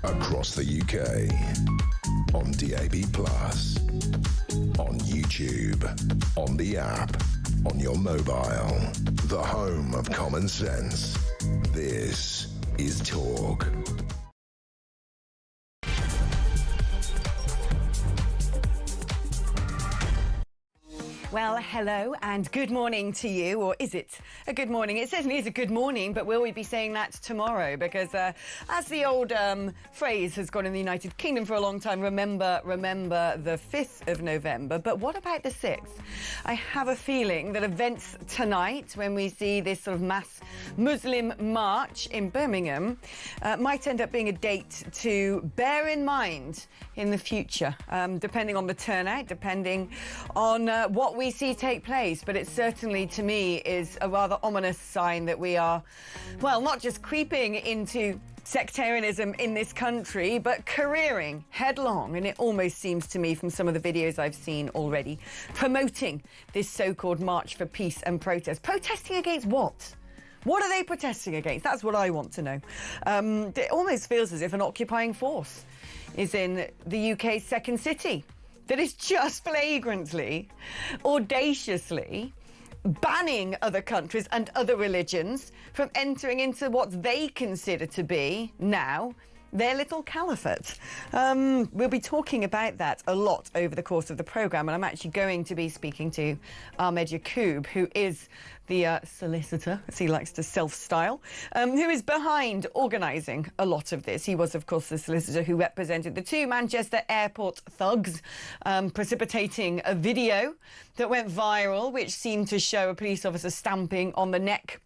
across the UK, on DAB+, on YouTube, on the app, on your mobile, the home of common sense. This is Talk. Well, hello and good morning to you, or is it a good morning? It certainly is a good morning, but will we be saying that tomorrow? Because as the old phrase has gone in the United Kingdom for a long time, remember the 5th of November. But what about the 6th? I have a feeling that events tonight, when we see this sort of mass Muslim march in Birmingham, might end up being a date to bear in mind in the future, depending on the turnout, depending on what we see take place. But it certainly, to me, is a rather ominous sign that we are, well, not just creeping into sectarianism in this country, but careering headlong. And it almost seems to me, from some of the videos I've seen already, promoting this so-called March for Peace and Protest. Protesting against what? What are they protesting against? That's what I want to know. It almost feels as if an occupying force is in the UK's second city that is just flagrantly, audaciously banning other countries and other religions from entering into what they consider to be now their little caliphate. We'll be talking about that a lot over the course of the programme, and I'm actually going to be speaking to Ahmed Yacoub, who is the solicitor, as he likes to self-style, who is behind organising a lot of this. He was, of course, the solicitor who represented the two Manchester airport thugs, precipitating a video that went viral, which seemed to show a police officer stamping on the neck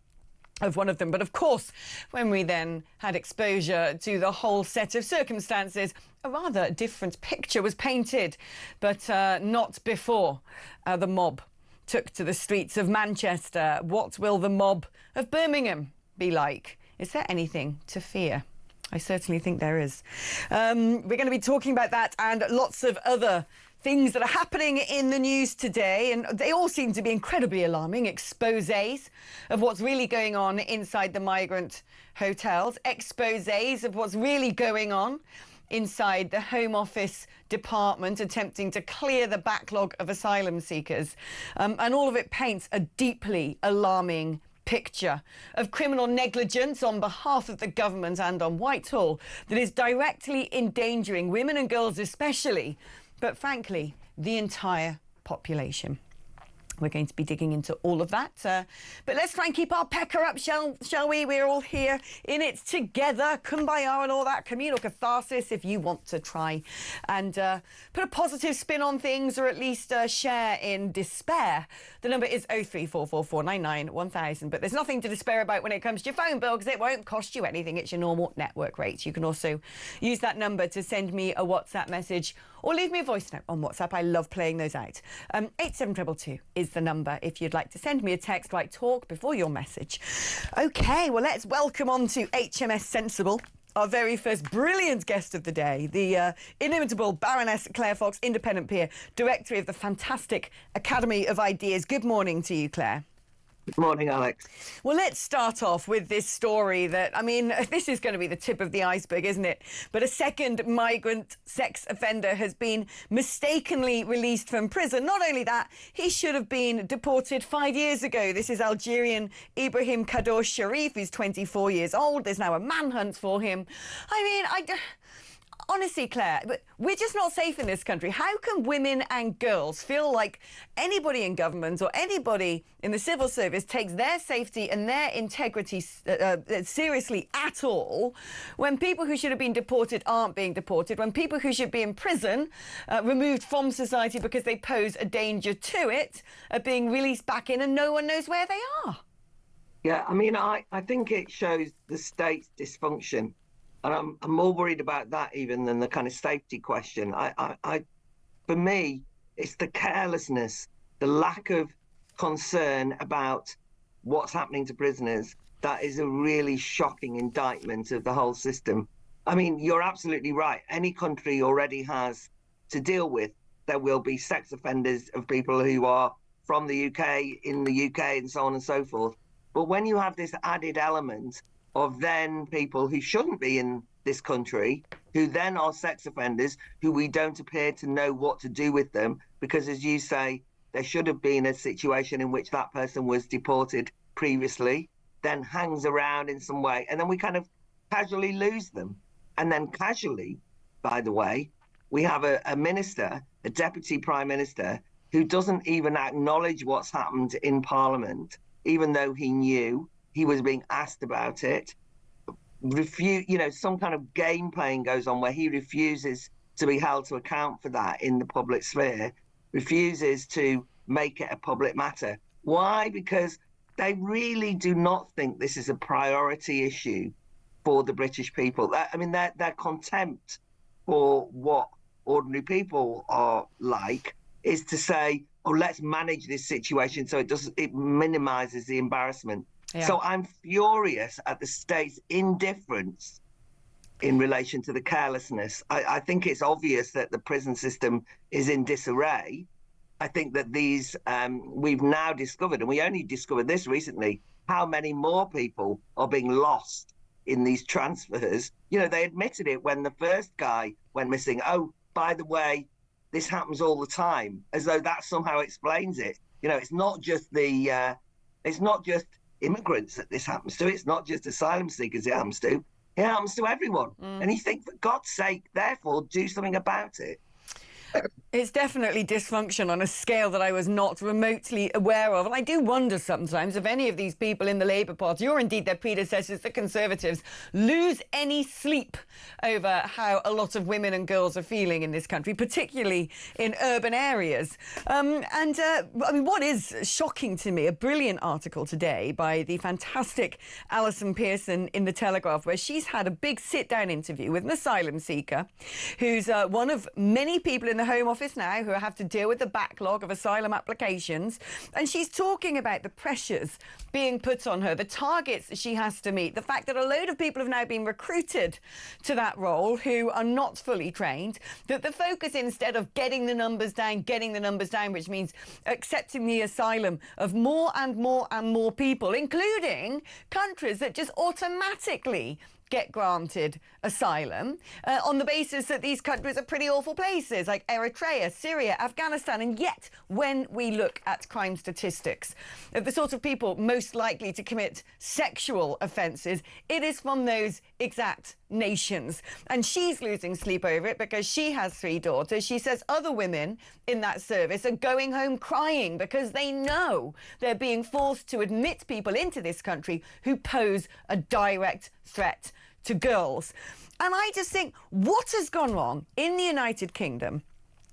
of one of them. But of course, when we then had exposure to the whole set of circumstances, a rather different picture was painted, but not before the mob took to the streets of Manchester. What will the mob of Birmingham be like? Is there anything to fear? I certainly think there is. We're going to be talking about that and lots of other things that are happening in the news today, and they all seem to be incredibly alarming. Exposés of what's really going on inside the migrant hotels, exposés of what's really going on inside the Home Office department, attempting to clear the backlog of asylum seekers. And all of it paints a deeply alarming picture of criminal negligence on behalf of the government and on Whitehall that is directly endangering women and girls especially, but frankly, the entire population. We're going to be digging into all of that. But let's try and keep our pecker up, shall we? We're all here in it together. Kumbaya and all that. Communal catharsis, if you want to try and put a positive spin on things, or at least share in despair. The number is 03444991000. But there's nothing to despair about when it comes to your phone bill, because it won't cost you anything. It's your normal network rates. You can also use that number to send me a WhatsApp message or leave me a voice note on WhatsApp. I love playing those out. 87222 is the number if you'd like to send me a text like talk before your message. OK, well, let's welcome on to HMS Sensible, our very first brilliant guest of the day, the inimitable Baroness Claire Fox, independent peer, director of the fantastic Academy of Ideas. Good morning to you, Claire. Good morning, Alex. Well, let's start off with this story that, I mean, this is going to be the tip of the iceberg, isn't it? But a second migrant sex offender has been mistakenly released from prison. Not only that, he should have been deported 5 years ago. This is Algerian Ibrahim Kadosh Sharif, who's 24 years old. There's now a manhunt for him. I mean, honestly, Claire, we're just not safe in this country. How can women and girls feel like anybody in government or anybody in the civil service takes their safety and their integrity seriously at all, when people who should have been deported aren't being deported, when people who should be in prison, removed from society because they pose a danger to it, are being released back in and no one knows where they are? Yeah, I mean, I think it shows the state's dysfunction. And I'm more worried about that even than the kind of safety question. For me, it's the carelessness, the lack of concern about what's happening to prisoners. That is a really shocking indictment of the whole system. I mean, you're absolutely right. Any country already has to deal with. There will be sex offenders of people who are from the UK, in the UK, and so on and so forth. But when you have this added element of then people who shouldn't be in this country, who then are sex offenders, who we don't appear to know what to do with them, because, as you say, there should have been a situation in which that person was deported previously, then hangs around in some way, and then we kind of casually lose them. And then casually, by the way, we have a minister, a deputy prime minister, who doesn't even acknowledge what's happened in Parliament, even though he knew he was being asked about it. Some kind of game playing goes on where he refuses to be held to account for that in the public sphere, refuses to make it a public matter. Why? Because they really do not think this is a priority issue for the British people. Their contempt for what ordinary people are like is to say, oh, let's manage this situation so it minimizes the embarrassment. Yeah. So I'm furious at the state's indifference in relation to the carelessness. I think it's obvious that the prison system is in disarray. I think that we've now discovered, and we only discovered this recently, how many more people are being lost in these transfers. They admitted it when the first guy went missing. Oh, by the way, this happens all the time, as though that somehow explains it. It's not just immigrants that this happens to. It's not just asylum seekers it happens to. It happens to everyone. And you think, for God's sake, therefore, do something about it. It's definitely dysfunction on a scale that I was not remotely aware of. And I do wonder sometimes if any of these people in the Labour Party, or indeed their predecessors, the Conservatives, lose any sleep over how a lot of women and girls are feeling in this country, particularly in urban areas. What is shocking to me, a brilliant article today by the fantastic Alison Pearson in The Telegraph, where she's had a big sit-down interview with an asylum seeker who's one of many people in the Home Office now who have to deal with the backlog of asylum applications. And she's talking about the pressures being put on her, the targets that she has to meet, the fact that a load of people have now been recruited to that role who are not fully trained, that the focus, instead of getting the numbers down, which means accepting the asylum of more and more and more people, including countries that just automatically get granted asylum on the basis that these countries are pretty awful places like Eritrea, Syria, Afghanistan. And yet, when we look at crime statistics of the sort of people most likely to commit sexual offences, it is from those exact nations. And she's losing sleep over it because she has 3 daughters. She says other women in that service are going home crying because they know they're being forced to admit people into this country who pose a direct threat to girls. And I just think, what has gone wrong in the United Kingdom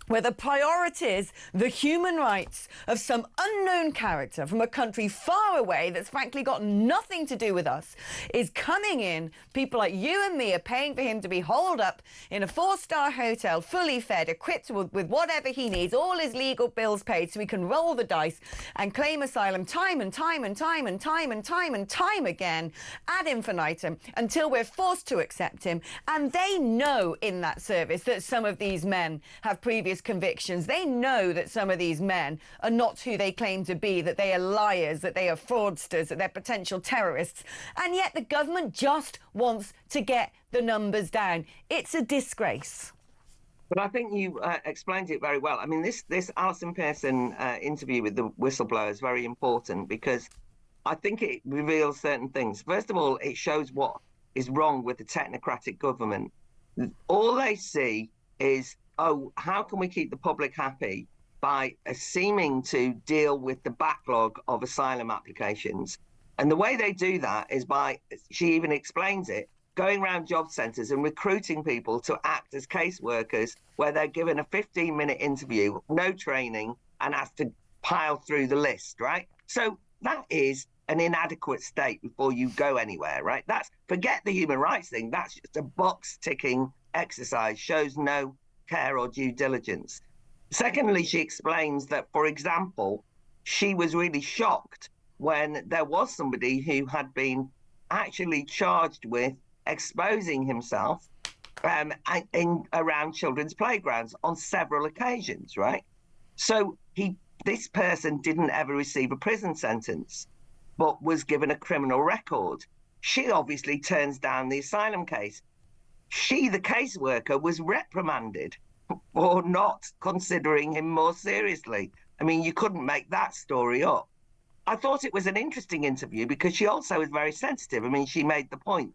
where the priorities, the human rights of some unknown character from a country far away that's frankly got nothing to do with us, is coming in. People like you and me are paying for him to be holed up in a 4-star hotel, fully fed, equipped with whatever he needs, all his legal bills paid, so he can roll the dice and claim asylum time and time and time and time and time and time again ad infinitum until we're forced to accept him. And they know in that service that some of these men have previous convictions. They know that some of these men are not who they claim to be, that they are liars, that they are fraudsters, that they're potential terrorists. And yet the government just wants to get the numbers down. It's a disgrace. But I think you explained it very well. I mean, this Alison Pearson interview with the whistleblower is very important because I think it reveals certain things. First of all, it shows what is wrong with the technocratic government. All they see is, oh, how can we keep the public happy by seeming to deal with the backlog of asylum applications? And the way they do that is by, she even explains it, going around job centres and recruiting people to act as caseworkers, where they're given a 15-minute interview, no training, and has to pile through the list, right? So that is an inadequate state before you go anywhere, right? Forget the human rights thing. That's just a box-ticking exercise, shows no care or due diligence. Secondly, she explains that, for example, she was really shocked when there was somebody who had been actually charged with exposing himself around children's playgrounds on several occasions, right? So this person didn't ever receive a prison sentence, but was given a criminal record. She obviously turns down the asylum case. she, the caseworker, was reprimanded for not considering him more seriously. I mean, you couldn't make that story up. I thought it was an interesting interview because she also was very sensitive. I mean, she made the point,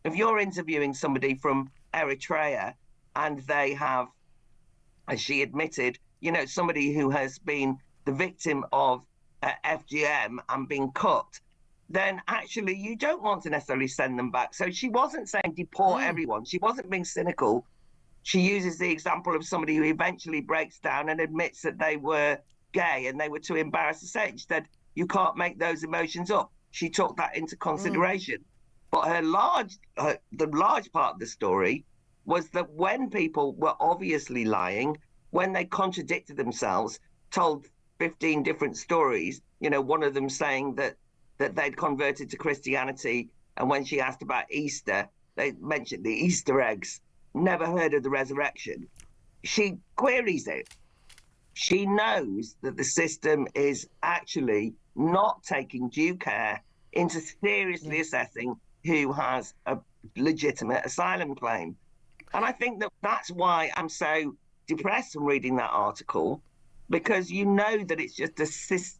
if you're interviewing somebody from Eritrea and they have, as she admitted, somebody who has been the victim of FGM and been cut, then actually you don't want to necessarily send them back. So she wasn't saying deport everyone. She wasn't being cynical. She uses the example of somebody who eventually breaks down and admits that they were gay and they were too embarrassed to say it. She said, you can't make those emotions up. She took that into consideration. But the large part of the story was that when people were obviously lying, when they contradicted themselves, told 15 different stories, one of them saying that they'd converted to Christianity, and when she asked about Easter, they mentioned the Easter eggs, never heard of the resurrection. She queries it. She knows that the system is actually not taking due care into seriously assessing who has a legitimate asylum claim. And I think that's why I'm so depressed from reading that article, because you know that it's just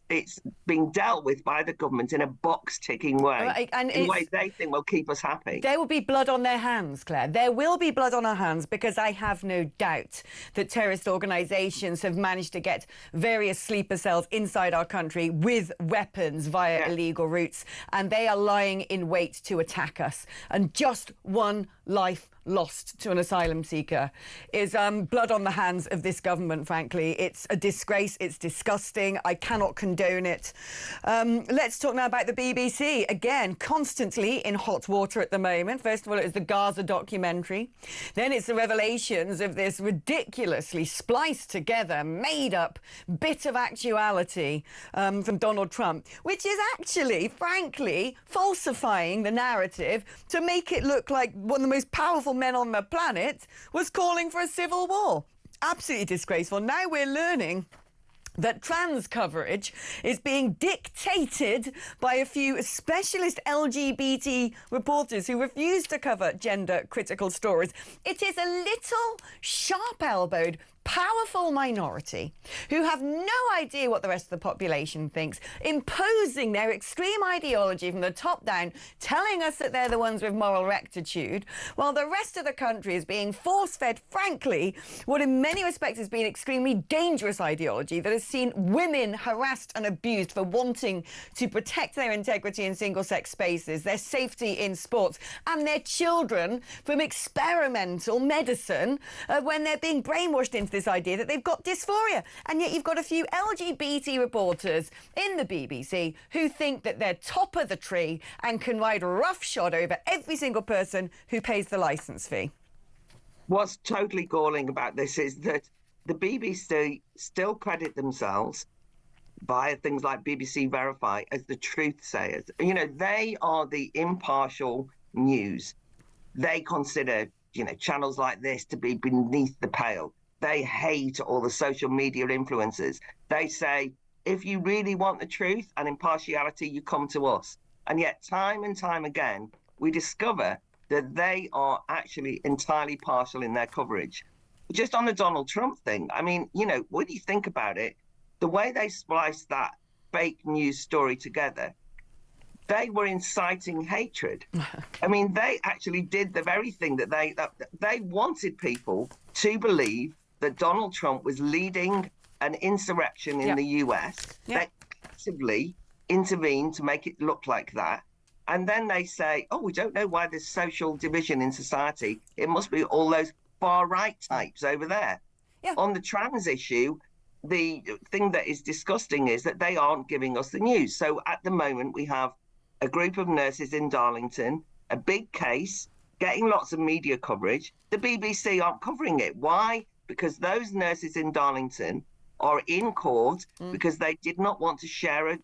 it's being dealt with by the government in a box-ticking way, in a way they think will keep us happy. There will be blood on their hands, Claire. There will be blood on our hands, because I have no doubt that terrorist organisations have managed to get various sleeper cells inside our country with weapons via illegal routes, and they are lying in wait to attack us. And just one life lost to an asylum seeker is blood on the hands of this government, frankly. It's a disgrace. It's disgusting. I cannot condone it. Let's talk now about the BBC. Again, constantly in hot water at the moment. First of all, it was the Gaza documentary. Then it's the revelations of this ridiculously spliced together, made up bit of actuality from Donald Trump, which is actually, frankly, falsifying the narrative to make it look like one of the most powerful men on the planet was calling for a civil war. Absolutely disgraceful. Now we're learning that trans coverage is being dictated by a few specialist LGBT reporters who refuse to cover gender-critical stories. It is a little sharp-elbowed, powerful minority who have no idea what the rest of the population thinks, imposing their extreme ideology from the top down, telling us that they're the ones with moral rectitude, while the rest of the country is being force-fed, frankly, what in many respects has been extremely dangerous ideology that has seen women harassed and abused for wanting to protect their integrity in single-sex spaces, their safety in sports, and their children from experimental medicine when they're being brainwashed into this idea that they've got dysphoria. And yet you've got a few LGBT reporters in the BBC who think that they're top of the tree and can ride roughshod over every single person who pays the licence fee. What's totally galling about this is that the BBC still credit themselves via things like BBC Verify as the truth sayers. They are the impartial news. They consider, channels like this to be beneath the pale. They hate all the social media influencers. They say, if you really want the truth and impartiality, you come to us. And yet time and time again, we discover that they are actually entirely partial in their coverage. Just on the Donald Trump thing, I mean, when you think about it, the way they spliced that fake news story together, they were inciting hatred. I mean, they actually did the very thing that they wanted people to believe that Donald Trump was leading an insurrection in the US. They actively intervened to make it look like that. And then they say, oh, we don't know why there's social division in society. It must be all those far-right types over there. On the trans issue, the thing that is disgusting is that they aren't giving us the news. So at the moment, we have a group of nurses in Darlington, a big case, getting lots of media coverage. The BBC aren't covering it. Why? Because those nurses in Darlington are in court because they did not want to share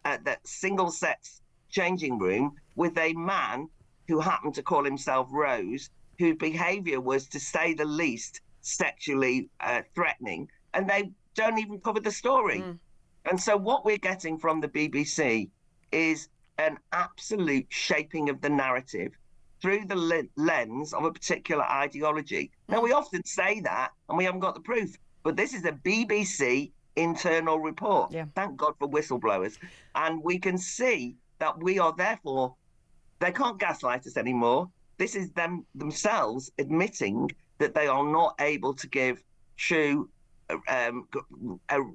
that single-sex changing room with a man who happened to call himself Rose, whose behaviour was, to say the least, sexually threatening, and they don't even cover the story. And so what we're getting from the BBC is an absolute shaping of the narrative, through the lens of a particular ideology. Now, we often say that, and we haven't got the proof, but this is a BBC internal report. Yeah. Thank God for whistleblowers. And we can see that we are therefore, they can't gaslight us anymore. This is them themselves admitting that they are not able to give a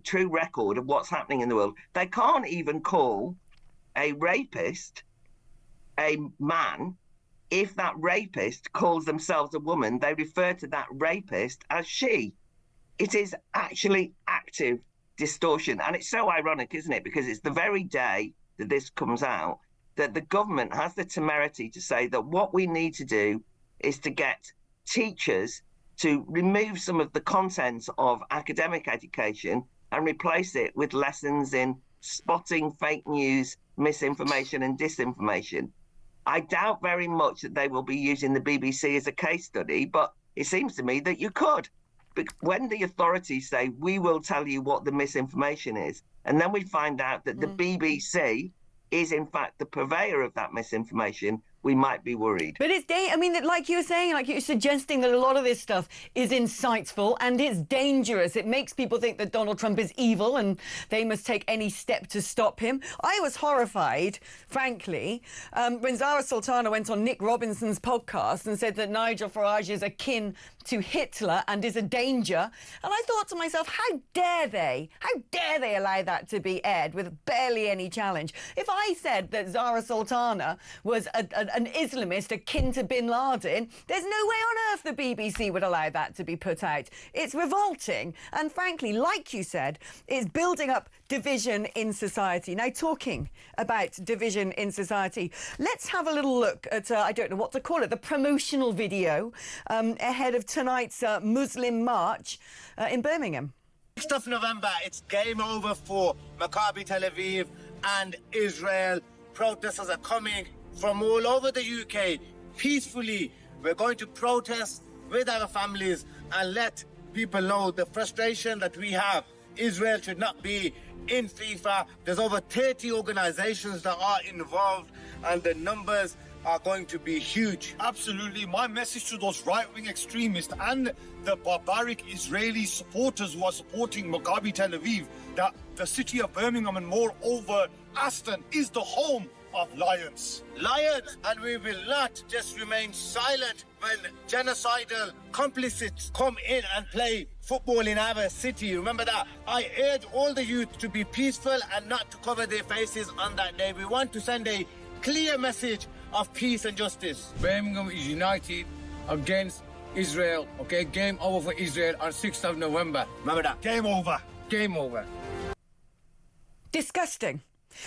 true record of what's happening in the world. They can't even call a rapist a man. If that rapist calls themselves a woman, they refer to that rapist as she. It is actually active distortion. And it's so ironic, isn't it? Because it's the very day that this comes out that the government has the temerity to say that what we need to do is to get teachers to remove some of the content of academic education and replace it with lessons in spotting fake news, misinformation and disinformation. I doubt very much that they will be using the BBC as a case study, but it seems to me that you could. But when the authorities say, we will tell you what the misinformation is, and then we find out that the BBC is in fact the purveyor of that misinformation, we might be worried. But it's, I mean, like you were saying, like you're suggesting that a lot of this stuff is insightful and it's dangerous. It makes people think that Donald Trump is evil and they must take any step to stop him. I was horrified, frankly, when Zara Sultana went on Nick Robinson's podcast and said that Nigel Farage is akin to Hitler and is a danger. And I thought to myself, how dare they? How dare they allow that to be aired with barely any challenge? If I said that Zara Sultana was an Islamist akin to bin Laden, there's no way on earth the BBC would allow that to be put out. It's revolting. And frankly, like you said, it's building up division in society. Now, talking about division in society, let's have a little look at, I don't know what to call it, the promotional video ahead of tonight's Muslim march in Birmingham. 6th of November, it's game over for Maccabi Tel Aviv and Israel. Protesters are coming from all over the UK peacefully. We're going to protest with our families and let people know the frustration that we have. Israel should not be in FIFA. There's over 30 organizations that are involved and the numbers are going to be huge. Absolutely. My message to those right-wing extremists and the barbaric Israeli supporters who are supporting Maccabi Tel Aviv, that the city of Birmingham and moreover Aston is the home of lions. Lions, and we will not just remain silent when genocidal complicits come in and play football in our city. Remember that. I urge all the youth to be peaceful and not to cover their faces on that day. We want to send a clear message of peace and justice. Birmingham is united against Israel. Okay, game over for Israel on 6th of November. Remember that. Game over. Game over. Disgusting.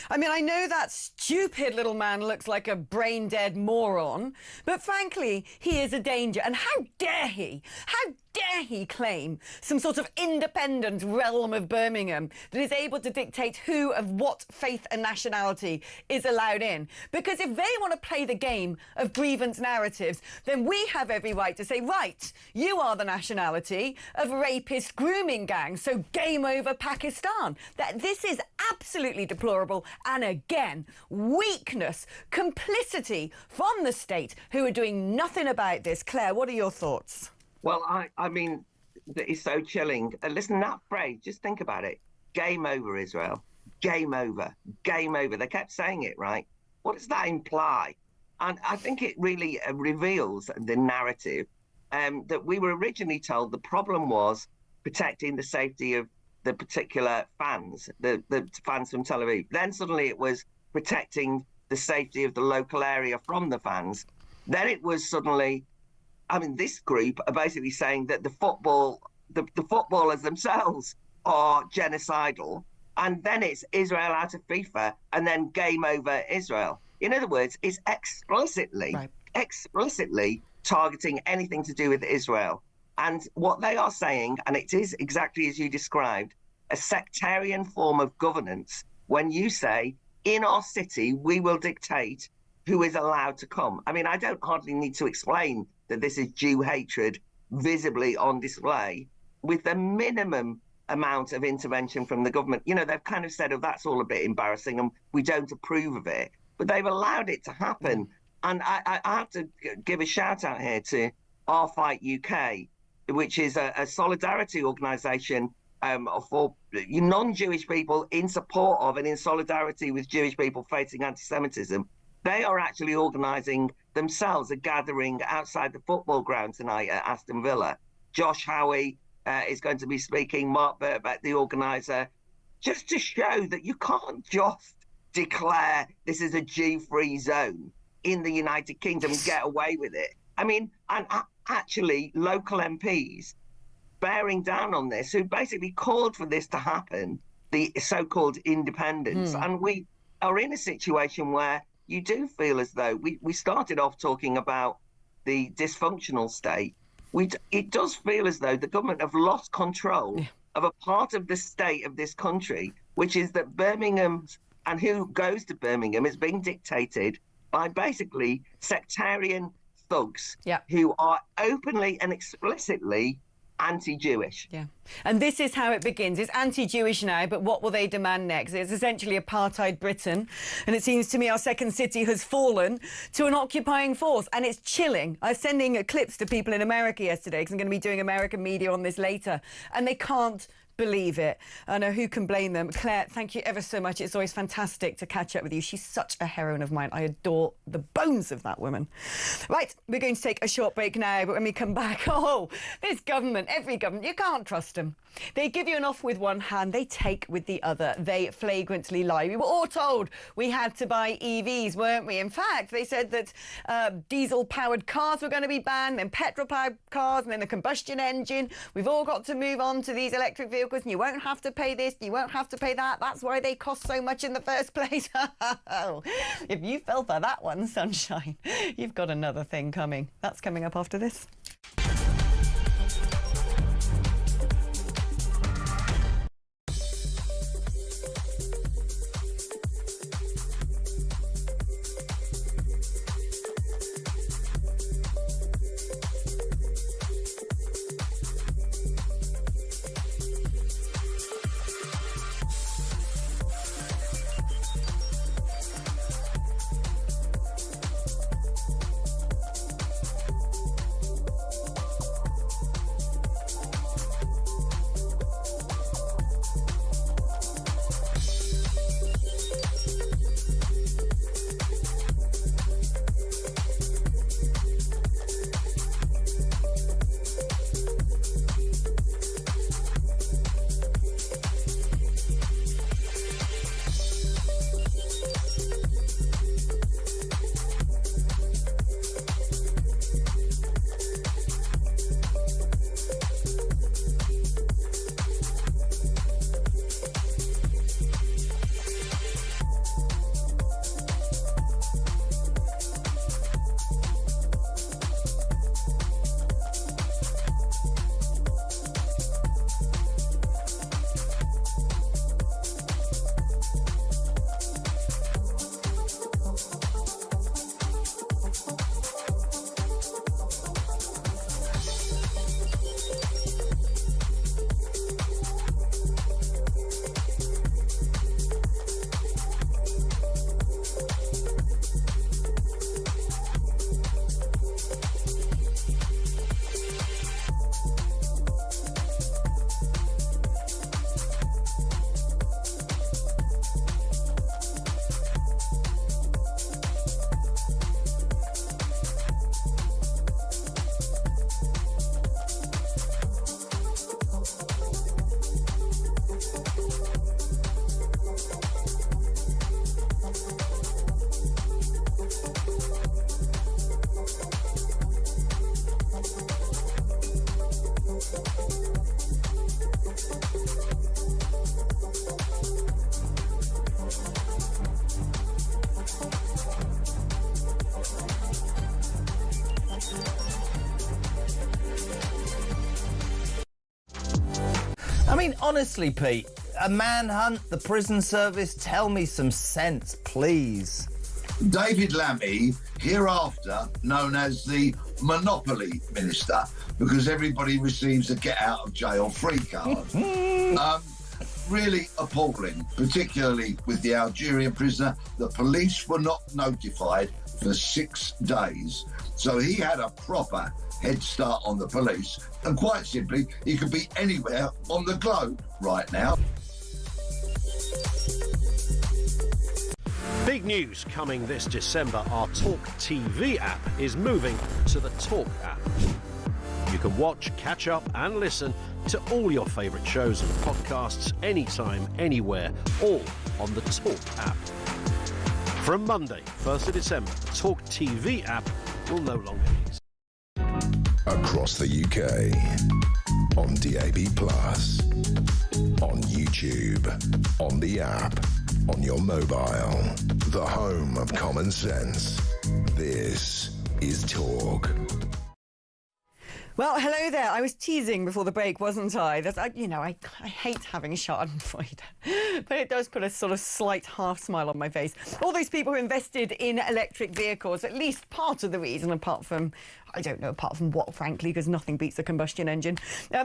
I mean, I know that stupid little man looks like a brain-dead moron, but frankly, he is a danger. And how dare he? How dare he claim some sort of independent realm of Birmingham that is able to dictate who of what faith and nationality is allowed in? Because if they want to play the game of grievance narratives, then we have every right to say, right, you are the nationality of rapist grooming gangs, so game over Pakistan. This is absolutely deplorable. And again, weakness, complicity from the state who are doing nothing about this. Claire, what are your thoughts? Well, I mean, it's so chilling. Listen, that phrase, just think about it. Game over, Israel. Game over. Game over. They kept saying it, right? What does that imply? And I think it really reveals the narrative that we were originally told the problem was protecting the safety of the particular fans, the fans from Tel Aviv. Then suddenly it was protecting the safety of the local area from the fans. Then it was suddenly, I mean, this group are basically saying that the footballers themselves are genocidal. And then it's Israel out of FIFA and then game over Israel. In other words, it's explicitly targeting anything to do with Israel. And what they are saying, and it is exactly as you described, a sectarian form of governance when you say, in our city, we will dictate who is allowed to come. I mean, I don't hardly need to explain that this is Jew hatred visibly on display with the minimum amount of intervention from the government. You know, they've kind of said, oh, that's all a bit embarrassing and we don't approve of it. But they've allowed it to happen. And I have to give a shout out here to Our Fight UK, which is a solidarity organisation for non-Jewish people in support of and in solidarity with Jewish people facing anti-Semitism. They are actually organising themselves a gathering outside the football ground tonight at Aston Villa. Josh Howie is going to be speaking, Mark Birkbeck, the organiser, just to show that you can't just declare this is a Jew-free zone in the United Kingdom and get away with it. I mean, and actually local MPs bearing down on this, who basically called for this to happen, the so-called independence. And we are in a situation where you do feel as though we started off talking about the dysfunctional state. It does feel as though the government have lost control of a part of the state of this country, which is that Birmingham and who goes to Birmingham is being dictated by basically sectarian thugs who are openly and explicitly anti-Jewish. Yeah. And this is how it begins. It's anti-Jewish now, but what will they demand next? It's essentially apartheid Britain. And it seems to me our second city has fallen to an occupying force. And it's chilling. I was sending clips to people in America yesterday because I'm going to be doing American media on this later. And they can't believe it. I know, who can blame them? Claire, thank you ever so much. It's always fantastic to catch up with you. She's such a heroine of mine. I adore the bones of that woman. Right, we're going to take a short break now, but when we come back, this government, every government, you can't trust them. They give you an offer with one hand, they take with the other. They flagrantly lie. We were all told we had to buy EVs, weren't we? In fact, they said that diesel-powered cars were going to be banned, then petrol-powered cars, and then the combustion engine. We've all got to move on to these electric vehicles, and you won't have to pay this, you won't have to pay that. That's why they cost so much in the first place. If you fell for that one, sunshine, you've got another thing coming. That's coming up after this. I mean, honestly, Pete, a manhunt, the prison service, tell me some sense, please. David Lammy, hereafter known as the Monopoly Minister, because everybody receives a get-out-of-jail-free card. Really appalling, particularly with the Algerian prisoner. The police were not notified for 6 days. So he had a proper head start on the police, and quite simply, he could be anywhere on the globe right now. Big news coming this December. Our talkTV app is moving to the Talk app. You can watch, catch up and listen to all your favourite shows and podcasts anytime, anywhere, all on the Talk app. From Monday, 1st of December, the talkTV app will no longer exist. Across the UK, on DAB+, on YouTube, on the app, on your mobile, the home of common sense. This is Talk. Well, hello there. I was teasing before the break, wasn't I? I hate having schadenfreude, but it does put a sort of slight half smile on my face. All those people who invested in electric vehicles, at least part of the reason, apart from what, frankly, because nothing beats a combustion engine,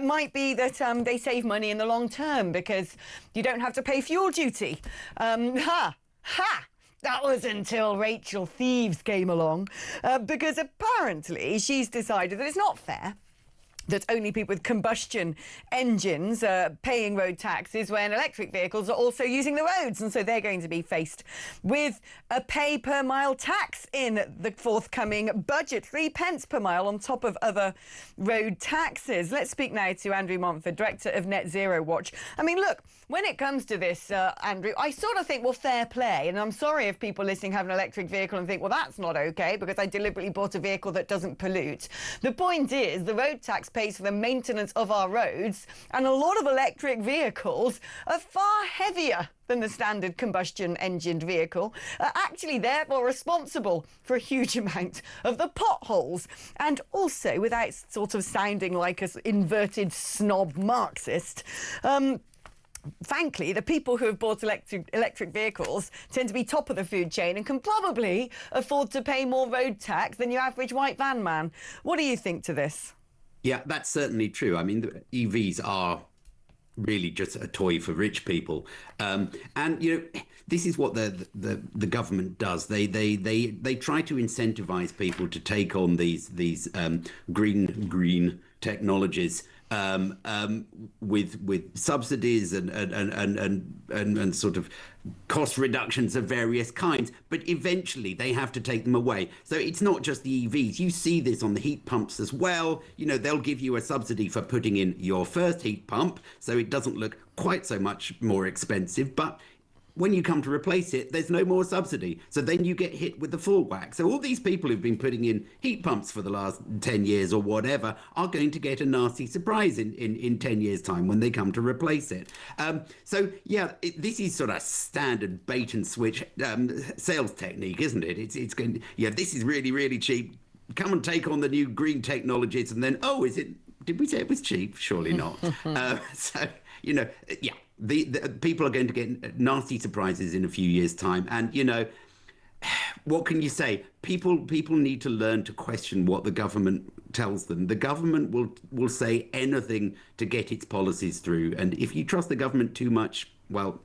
might be that they save money in the long term because you don't have to pay fuel duty. That was until Rachel Thieves came along, because apparently she's decided that it's not fair that only people with combustion engines are paying road taxes when electric vehicles are also using the roads. And so they're going to be faced with a pay per mile tax in the forthcoming budget, 3 pence per mile on top of other road taxes. Let's speak now to Andrew Montford, Director of Net Zero Watch. I mean, look, when it comes to this, Andrew, I sort of think, well, fair play. And I'm sorry if people listening have an electric vehicle and think, well, that's not okay because I deliberately bought a vehicle that doesn't pollute. The point is the road tax pays for the maintenance of our roads, and a lot of electric vehicles are far heavier than the standard combustion engined vehicle, are actually therefore responsible for a huge amount of the potholes. And also, without sort of sounding like an inverted snob Marxist, frankly, the people who have bought electric vehicles tend to be top of the food chain and can probably afford to pay more road tax than your average white van man. What do you think to this? Yeah, that's certainly true. I mean, the EVs are really just a toy for rich people, and this is what the government does. They try to incentivize people to take on these green technologies with subsidies and sort of cost reductions of various kinds, but eventually they have to take them away. So it's not just the EVs. You see this on the heat pumps as well. They'll give you a subsidy for putting in your first heat pump, so it doesn't look quite so much more expensive, but when you come to replace it, there's no more subsidy. So then you get hit with the full whack. So all these people who've been putting in heat pumps for the last 10 years or whatever are going to get a nasty surprise in 10 years' time when they come to replace it. This is sort of standard bait and switch sales technique, isn't it? It's going to, this is really, really cheap. Come and take on the new green technologies, and then, did we say it was cheap? Surely not. The people are going to get nasty surprises in a few years' time. And, what can you say? People need to learn to question what the government tells them. The government will say anything to get its policies through. And if you trust the government too much, well,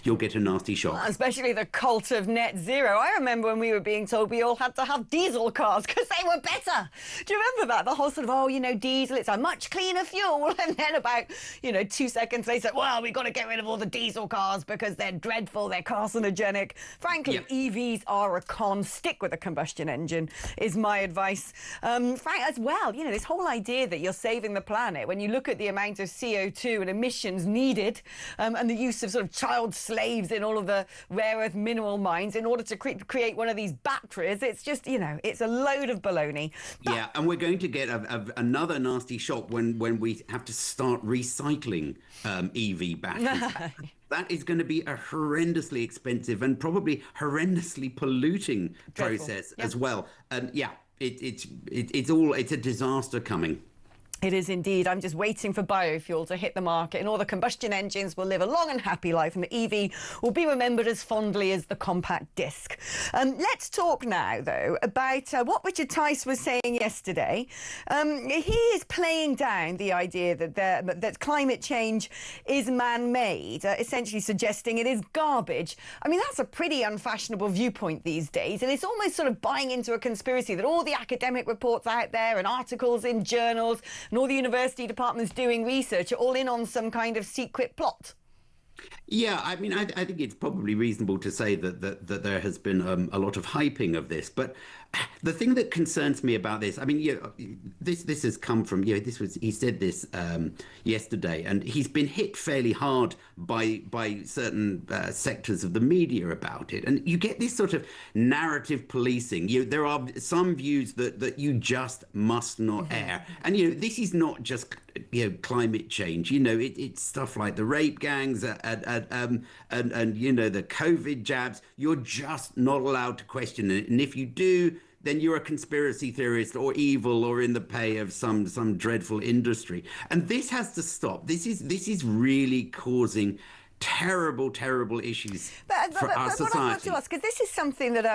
you'll get a nasty shock. Especially the cult of net zero. I remember when we were being told we all had to have diesel cars because they were better. Do you remember that? The whole sort of, diesel, it's a much cleaner fuel. And then about, 2 seconds later, well, we've got to get rid of all the diesel cars because they're dreadful, they're carcinogenic. Frankly, EVs are a con. Stick with a combustion engine is my advice. Frank, as well, this whole idea that you're saving the planet, when you look at the amount of CO2 and emissions needed and the use of sort of child slaves in all of the rare earth mineral mines in order to create one of these batteries. It's just, it's a load of baloney. Yeah, and we're going to get another nasty shock when we have to start recycling EV batteries. That is going to be a horrendously expensive and probably horrendously polluting process as well. And it's a disaster coming. It is indeed. I'm just waiting for biofuel to hit the market, and all the combustion engines will live a long and happy life, and the EV will be remembered as fondly as the compact disc. Let's talk now, though, about what Richard Tice was saying yesterday. He is playing down the idea that climate change is man-made, essentially suggesting it is garbage. I mean, that's a pretty unfashionable viewpoint these days, and it's almost sort of buying into a conspiracy that all the academic reports out there and articles in journals and all the university departments doing research are all in on some kind of secret plot. Yeah, I mean, I think it's probably reasonable to say that there has been a lot of hyping of this. But the thing that concerns me about this, I mean, this has come from, he said this yesterday, and he's been hit fairly hard by certain sectors of the media about it. And you get this sort of narrative policing. There are some views that you just must not air. And, this is not just, climate change. It's stuff like the rape gangs and the COVID jabs. You're just not allowed to question it. And if you do, then you're a conspiracy theorist or evil or in the pay of some dreadful industry. And this has to stop. This is really causing terrible, terrible issues for our society. But I want to ask, because this is something that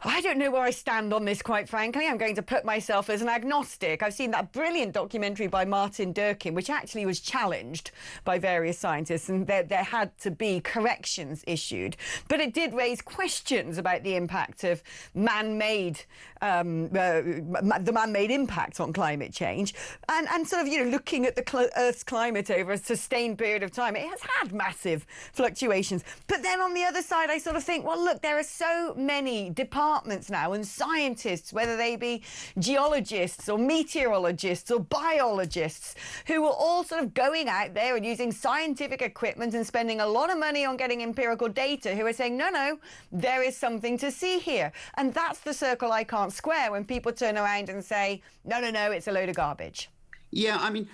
I don't know where I stand on this, quite frankly. I'm going to put myself as an agnostic. I've seen that brilliant documentary by Martin Durkin, which actually was challenged by various scientists, and there had to be corrections issued. But it did raise questions about the impact of man-made, the man-made impact on climate change, and sort of, looking at the Earth's climate over a sustained period of time. It has had massive fluctuations. But then on the other side, I sort of think, well, look, there are so many departments now and scientists, whether they be geologists or meteorologists or biologists, who are all sort of going out there and using scientific equipment and spending a lot of money on getting empirical data, who are saying, no, there is something to see here. And that's the circle I can't square when people turn around and say, no, it's a load of garbage. Yeah, I mean,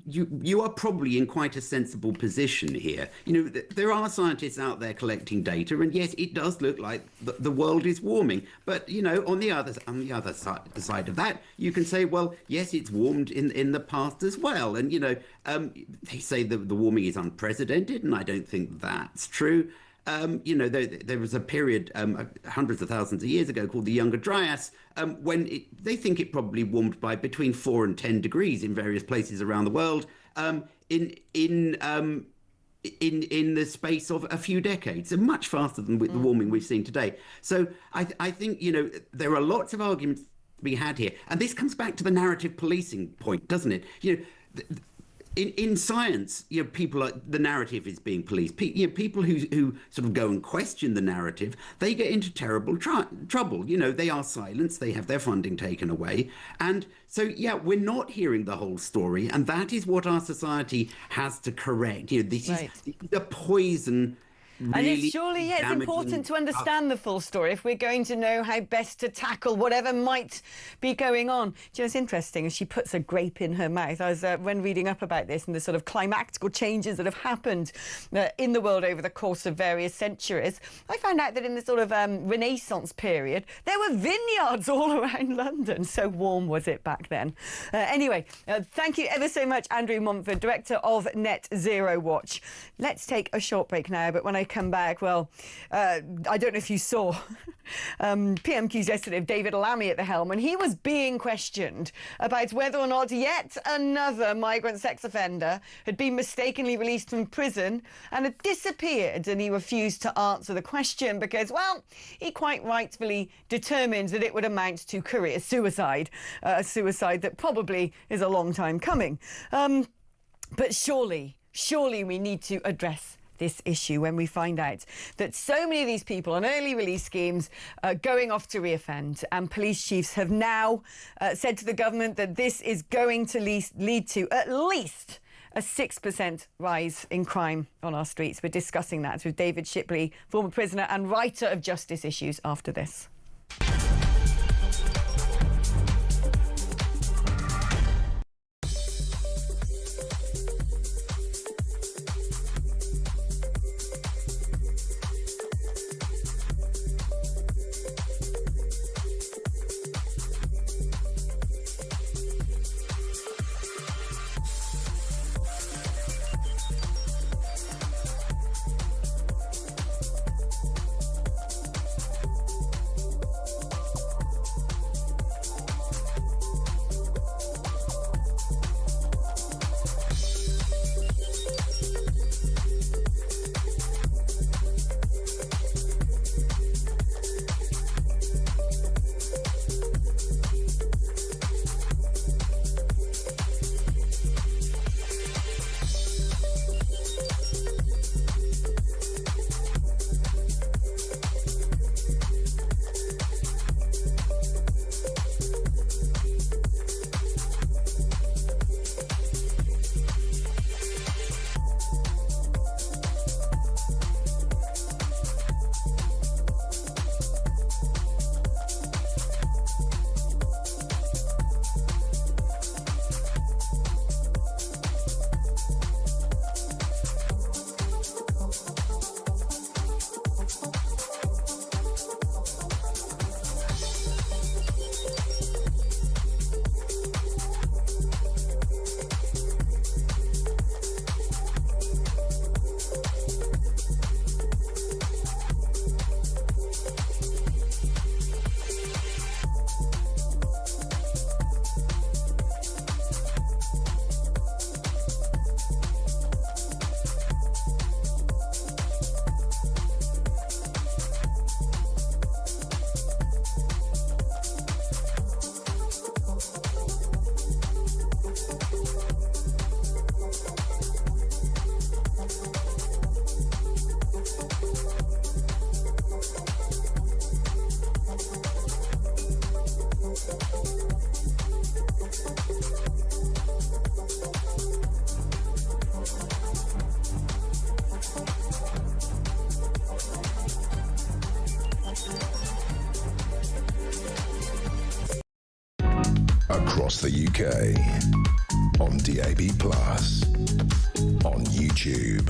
you are probably in quite a sensible position here. There are scientists out there collecting data, and yes, it does look like the world is warming. But on the other side of that, you can say, well, yes, it's warmed in the past as well. And they say the warming is unprecedented, and I don't think that's true. There was a period hundreds of thousands of years ago called the Younger Dryas, when they think it probably warmed by between 4 and 10 degrees in various places around the world in the space of a few decades, and much faster than with the warming we've seen today. So I think there are lots of arguments to be had here, and this comes back to the narrative policing point, doesn't it? In science, the narrative is being policed. People who sort of go and question the narrative, they get into terrible trouble. They are silenced, they have their funding taken away. And so, we're not hearing the whole story. And that is what our society has to correct. This is the poison. And it's surely, it's important to understand the full story if we're going to know how best to tackle whatever might be going on. It's interesting, as she puts a grape in her mouth. I was, when reading up about this and the sort of climactical changes that have happened in the world over the course of various centuries, I found out that in the sort of Renaissance period, there were vineyards all around London. So warm was it back then. Anyway, thank you ever so much, Andrew Montford, Director of Net Zero Watch. Let's take a short break now, but when I come back, well, I don't know if you saw PMQ's yesterday of David Lammy at the helm, and he was being questioned about whether or not yet another migrant sex offender had been mistakenly released from prison and had disappeared, and he refused to answer the question because, well, he quite rightfully determined that it would amount to career suicide, a suicide that probably is a long time coming. But surely we need to address this issue when we find out that so many of these people on early release schemes are going off to reoffend, and police chiefs have now said to the government that this is going to lead to at least a 6% rise in crime on our streets. We're discussing that with David Shipley, former prisoner and writer of justice issues, after this. across the UK, on DAB+, on YouTube,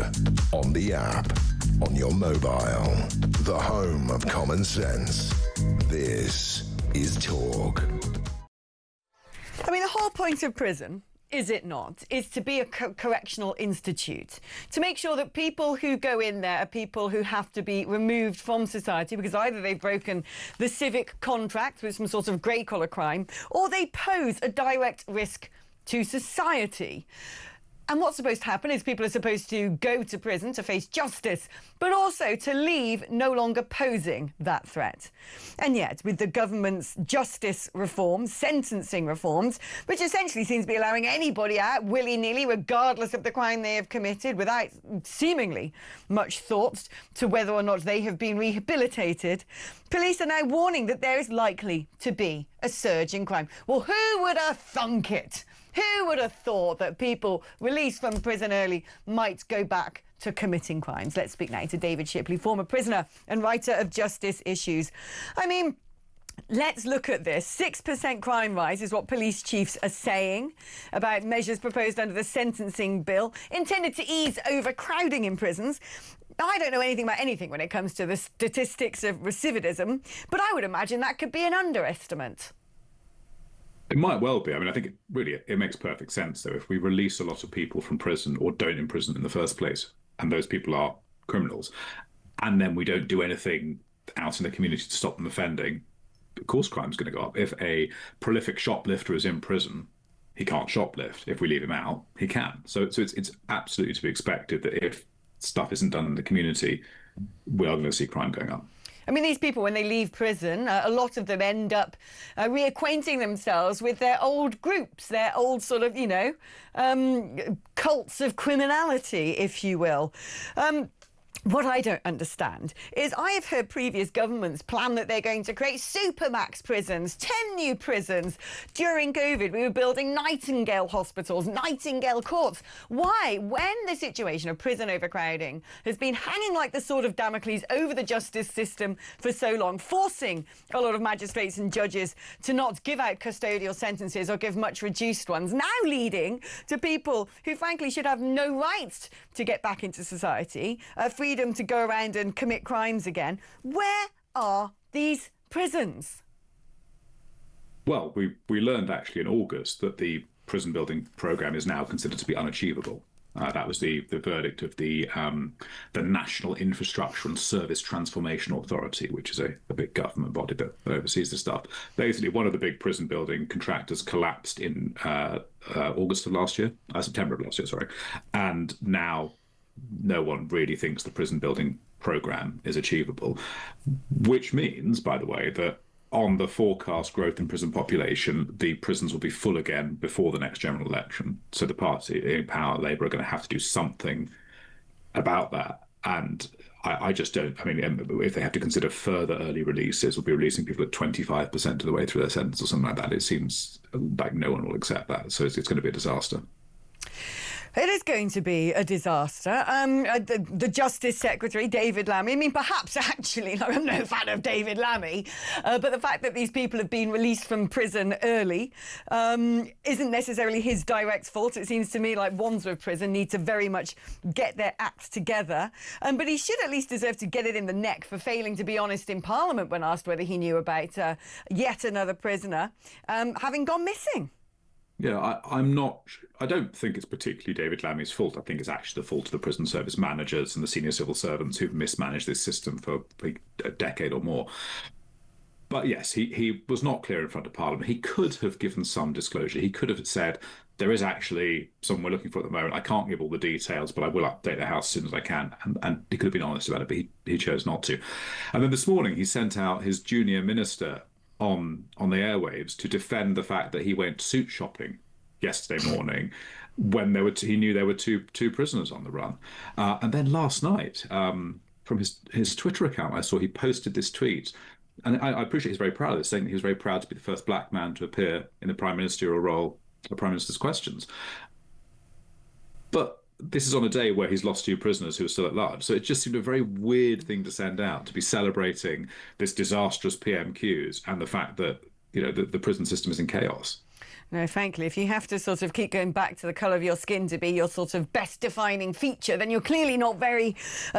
on the app, on your mobile, the home of common sense. This is Talk. I mean, the whole point of prison, is it not, is to be a correctional institute, to make sure that people who go in there are people who have to be removed from society because either they've broken the civic contract with some sort of grey-collar crime or they pose a direct risk to society. And what's supposed to happen is people are supposed to go to prison to face justice, but also to leave no longer posing that threat. And yet, with the government's justice reforms, sentencing reforms, which essentially seems to be allowing anybody out willy-nilly, regardless of the crime they have committed, without seemingly much thought to whether or not they have been rehabilitated, police are now warning that there is likely to be a surge in crime. Well, who would have thunk it? Who would have thought that people released from prison early might go back to committing crimes? Let's speak now to David Shipley, former prisoner and writer of Justice Issues. I mean, let's look at this. 6% crime rise is what police chiefs are saying about measures proposed under the sentencing bill intended to ease overcrowding in prisons. I don't know anything about anything when it comes to the statistics of recidivism, but I would imagine that could be an underestimate. It might well be. I mean, I think it makes perfect sense, though. If we release a lot of people from prison or don't imprison in the first place, and those people are criminals, and then we don't do anything out in the community to stop them offending, of course crime's going to go up. If a prolific shoplifter is in prison, he can't shoplift. If we leave him out, he can. So it's absolutely to be expected that if stuff isn't done in the community, we are going to see crime going up. I mean, these people, when they leave prison, a lot of them end up reacquainting themselves with their old groups, their old sort of, cults of criminality, if you will. What I don't understand is I have heard previous governments plan that they're going to create supermax prisons, 10 new prisons. During COVID, we were building Nightingale hospitals, Nightingale courts. Why? When the situation of prison overcrowding has been hanging like the sword of Damocles over the justice system for so long, forcing a lot of magistrates and judges to not give out custodial sentences or give much reduced ones, now leading to people who frankly should have no rights to get back into society, freedom to go around and commit crimes again. Where are these prisons? Well, we learned actually in August that the prison building programme is now considered to be unachievable. That was the verdict of the National Infrastructure and Service Transformation Authority, which is a big government body that oversees this stuff. Basically, one of the big prison building contractors collapsed in August of last year, September of last year, sorry, and now no one really thinks the prison building programme is achievable, which means, by the way, that on the forecast growth in prison population, the prisons will be full again before the next general election. So the party in power, Labour, are going to have to do something about that. And I just don't, I mean, if they have to consider further early releases, we'll be releasing people at 25% of the way through their sentence or something like that. It seems like no one will accept that. So it's going to be a disaster. It is going to be a disaster. The Justice Secretary, David Lammy, I mean, perhaps actually, I'm no fan of David Lammy, but the fact that these people have been released from prison early isn't necessarily his direct fault. It seems to me like Wandsworth Prison need to very much get their act together. But he should at least deserve to get it in the neck for failing to be honest in Parliament when asked whether he knew about yet another prisoner having gone missing. Yeah, I don't think it's particularly David Lammy's fault. I think it's actually the fault of the prison service managers and the senior civil servants who've mismanaged this system for a decade or more. But yes, he was not clear in front of Parliament. He could have given some disclosure. He could have said, there is actually someone we're looking for at the moment. I can't give all the details, but I will update the House as soon as I can. And he could have been honest about it, but he chose not to. And then this morning, he sent out his junior minister on the airwaves to defend the fact that he went suit shopping yesterday morning when he knew there were two prisoners on the run. And then last night, from his Twitter account, I saw he posted this tweet. And I appreciate he's very proud of this, saying that he was very proud to be the first black man to appear in the prime ministerial role of Prime Minister's Questions. But this is on a day where he's lost two prisoners who are still at large. So it just seemed a very weird thing to send out, to be celebrating this disastrous PMQs and the fact that, the prison system is in chaos. No, frankly, if you have to sort of keep going back to the colour of your skin to be your sort of best defining feature, then you're clearly not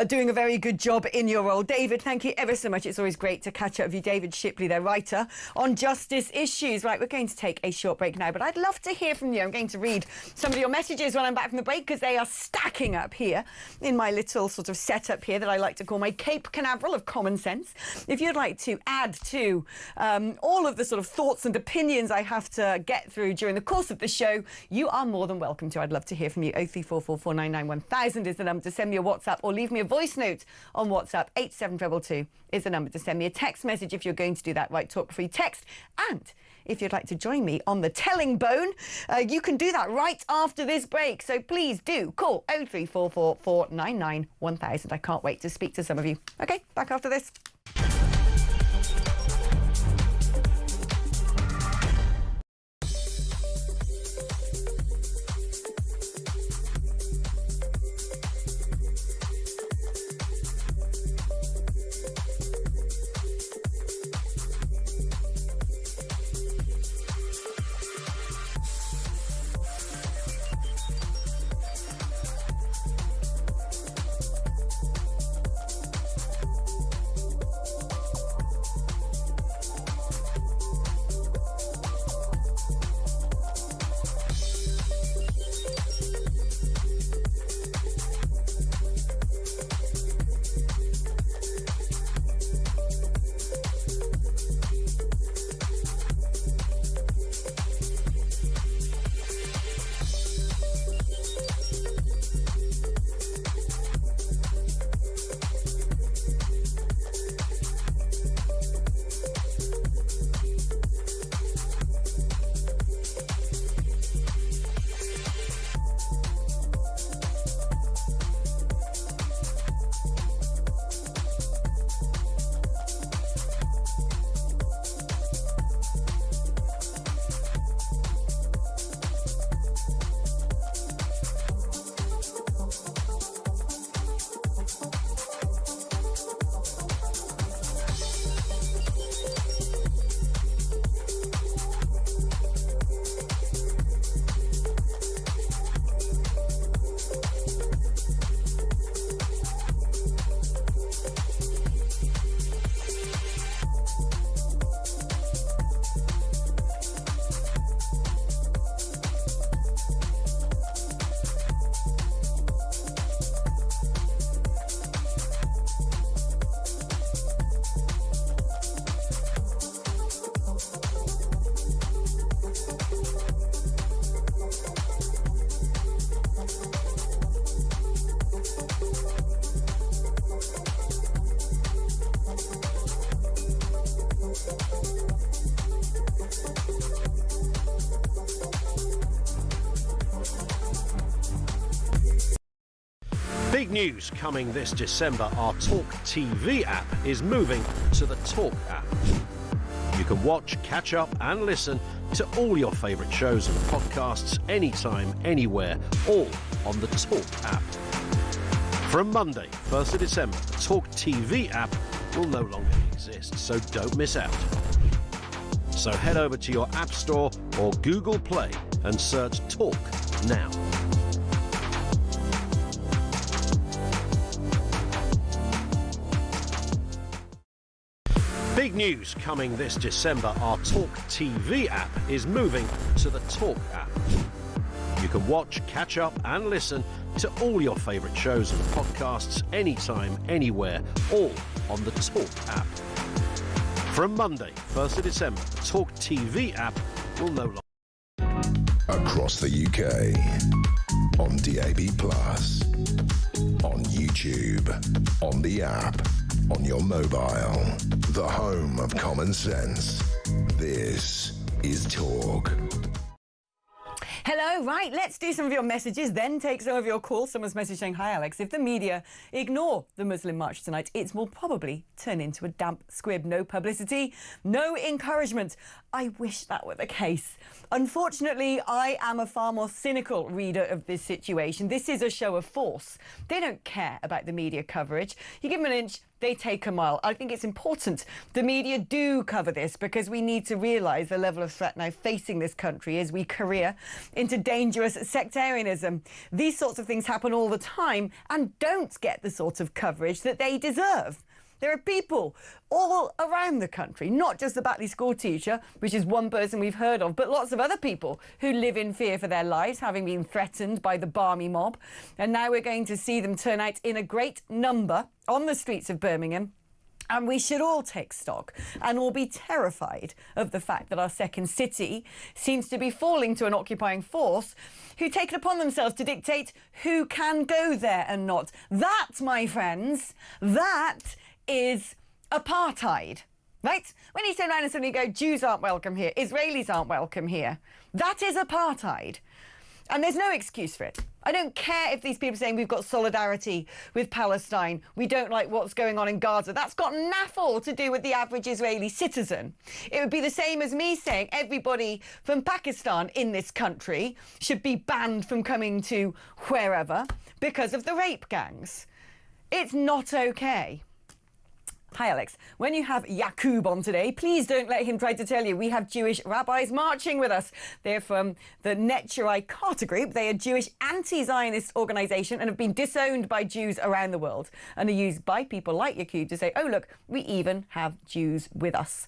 doing a very good job in your role. David, thank you ever so much. It's always great to catch up with you. David Shipley, their writer on justice issues. Right, we're going to take a short break now, but I'd love to hear from you. I'm going to read some of your messages when I'm back from the break because they are stacking up here in my little sort of setup here that I like to call my Cape Canaveral of common sense. If you'd like to add to all of the sort of thoughts and opinions I have to get through during the course of the show, you are more than welcome to. I'd love to hear from you. 03444991000 is the number to send me a WhatsApp or leave me a voice note on WhatsApp. 87222 is the number to send me a text message if you're going to do that. Right, talk free text. And if you'd like to join me on the telling bone, you can do that right after this break. So please do call 03444991000. I can't wait to speak to some of you. OK, back after this. Big news coming this December. Our talkTV app is moving to the Talk app. You can watch, catch up and listen to all your favourite shows and podcasts anytime, anywhere, all on the Talk app. From Monday, 1st of December, the talkTV app will no longer exist, so don't miss out. So head over to your App Store or Google Play and search Talk now. Big news coming this December. Our talkTV app is moving to the Talk app. You can watch, catch up and listen to all your favourite shows and podcasts anytime, anywhere, all on the Talk app. From Monday, 1st of December, the talkTV app will no longer... Across the UK, on DAB+, on YouTube, on the app, on your mobile, the home of common sense. This is Talk. Hello, right, let's do some of your messages, then take some of your calls. Someone's message saying, hi Alex, if the media ignore the Muslim march tonight, it will probably turn into a damp squib. No publicity, no encouragement. I wish that were the case. Unfortunately, I am a far more cynical reader of this situation. This is a show of force. They don't care about the media coverage. You give them an inch, they take a mile. I think it's important the media do cover this, because we need to realise the level of threat now facing this country as we career into dangerous sectarianism. These sorts of things happen all the time and don't get the sort of coverage that they deserve. There are people all around the country, not just the Batley school teacher, which is one person we've heard of, but lots of other people who live in fear for their lives, having been threatened by the Barmy mob. And now we're going to see them turn out in a great number on the streets of Birmingham. And we should all take stock and all be terrified of the fact that our second city seems to be falling to an occupying force who take it upon themselves to dictate who can go there and not. That, my friends, that is apartheid, right? When you turn around and suddenly go, Jews aren't welcome here, Israelis aren't welcome here, that is apartheid. And there's no excuse for it. I don't care if these people are saying we've got solidarity with Palestine, we don't like what's going on in Gaza. That's got naffle to do with the average Israeli citizen. It would be the same as me saying everybody from Pakistan in this country should be banned from coming to wherever because of the rape gangs. It's not okay. Hi, Alex. When you have Yakub on today, please don't let him try to tell you we have Jewish rabbis marching with us. They're from the Neturei Carter Group. They are a Jewish anti-Zionist organisation and have been disowned by Jews around the world and are used by people like Yakub to say, oh, look, we even have Jews with us.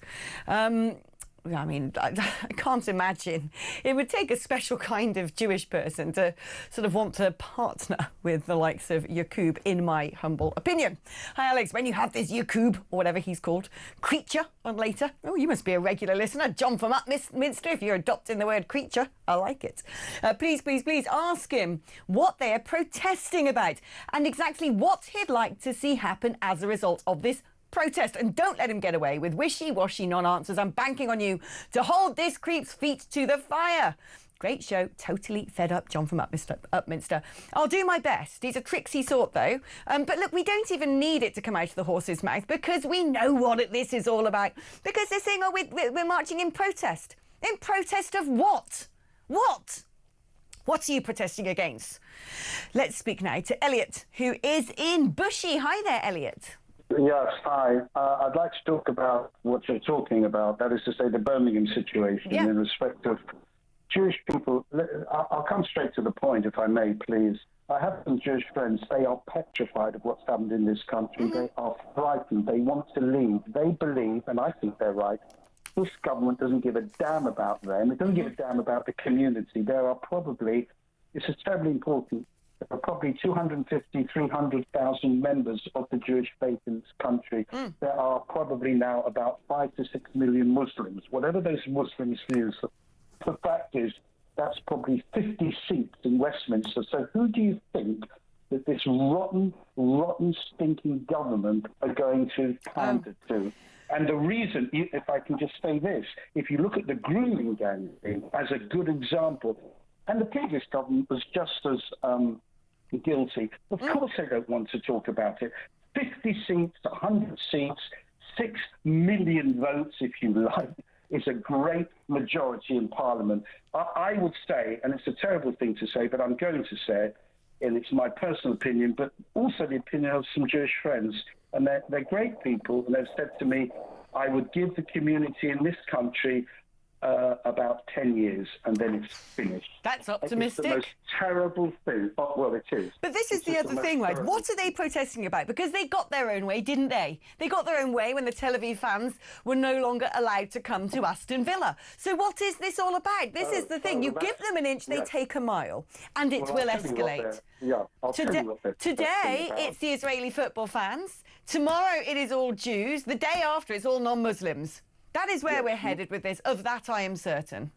I mean, I can't imagine. It would take a special kind of Jewish person to sort of want to partner with the likes of Yakub, in my humble opinion. Hi, Alex. When you have this Yakub, or whatever he's called, creature on later. Oh, you must be a regular listener. John from Upminster, if you're adopting the word creature. I like it. Please, please, please ask him what they are protesting about and exactly what he'd like to see happen as a result of this protest, and don't let him get away with wishy-washy non-answers. I'm banking on you to hold this creep's feet to the fire. Great show. Totally fed up, John from Upminster. I'll do my best. He's a tricksy sort, though. But look, we don't even need it to come out of the horse's mouth, because we know what this is all about. Because they're saying, oh, we're marching in protest. In protest of what? What? What are you protesting against? Let's speak now to Elliot, who is in Bushy. Hi there, Elliot. Yes, hi. I'd like to talk about what you're talking about, that is to say the Birmingham situation in respect of Jewish people. I'll come straight to the point, if I may, please. I have some Jewish friends. They are petrified of what's happened in this country. They are frightened. They want to leave. They believe, and I think they're right, this government doesn't give a damn about them. It doesn't give a damn about the community. There are probably, this is terribly important, there are probably 250, 300,000 members of the Jewish faith in this country. There are probably now about 5 to 6 million Muslims. Whatever those Muslims views, the fact is that's probably 50 seats in Westminster. So who do you think that this rotten, stinking government are going to pander to? And the reason, if I can just say this, if you look at the grooming gang thing as a good example, and the previous government was just as guilty. Of course they don't want to talk about it. 50 seats, 100 seats, 6 million votes, if you like, is a great majority in Parliament. I would say, and it's a terrible thing to say, but I'm going to say it, and it's my personal opinion, but also the opinion of some Jewish friends, and they're great people, and they've said to me, I would give the community in this country about 10 years, and then it's finished. That's optimistic. It's the most terrible thing. Oh, well, it is. But this is the other thing, right? What are they protesting about? Because they got their own way, didn't they? They got their own way when the Tel Aviv fans were no longer allowed to come to Aston Villa. So what is this all about? This is the thing. You give them an inch, they take a mile, and it will escalate. Today, it's the Israeli football fans. Tomorrow, it is all Jews. The day after, it's all non-Muslims. That is where we're headed with this. Of that, I am certain.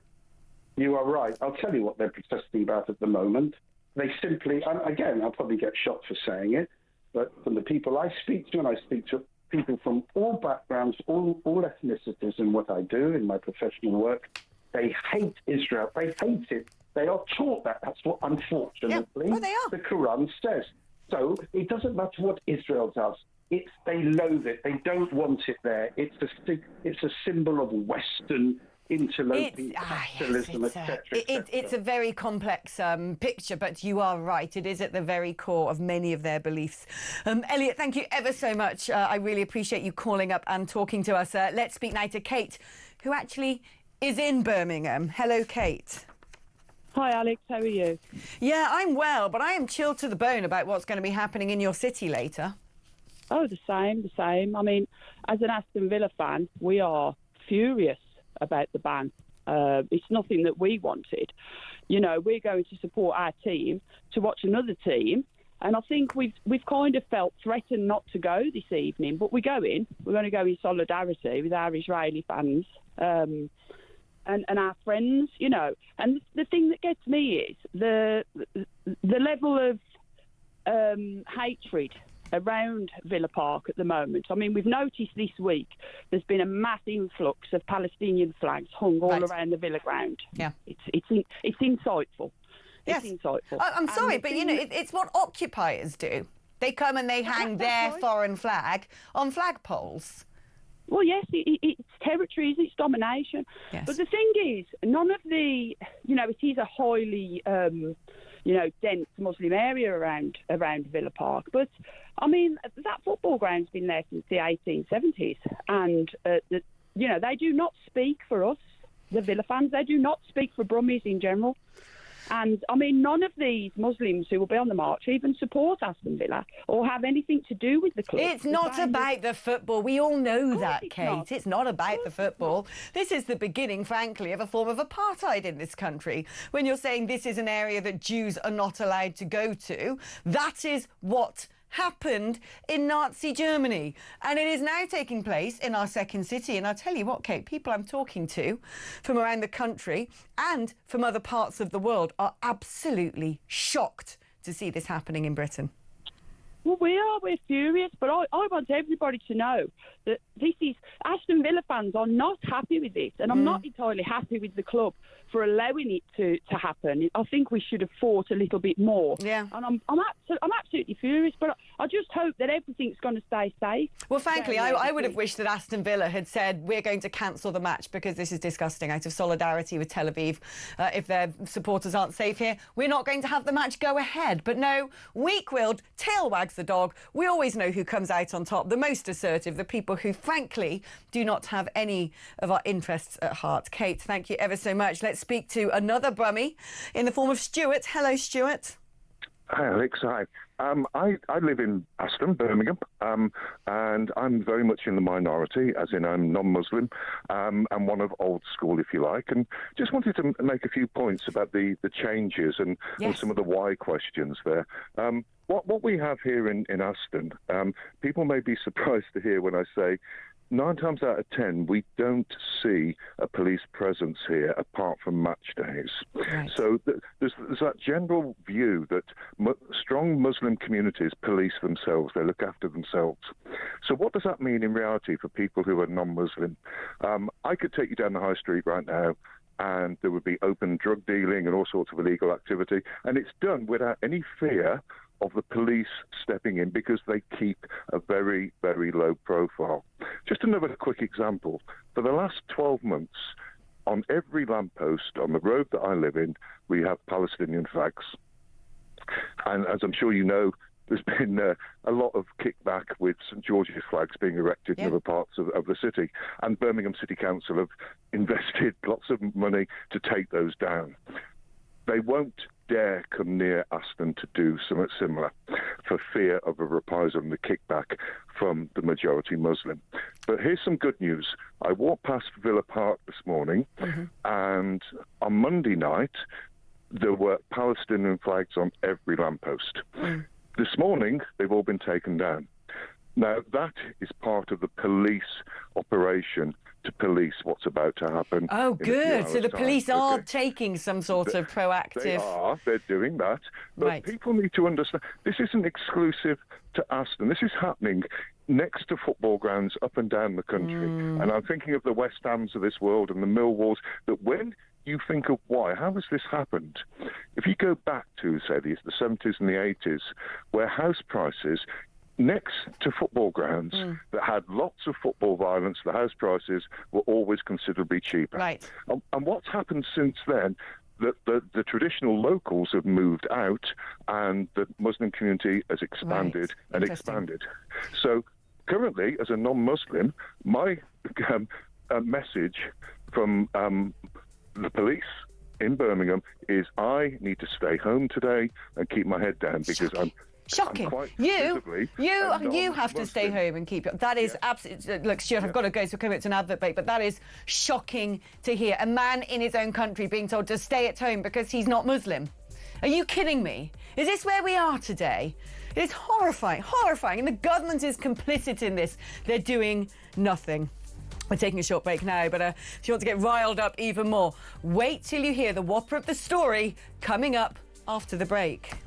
You are right. I'll tell you what they're protesting about at the moment. They simply, again, I'll probably get shot for saying it, but from the people I speak to, and I speak to people from all backgrounds, all ethnicities in what I do in my professional work, they hate Israel. They hate it. They are taught that. That's what, unfortunately, the Quran says. So it doesn't matter what Israel does. They loathe it. They don't want it there. It's a symbol of Western interloping capitalism, etc. It's a very complex picture, but you are right. It is at the very core of many of their beliefs. Elliot, thank you ever so much. I really appreciate you calling up and talking to us. Let's speak now to Kate, who actually is in Birmingham. Hello, Kate. Hi, Alex. How are you? Yeah, I'm well, but I am chilled to the bone about what's going to be happening in your city later. Oh, the same. I mean, as an Aston Villa fan, we are furious about the ban. It's nothing that we wanted. You know, we're going to support our team to watch another team, and I think we've kind of felt threatened not to go this evening, but we're going. We're going to go in solidarity with our Israeli fans. And our friends, you know. And the thing that gets me is the level of hatred around Villa Park at the moment. I mean, we've noticed this week there's been a mass influx of Palestinian flags hung all around the Villa ground. Yeah. It's insightful. Yes. It's insightful. I'm sorry, but, you know, it's what occupiers do. They come and they hang their foreign flag on flagpoles. Well, yes, it's territories, it's domination. Yes. But the thing is, none of the, you know, it is a highly, dense Muslim area around Villa Park. But, I mean, that football ground's been there since the 1870s. And, they do not speak for us, the Villa fans. They do not speak for Brummies in general. And, I mean, none of these Muslims who will be on the march even support Aston Villa or have anything to do with the club. It's not about the football. We all know that, Kate. It's not about the football. This is the beginning, frankly, of a form of apartheid in this country. When you're saying this is an area that Jews are not allowed to go to, that is what happened in Nazi Germany, and it is now taking place in our second city. And I'll tell you what, Kate, people I'm talking to from around the country and from other parts of the world are absolutely shocked to see this happening in Britain. Well, we're furious, but I want everybody to know that this is Aston Villa fans are not happy with this, and I'm not entirely happy with the club for allowing it to happen. I think we should have fought a little bit more. Yeah. And I'm absolutely furious, but I just hope that everything's going to stay safe. Well, frankly, I would have wished that Aston Villa had said, we're going to cancel the match because this is disgusting, out of solidarity with Tel Aviv. If their supporters aren't safe here, we're not going to have the match go ahead. But no, weak-willed, tail wags the dog. We always know who comes out on top, the most assertive, the people who, frankly, do not have any of our interests at heart. Kate, thank you ever so much. Let's speak to another Brummie in the form of Stuart. Hello, Stuart. Hi, Alex. Hi. I live in Aston, Birmingham, and I'm very much in the minority, as in I'm non-Muslim, and one of old school, if you like, and just wanted to make a few points about the changes and some of the why questions there. What we have here in Aston, people may be surprised to hear when I say 9 times out of 10, we don't see a police presence here apart from match days. Right. So there's that general view that strong Muslim communities police themselves, they look after themselves. So what does that mean in reality for people who are non-Muslim? I could take you down the high street right now and there would be open drug dealing and all sorts of illegal activity, and it's done without any fear of the police stepping in because they keep a very, very low profile. Just another quick example. For the last 12 months, on every lamppost on the road that I live in, we have Palestinian flags. And as I'm sure you know, there's been a lot of kickback with St George's flags being erected in other parts of the city. And Birmingham City Council have invested lots of money to take those down. They won't dare come near Aston to do something similar for fear of a reprisal and the kickback from the majority Muslim. But here's some good news. I walked past Villa Park this morning, and on Monday night, there were Palestinian flags on every lamppost. This morning, they've all been taken down. Now, that is part of the police operation to police what's about to happen. Oh, good. So the police are taking some sort of proactive... They are. They're doing that. But people need to understand, this isn't exclusive to Aston. This is happening next to football grounds up and down the country. And I'm thinking of the West Hams of this world and the Millwalls, that when you think of why, how has this happened? If you go back to, say, the 70s and the 80s, where house prices... next to football grounds that had lots of football violence, the house prices were always considerably cheaper. Right. And what's happened since then? The traditional locals have moved out, and the Muslim community has expanded and expanded. So currently, as a non-Muslim, my message from the police in Birmingham is I need to stay home today and keep my head down because I'm shocking. You have to stay home and keep it. That is absolutely. Look, Stuart, I've got to go, so come it's an advert break, but that is shocking to hear. A man in his own country being told to stay at home because he's not Muslim. Are you kidding me? Is this where we are today? It is horrifying, horrifying, and the government is complicit in this. They're doing nothing. We're taking a short break now, but if you want to get riled up even more, wait till you hear the whopper of the story coming up after the break.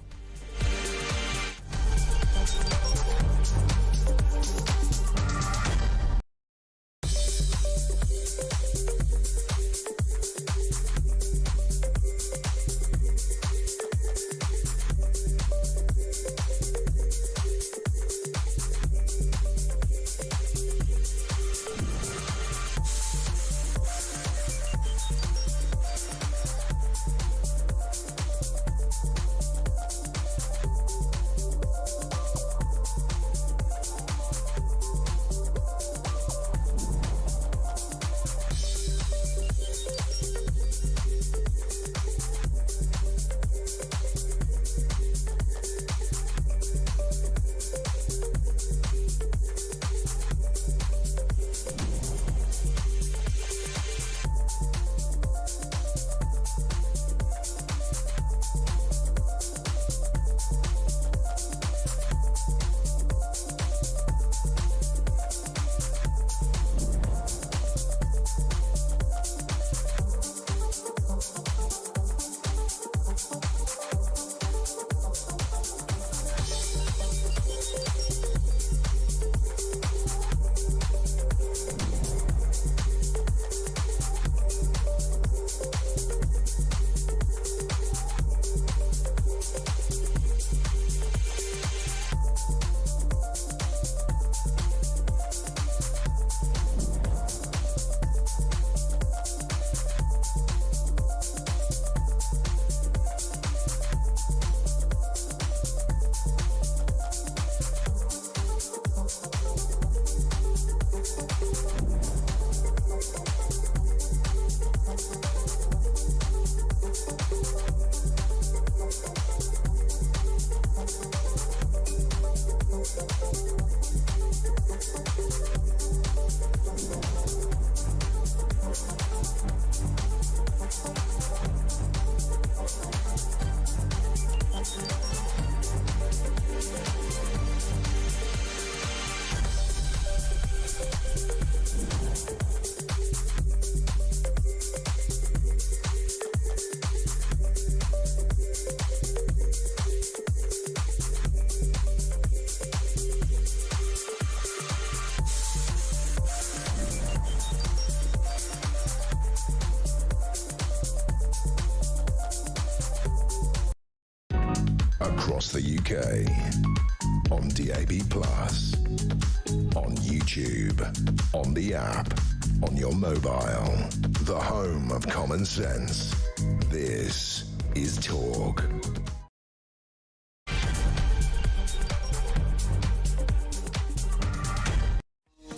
Across the UK, on DAB+, on YouTube, on the app, on your mobile, the home of common sense. This is Talk.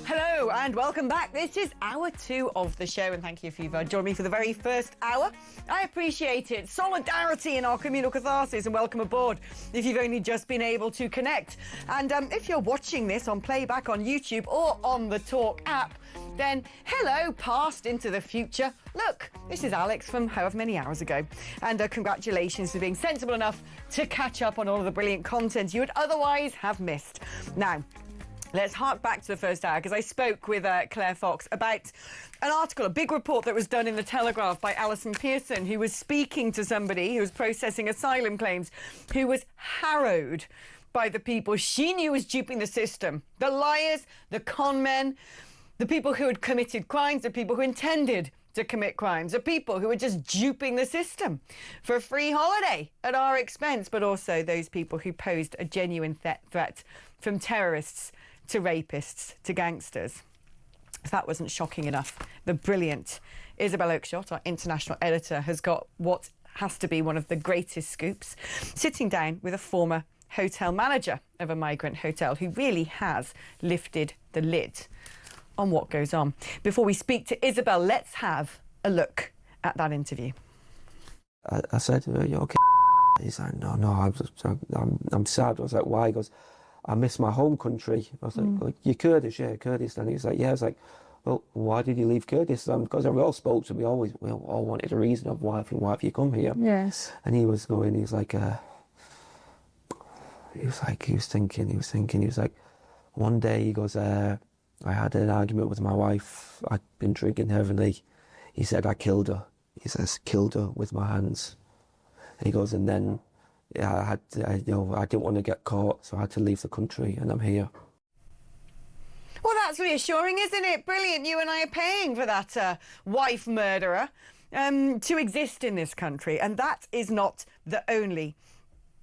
Hello and welcome back. This is hour 2 of the show, and thank you if you've joined me for the very first hour. I appreciate it. Solidarity in our communal catharsis, and welcome aboard if you've only just been able to connect. And if you're watching this on playback on YouTube or on the Talk app, then hello, past into the future. Look, this is Alex from however many hours ago. And congratulations for being sensible enough to catch up on all of the brilliant content you would otherwise have missed. Now, let's hark back to the first hour, because I spoke with Claire Fox about an article, a big report that was done in the Telegraph by Alison Pearson, who was speaking to somebody who was processing asylum claims, who was harrowed by the people she knew was duping the system. The liars, the con men, the people who had committed crimes, the people who intended to commit crimes, the people who were just duping the system for a free holiday at our expense, but also those people who posed a genuine threat from terrorists to rapists to gangsters. If that wasn't shocking enough, the brilliant Isabel Oakeshott, our international editor, has got what has to be one of the greatest scoops, sitting down with a former hotel manager of a migrant hotel who really has lifted the lid on what goes on. Before we speak to Isabel, let's have a look at that interview. I said, "Are you okay?" He's like, no, I'm sad. I was like, why? He goes, I miss my home country. I was like, you're Kurdish, yeah, Kurdistan. He was like, yeah. I was like, well, why did you leave Kurdistan? Because we all spoke to him. We all wanted a reason of why have you come here? Yes. And he was going, he was thinking, he was like, one day he goes, I had an argument with my wife. I'd been drinking heavily. He said, I killed her. He says, killed her with my hands. And he goes, and then I didn't want to get caught, so I had to leave the country, and I'm here. Well, that's reassuring, isn't it? Brilliant. You and I are paying for that wife murderer to exist in this country. And that is not the only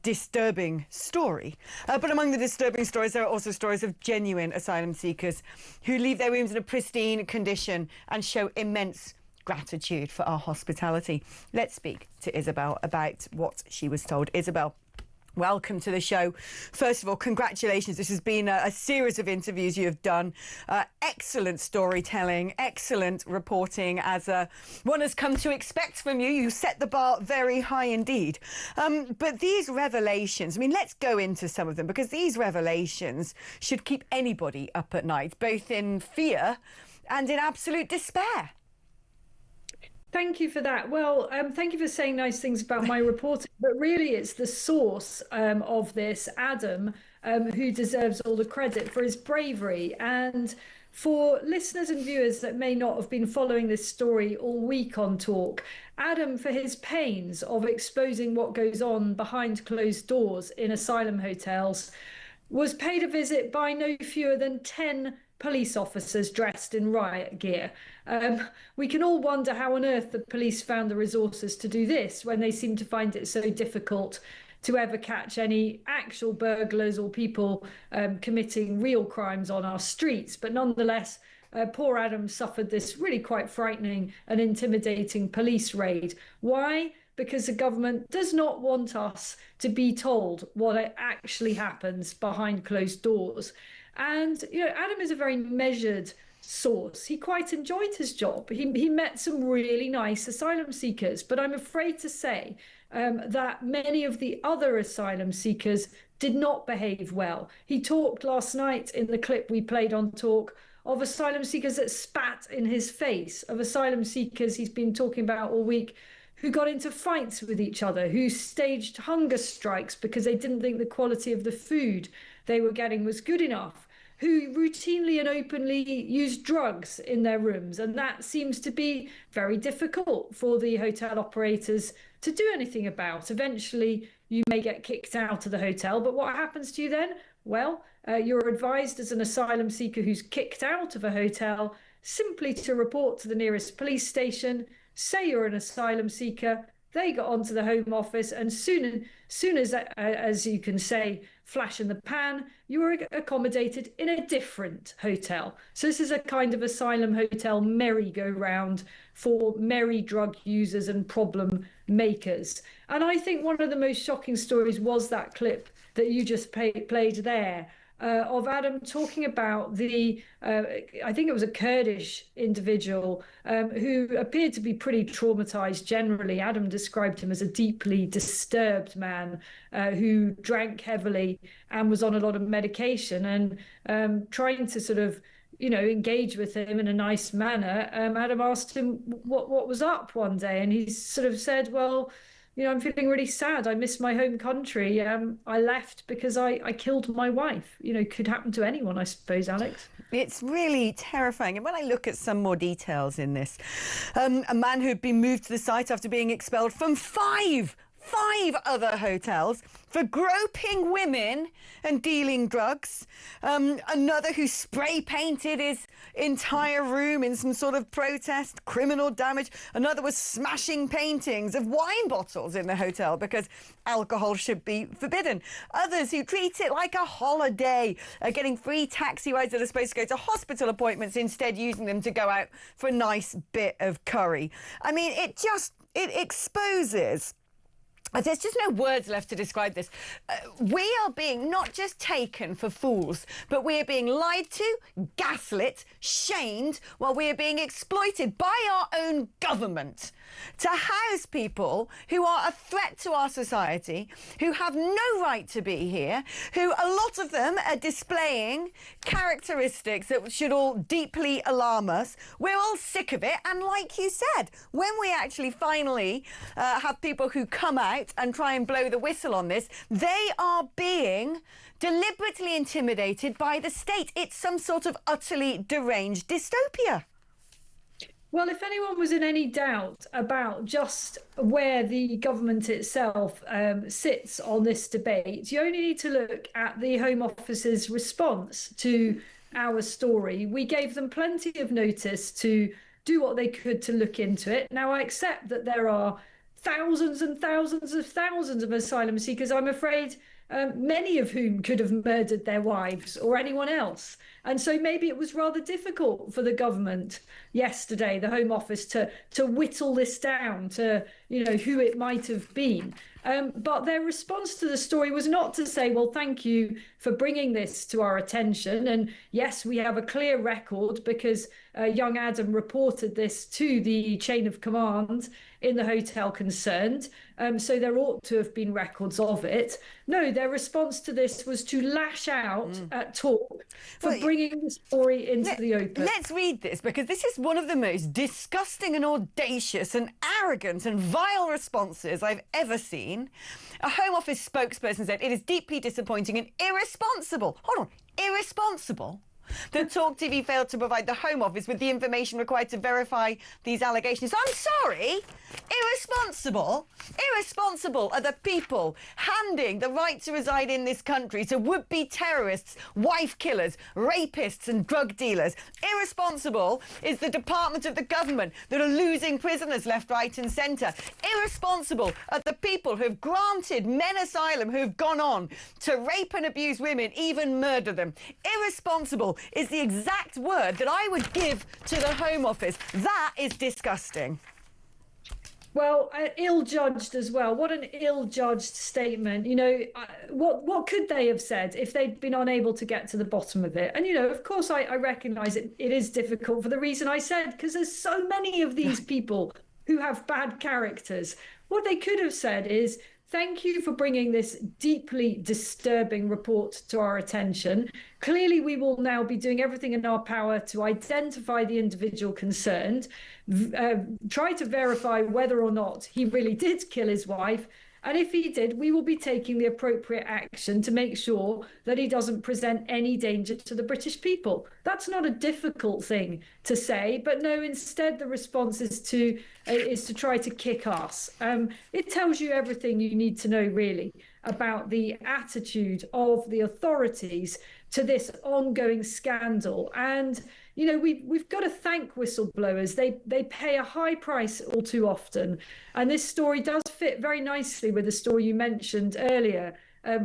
disturbing story. But among the disturbing stories, there are also stories of genuine asylum seekers who leave their rooms in a pristine condition and show immense gratitude for our hospitality. Let's speak to Isabel about what she was told. Isabel, welcome to the show. First of all, congratulations. This has been a series of interviews you have done. Excellent storytelling, excellent reporting, as one has come to expect from you. You set the bar very high indeed. But these revelations, I mean, let's go into some of them, because these revelations should keep anybody up at night, both in fear and in absolute despair. Thank you for that. Well, thank you for saying nice things about my reporting, but really it's the source of this, Adam, who deserves all the credit for his bravery. And for listeners and viewers that may not have been following this story all week on Talk, Adam, for his pains of exposing what goes on behind closed doors in asylum hotels, was paid a visit by no fewer than 10 police officers dressed in riot gear. We can all wonder how on earth the police found the resources to do this when they seem to find it so difficult to ever catch any actual burglars or people committing real crimes on our streets. But nonetheless, poor Adam suffered this really quite frightening and intimidating police raid. Why? Because the government does not want us to be told what actually happens behind closed doors. And, you know, Adam is a very measured source. He quite enjoyed his job. He met some really nice asylum seekers, but I'm afraid to say that many of the other asylum seekers did not behave well. He talked last night in the clip we played on Talk of asylum seekers that spat in his face, of asylum seekers he's been talking about all week who got into fights with each other, who staged hunger strikes because they didn't think the quality of the food they were getting was good enough, who routinely and openly used drugs in their rooms. And that seems to be very difficult for the hotel operators to do anything about. Eventually, you may get kicked out of the hotel, but what happens to you then? Well, you're advised as an asylum seeker who's kicked out of a hotel simply to report to the nearest police station, say you're an asylum seeker. They got onto the Home Office, and soon as you can say, flash in the pan, you were accommodated in a different hotel. So this is a kind of asylum hotel merry-go-round for merry drug users and problem makers. And I think one of the most shocking stories was that clip that you just played there, of Adam talking about the, I think it was a Kurdish individual who appeared to be pretty traumatized generally. Adam described him as a deeply disturbed man who drank heavily and was on a lot of medication, and trying to sort of, you know, engage with him in a nice manner. Adam asked him what was up one day, and he sort of said, well, you know, I'm feeling really sad. I miss my home country. I left because I killed my wife. You know, could happen to anyone, I suppose, Alex. It's really terrifying. And when I look at some more details in this, a man who'd been moved to the site after being expelled from five other hotels for groping women and dealing drugs. Another who spray painted his entire room in some sort of protest, criminal damage. Another was smashing paintings of wine bottles in the hotel because alcohol should be forbidden. Others who treat it like a holiday, getting free taxi rides that are supposed to go to hospital appointments, instead using them to go out for a nice bit of curry. I mean, it exposes. There's just no words left to describe this. We are being not just taken for fools, but we are being lied to, gaslit, shamed, while we are being exploited by our own government to house people who are a threat to our society, who have no right to be here, who a lot of them are displaying characteristics that should all deeply alarm us. We're all sick of it. And like you said, when we actually finally have people who come out and try and blow the whistle on this, they are being deliberately intimidated by the state. It's some sort of utterly deranged dystopia. Well, if anyone was in any doubt about just where the government itself sits on this debate, you only need to look at the Home Office's response to our story. We gave them plenty of notice to do what they could to look into it. Now, I accept that there are thousands and thousands of asylum seekers, I'm afraid, many of whom could have murdered their wives or anyone else. And so maybe it was rather difficult for the government yesterday, the Home Office, to whittle this down to, who it might have been. But their response to the story was not to say, well, thank you for bringing this to our attention. And yes, we have a clear record because young Adam reported this to the chain of command in the hotel concerned. So there ought to have been records of it. No, their response to this was to lash out at Talk for bringing the story into the open. Let's read this, because this is one of the most disgusting and audacious and arrogant and vile responses I've ever seen. A Home Office spokesperson said, "It is deeply disappointing and irresponsible." Hold on, irresponsible? That talkTV failed to provide the Home Office with the information required to verify these allegations. I'm sorry, irresponsible? Irresponsible are the people handing the right to reside in this country to would-be terrorists, wife killers, rapists and drug dealers. Irresponsible is the department of the government that are losing prisoners left, right and centre. Irresponsible are the people who have granted men asylum who have gone on to rape and abuse women, even murder them. Irresponsible is the exact word that I would give to the Home Office. That is disgusting. Well, ill-judged as well. What an ill-judged statement. What could they have said if they'd been unable to get to the bottom of it? And, of course, I recognise it is difficult for the reason I said, because there's so many of these people who have bad characters. What they could have said is, thank you for bringing this deeply disturbing report to our attention. Clearly, we will now be doing everything in our power to identify the individual concerned, try to verify whether or not he really did kill his wife. And if he did, we will be taking the appropriate action to make sure that he doesn't present any danger to the British people. That's not a difficult thing to say, but no, instead the response is to try to kick ass. It tells you everything you need to know, really, about the attitude of the authorities to this ongoing scandal. And we've got to thank whistleblowers. They pay a high price all too often. And this story does fit very nicely with the story you mentioned earlier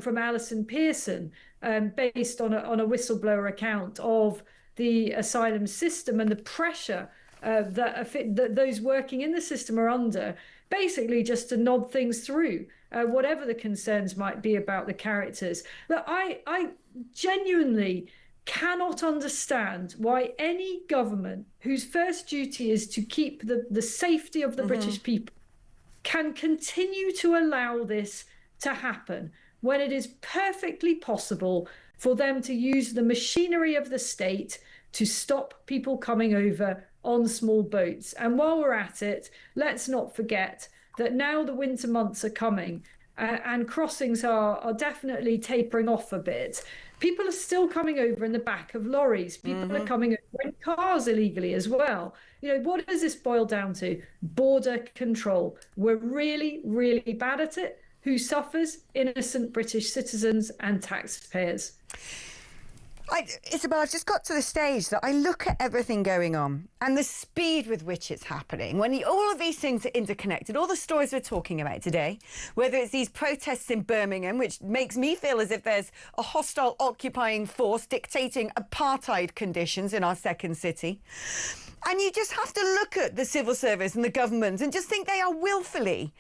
from Alison Pearson, based on a whistleblower account of the asylum system and the pressure that those working in the system are under, basically just to nod things through, whatever the concerns might be about the characters. But I genuinely cannot understand why any government whose first duty is to keep the safety of the British people can continue to allow this to happen when it is perfectly possible for them to use the machinery of the state to stop people coming over on small boats. And while we're at it, let's not forget that now the winter months are coming and crossings are definitely tapering off a bit. People are still coming over in the back of lorries. People are coming over in cars illegally as well. What does this boil down to? Border control. We're really, really bad at it. who suffers? Innocent British citizens and taxpayers. Isabel, I've just got to the stage that I look at everything going on and the speed with which it's happening. When all of these things are interconnected, all the stories we're talking about today, whether it's these protests in Birmingham, which makes me feel as if there's a hostile occupying force dictating apartheid conditions in our second city. And you just have to look at the civil service and the government and just think they are willfully,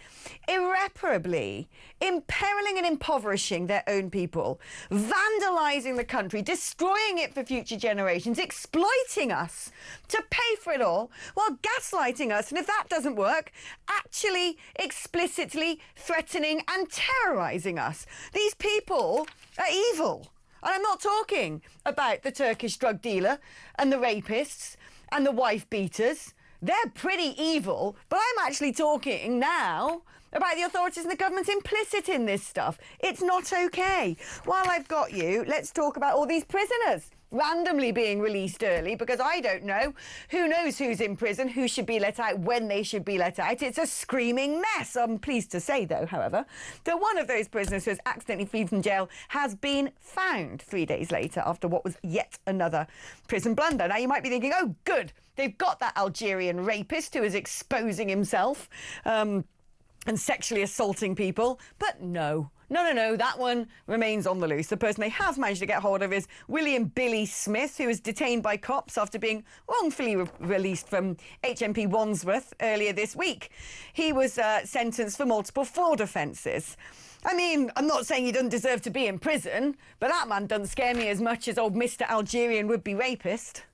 irreparably imperiling and impoverishing their own people, vandalising the country, destroying it for future generations, exploiting us to pay for it all, while gaslighting us. And if that doesn't work, actually explicitly threatening and terrorising us. These people are evil. And I'm not talking about the Turkish drug dealer and the rapists and the wife beaters. They're pretty evil, but I'm actually talking now about the authorities and the government implicit in this stuff. It's not okay. While I've got you, let's talk about all these prisoners randomly being released early, because I don't know. Who knows who's in prison, who should be let out, when they should be let out. It's a screaming mess. I'm pleased to say, though, however, that one of those prisoners who has accidentally fled from jail has been found 3 days later after what was yet another prison blunder. Now, you might be thinking, oh, good, they've got that Algerian rapist who is exposing himself and sexually assaulting people. But no, that one remains on the loose. The person they have managed to get hold of is William Billy Smith, who was detained by cops after being wrongfully released from HMP Wandsworth earlier this week. He was sentenced for multiple fraud offences. I mean, I'm not saying he doesn't deserve to be in prison, but that man doesn't scare me as much as old Mr. Algerian would-be rapist.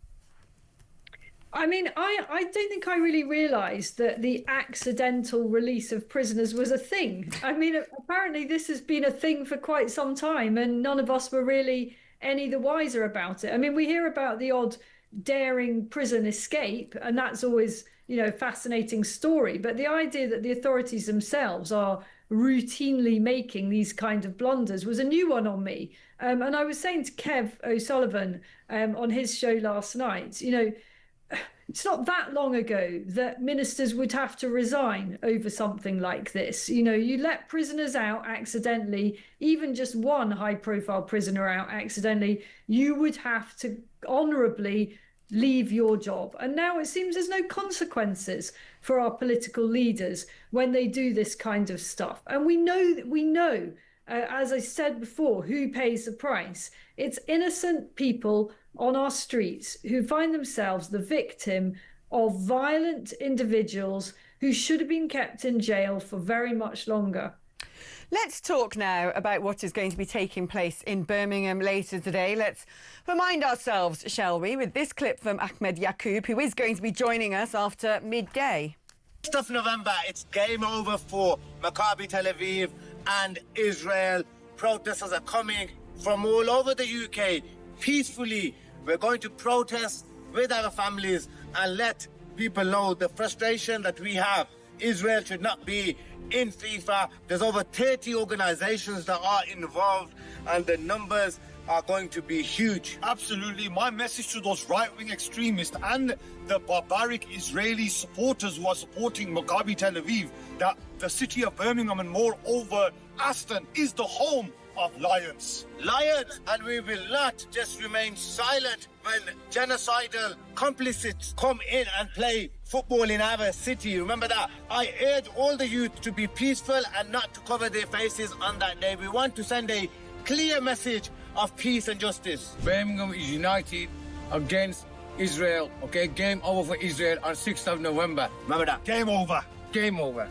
I mean, I don't think I really realised that the accidental release of prisoners was a thing. I mean, apparently this has been a thing for quite some time, and none of us were really any the wiser about it. I mean, we hear about the odd daring prison escape, and that's always, you know, a fascinating story. But the idea that the authorities themselves are routinely making these kind of blunders was a new one on me. And I was saying to Kev O'Sullivan on his show last night, you know, it's not that long ago that ministers would have to resign over something like this. You know, you let prisoners out accidentally, even just one high-profile prisoner out accidentally, you would have to honourably leave your job. And now it seems there's no consequences for our political leaders when they do this kind of stuff. And we know, as I said before, who pays the price. It's innocent people on our streets who find themselves the victim of violent individuals who should have been kept in jail for very much longer. Let's talk now about what is going to be taking place in Birmingham later today. Let's remind ourselves, shall we, with this clip from Ahmed Yaqub, who is going to be joining us after midday. 1st of November, it's game over for Maccabi Tel Aviv and Israel. Protesters are coming from all over the UK peacefully. We're going to protest with our families and let people know the frustration that we have. Israel should not be in FIFA. There's over 30 organizations that are involved, and the numbers are going to be huge. Absolutely. My message to those right-wing extremists and the barbaric Israeli supporters who are supporting Maccabi Tel Aviv, that the city of Birmingham and moreover Aston is the home of lions. Lions, and we will not just remain silent when genocidal complicits come in and play football in our city. Remember that. I urge all the youth to be peaceful and not to cover their faces on that day. We want to send a clear message of peace and justice. Birmingham is united against Israel. Okay, game over for Israel on 6th of November. Remember that. Game over. Game over.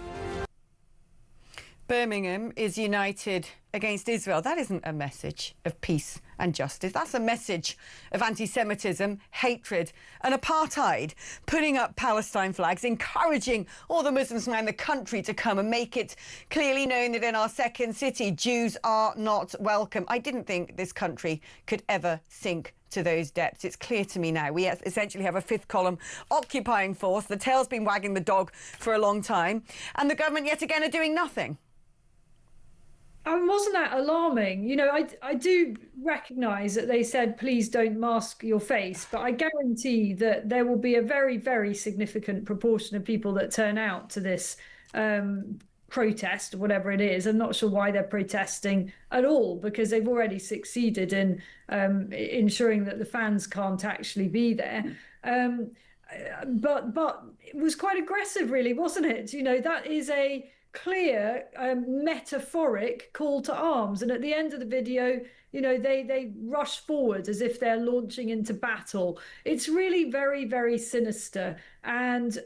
Birmingham is united against Israel. That isn't a message of peace and justice. That's a message of anti-Semitism, hatred and apartheid, putting up Palestine flags, encouraging all the Muslims around the country to come and make it clearly known that in our second city, Jews are not welcome. I didn't think this country could ever sink to those depths. It's clear to me now. We essentially have a fifth column occupying force. The tail's been wagging the dog for a long time, and the government yet again are doing nothing. Wasn't that alarming? You know, I do recognise that they said, please don't mask your face, but I guarantee that there will be a very, very significant proportion of people that turn out to this protest, whatever it is. I'm not sure why they're protesting at all, because they've already succeeded in ensuring that the fans can't actually be there. But it was quite aggressive, really, wasn't it? You know, that is a clear metaphoric call to arms. And at the end of the video, you know, they rush forward as if they're launching into battle. It's really very, very sinister. And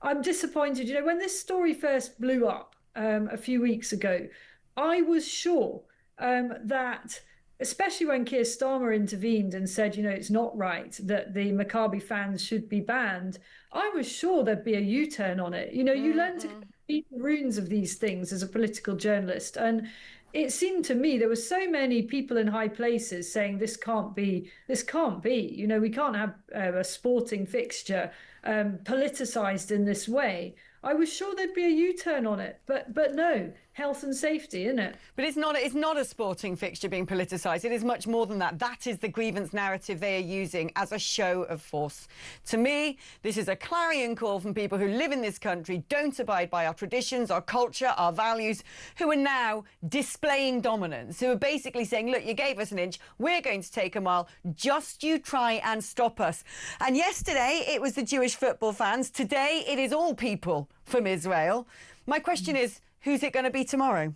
I'm disappointed. You know, when this story first blew up a few weeks ago, I was sure that, especially when Keir Starmer intervened and said, you know, it's not right that the Maccabi fans should be banned, I was sure there'd be a U-turn on it. You know, you learn to read the runes of these things as a political journalist. And it seemed to me there were so many people in high places saying this can't be. You know, we can't have a sporting fixture politicized in this way. I was sure there'd be a U-turn on it, but no, health and safety, isn't it? But it's not a sporting fixture being politicised. It is much more than that. That is the grievance narrative they are using as a show of force. To me, this is a clarion call from people who live in this country, don't abide by our traditions, our culture, our values, who are now displaying dominance, who are basically saying, look, you gave us an inch, we're going to take a mile, just you try and stop us. And yesterday, it was the Jewish football fans. Today, it is all people from Israel. My question is, who's it going to be tomorrow?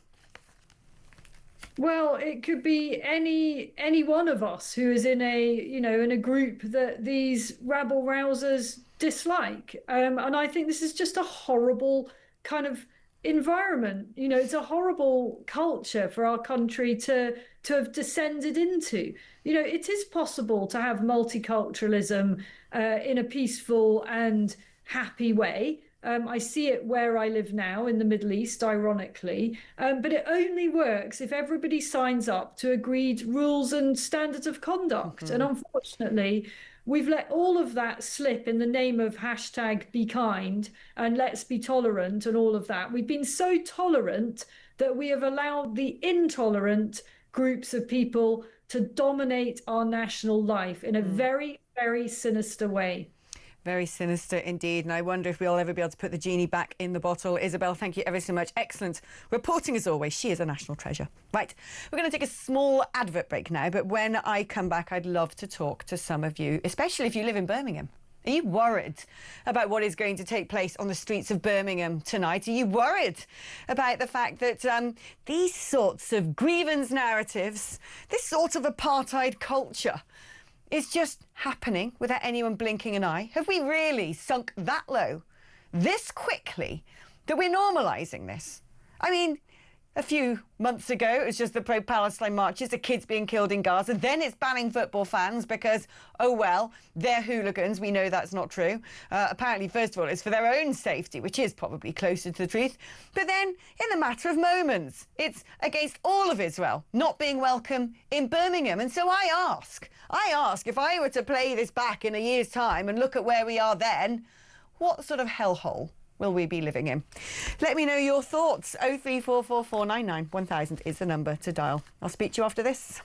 Well, it could be any one of us who is in a group that these rabble rousers dislike. And I think this is just a horrible kind of environment. You know, it's a horrible culture for our country to have descended into. You know, it is possible to have multiculturalism in a peaceful and happy way. I see it where I live now in the Middle East, ironically, but it only works if everybody signs up to agreed rules and standards of conduct. And unfortunately, we've let all of that slip in the name of #BeKind and let's be tolerant and all of that. We've been so tolerant that we have allowed the intolerant groups of people to dominate our national life in a very, very sinister way. Very sinister indeed, and I wonder if we'll ever be able to put the genie back in the bottle. Isabel, thank you ever so much. Excellent reporting as always. She is a national treasure. Right, we're going to take a small advert break now, but when I come back, I'd love to talk to some of you, especially if you live in Birmingham. Are you worried about what is going to take place on the streets of Birmingham tonight? Are you worried about the fact that these sorts of grievance narratives, this sort of apartheid culture, is just happening without anyone blinking an eye? Have we really sunk that low, this quickly, that we're normalising this? I mean, a few months ago, it was just the pro-Palestine marches, the kids being killed in Gaza. Then it's banning football fans because, oh, well, they're hooligans. We know that's not true. Apparently, first of all, it's for their own safety, which is probably closer to the truth. But then, in a matter of moments, it's against all of Israel not being welcome in Birmingham. And so I ask, if I were to play this back in a year's time and look at where we are then, what sort of hellhole will we be living in? Let me know your thoughts. 0344499 1000 is the number to dial. I'll speak to you after this.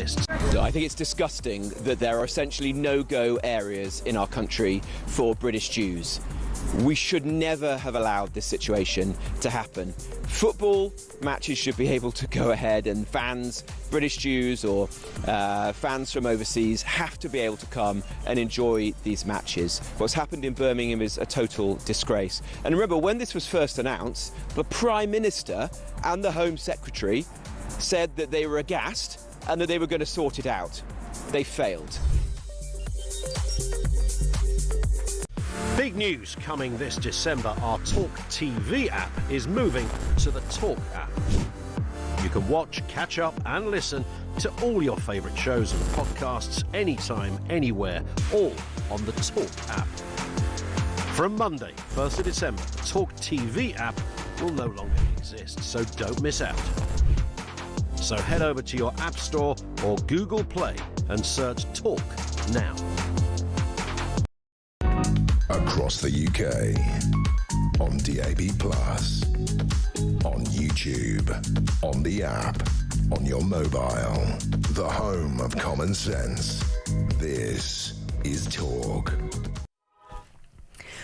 exists. I think it's disgusting that there are essentially no-go areas in our country for British Jews. We should never have allowed this situation to happen. Football matches should be able to go ahead, and fans, British Jews or fans from overseas, have to be able to come and enjoy these matches. What's happened in Birmingham is a total disgrace. And remember, when this was first announced, the Prime Minister and the Home Secretary said that they were aghast and that they were going to sort it out. They failed. Big news coming this December. Our talkTV app is moving to the Talk app. You can watch, catch up and listen to all your favourite shows and podcasts anytime, anywhere, all on the Talk app. From Monday, 1st of December, the talkTV app will no longer exist, so don't miss out. So head over to your App Store or Google Play and search Talk now. Across the UK, on DAB+, on YouTube, on the app, on your mobile, the home of common sense. This is Talk.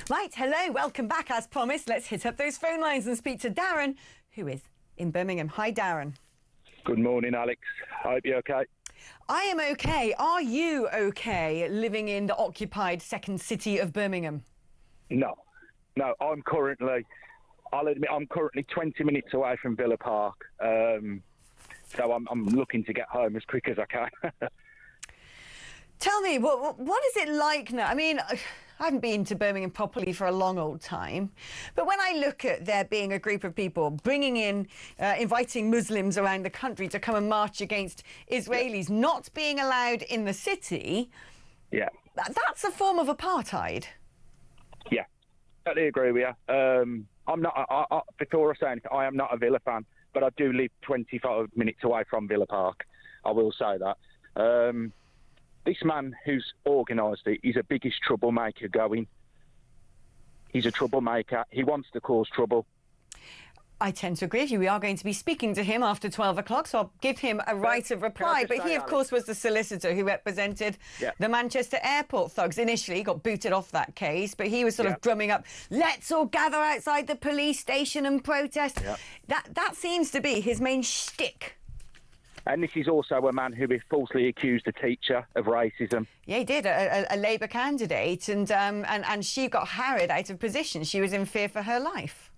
Right, hello, welcome back. As promised, let's hit up those phone lines and speak to Darren, who is in Birmingham. Hi, Darren. Good morning, Alex. I hope you're okay. I am okay. Are you okay living in the occupied second city of Birmingham? No, I'm currently 20 minutes away from Villa Park. So I'm looking to get home as quick as I can. Tell me, what is it like now? I mean, I haven't been to Birmingham properly for a long old time, but when I look at there being a group of people bringing in, inviting Muslims around the country to come and march against Israelis not being allowed in the city, that's a form of apartheid. Yeah, totally agree with you. I'm not, before I say anything, I am not a Villa fan, but I do live 25 minutes away from Villa Park. I will say that. This man who's organised it is the biggest troublemaker going. He's a troublemaker. He wants to cause trouble. I tend to agree with you. We are going to be speaking to him after 12 o'clock, so I'll give him a right of reply. But he, of course, was the solicitor who represented the Manchester Airport thugs. Initially, got booted off that case, but he was sort of drumming up, let's all gather outside the police station and protest. That seems to be his main shtick. And this is also a man who falsely accused a teacher of racism. Yeah, he did, a Labour candidate, and she got harried out of position. She was in fear for her life.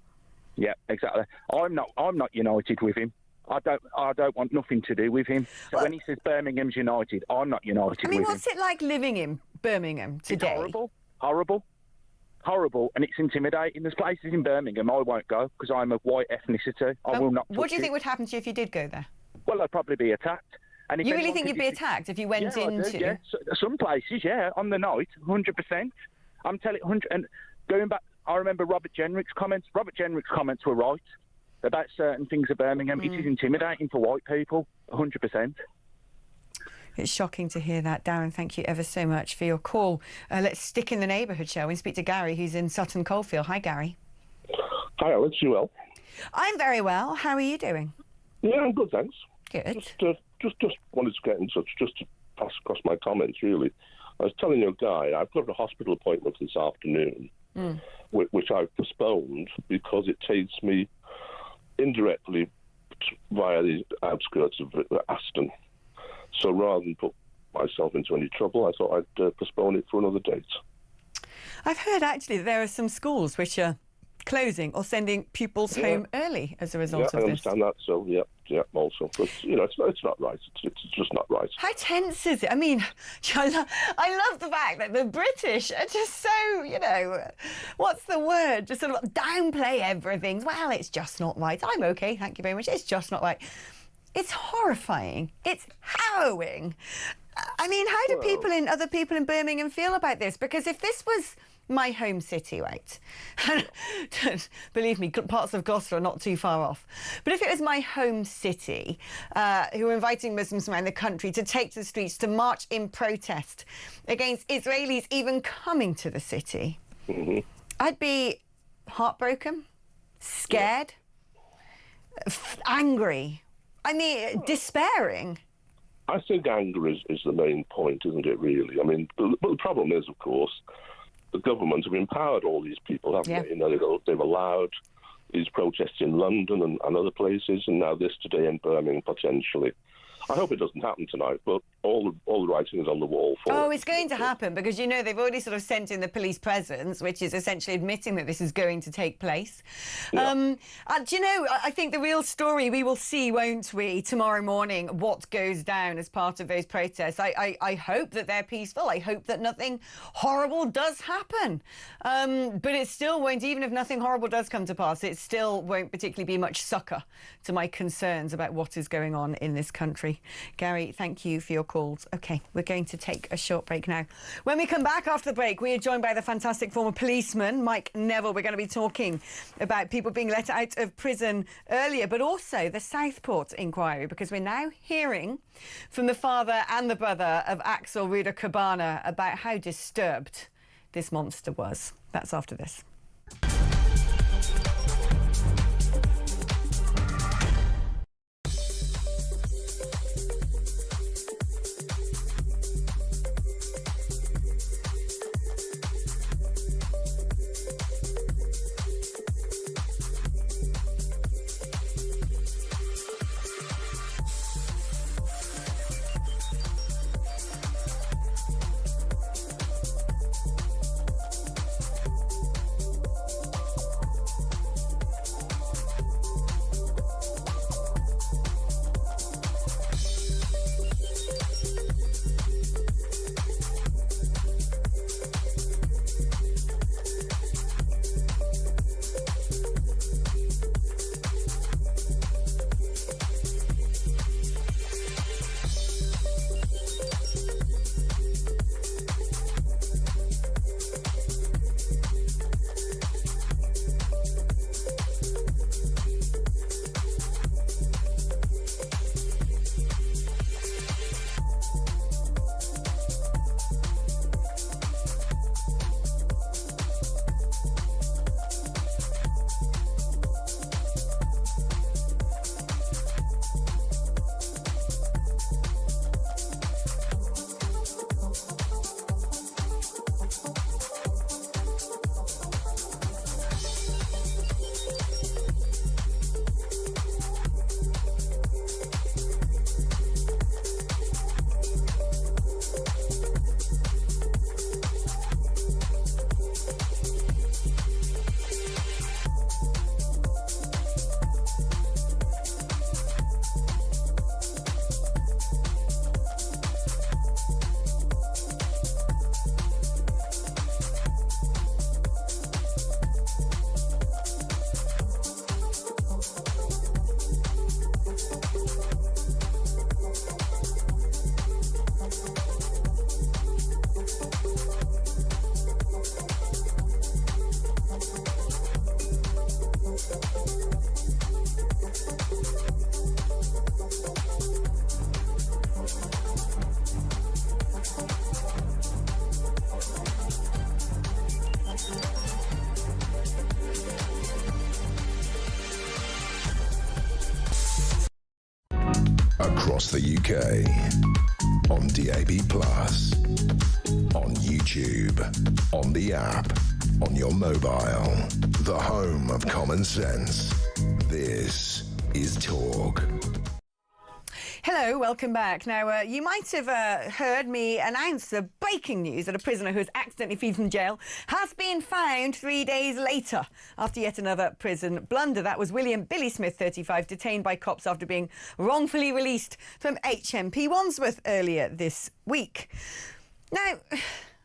Yeah, exactly. I'm not united with him. I don't want nothing to do with him. So when he says Birmingham's united, I'm not united with him. I mean, what's it like living in Birmingham today? It's horrible, and it's intimidating. There's places in Birmingham I won't go because I'm of white ethnicity. I will not. What do you think would happen to you if you did go there? Well, I'd probably be attacked. And if you really think you'd be attacked if you went into? Yeah, some places, on the night, 100%. I'm telling you, and going back, I remember Robert Jenrick's comments. Robert Jenrick's comments were right about certain things of Birmingham. It is intimidating for white people, 100%. It's shocking to hear that, Darren. Thank you ever so much for your call. Let's stick in the neighbourhood, shall we? Speak to Gary, who's in Sutton Coldfield. Hi, Gary. Hi, Alex. You well? I'm very well. How are you doing? Yeah, I'm good, thanks. Good. Just wanted to get in touch, just to pass across my comments, really. I was telling your guy, I've got a hospital appointment this afternoon, which I've postponed because it takes me indirectly via the outskirts of Aston. So rather than put myself into any trouble, I thought I'd postpone it for another date. I've heard, actually, that there are some schools which are closing or sending pupils home early as a result of this. I understand that. So, also. But, it's not right. It's just not right. How tense is it? I mean, I love the fact that the British are just so, what's the word? Just sort of downplay everything. Well, it's just not right. I'm okay, thank you very much. It's just not right. It's horrifying. It's harrowing. I mean, how do other people in Birmingham feel about this? Because if this was my home city, right? Believe me, parts of Gloucester are not too far off. But if it was my home city, who were inviting Muslims around the country to take to the streets to march in protest against Israelis even coming to the city, I'd be heartbroken, scared, angry. I mean, despairing. I think anger is the main point, isn't it, really? I mean, but the problem is, of course, the government have empowered all these people, haven't they? You know, they've allowed these protests in London and other places, and now this today in Birmingham, potentially. I hope it doesn't happen tonight, but all the writing is on the wall for Oh, it's going to happen because, you know, they've already sort of sent in the police presence, which is essentially admitting that this is going to take place. Yeah. Do you know, I think the real story we will see, won't we, tomorrow morning, what goes down as part of those protests. I hope that they're peaceful. I hope that nothing horrible does happen. But it still won't, even if nothing horrible does come to pass, it still won't particularly be much succour to my concerns about what is going on in this country. Gary, thank you for your calls. OK, we're going to take a short break now. When we come back after the break, we are joined by the fantastic former policeman, Mike Neville. We're going to be talking about people being let out of prison earlier, but also the Southport inquiry, because we're now hearing from the father and the brother of Axel Ruda Cabana about how disturbed this monster was. That's after this. Across the UK, on DAB+, on YouTube, on the app, on your mobile, the home of common sense. This is Talk. Hello, welcome back. Now, you might have heard me announce the breaking news that a prisoner who was accidentally freed from jail has been found 3 days later after yet another prison blunder. That was William Billy Smith, 35, detained by cops after being wrongfully released from HMP Wandsworth earlier this week. Now,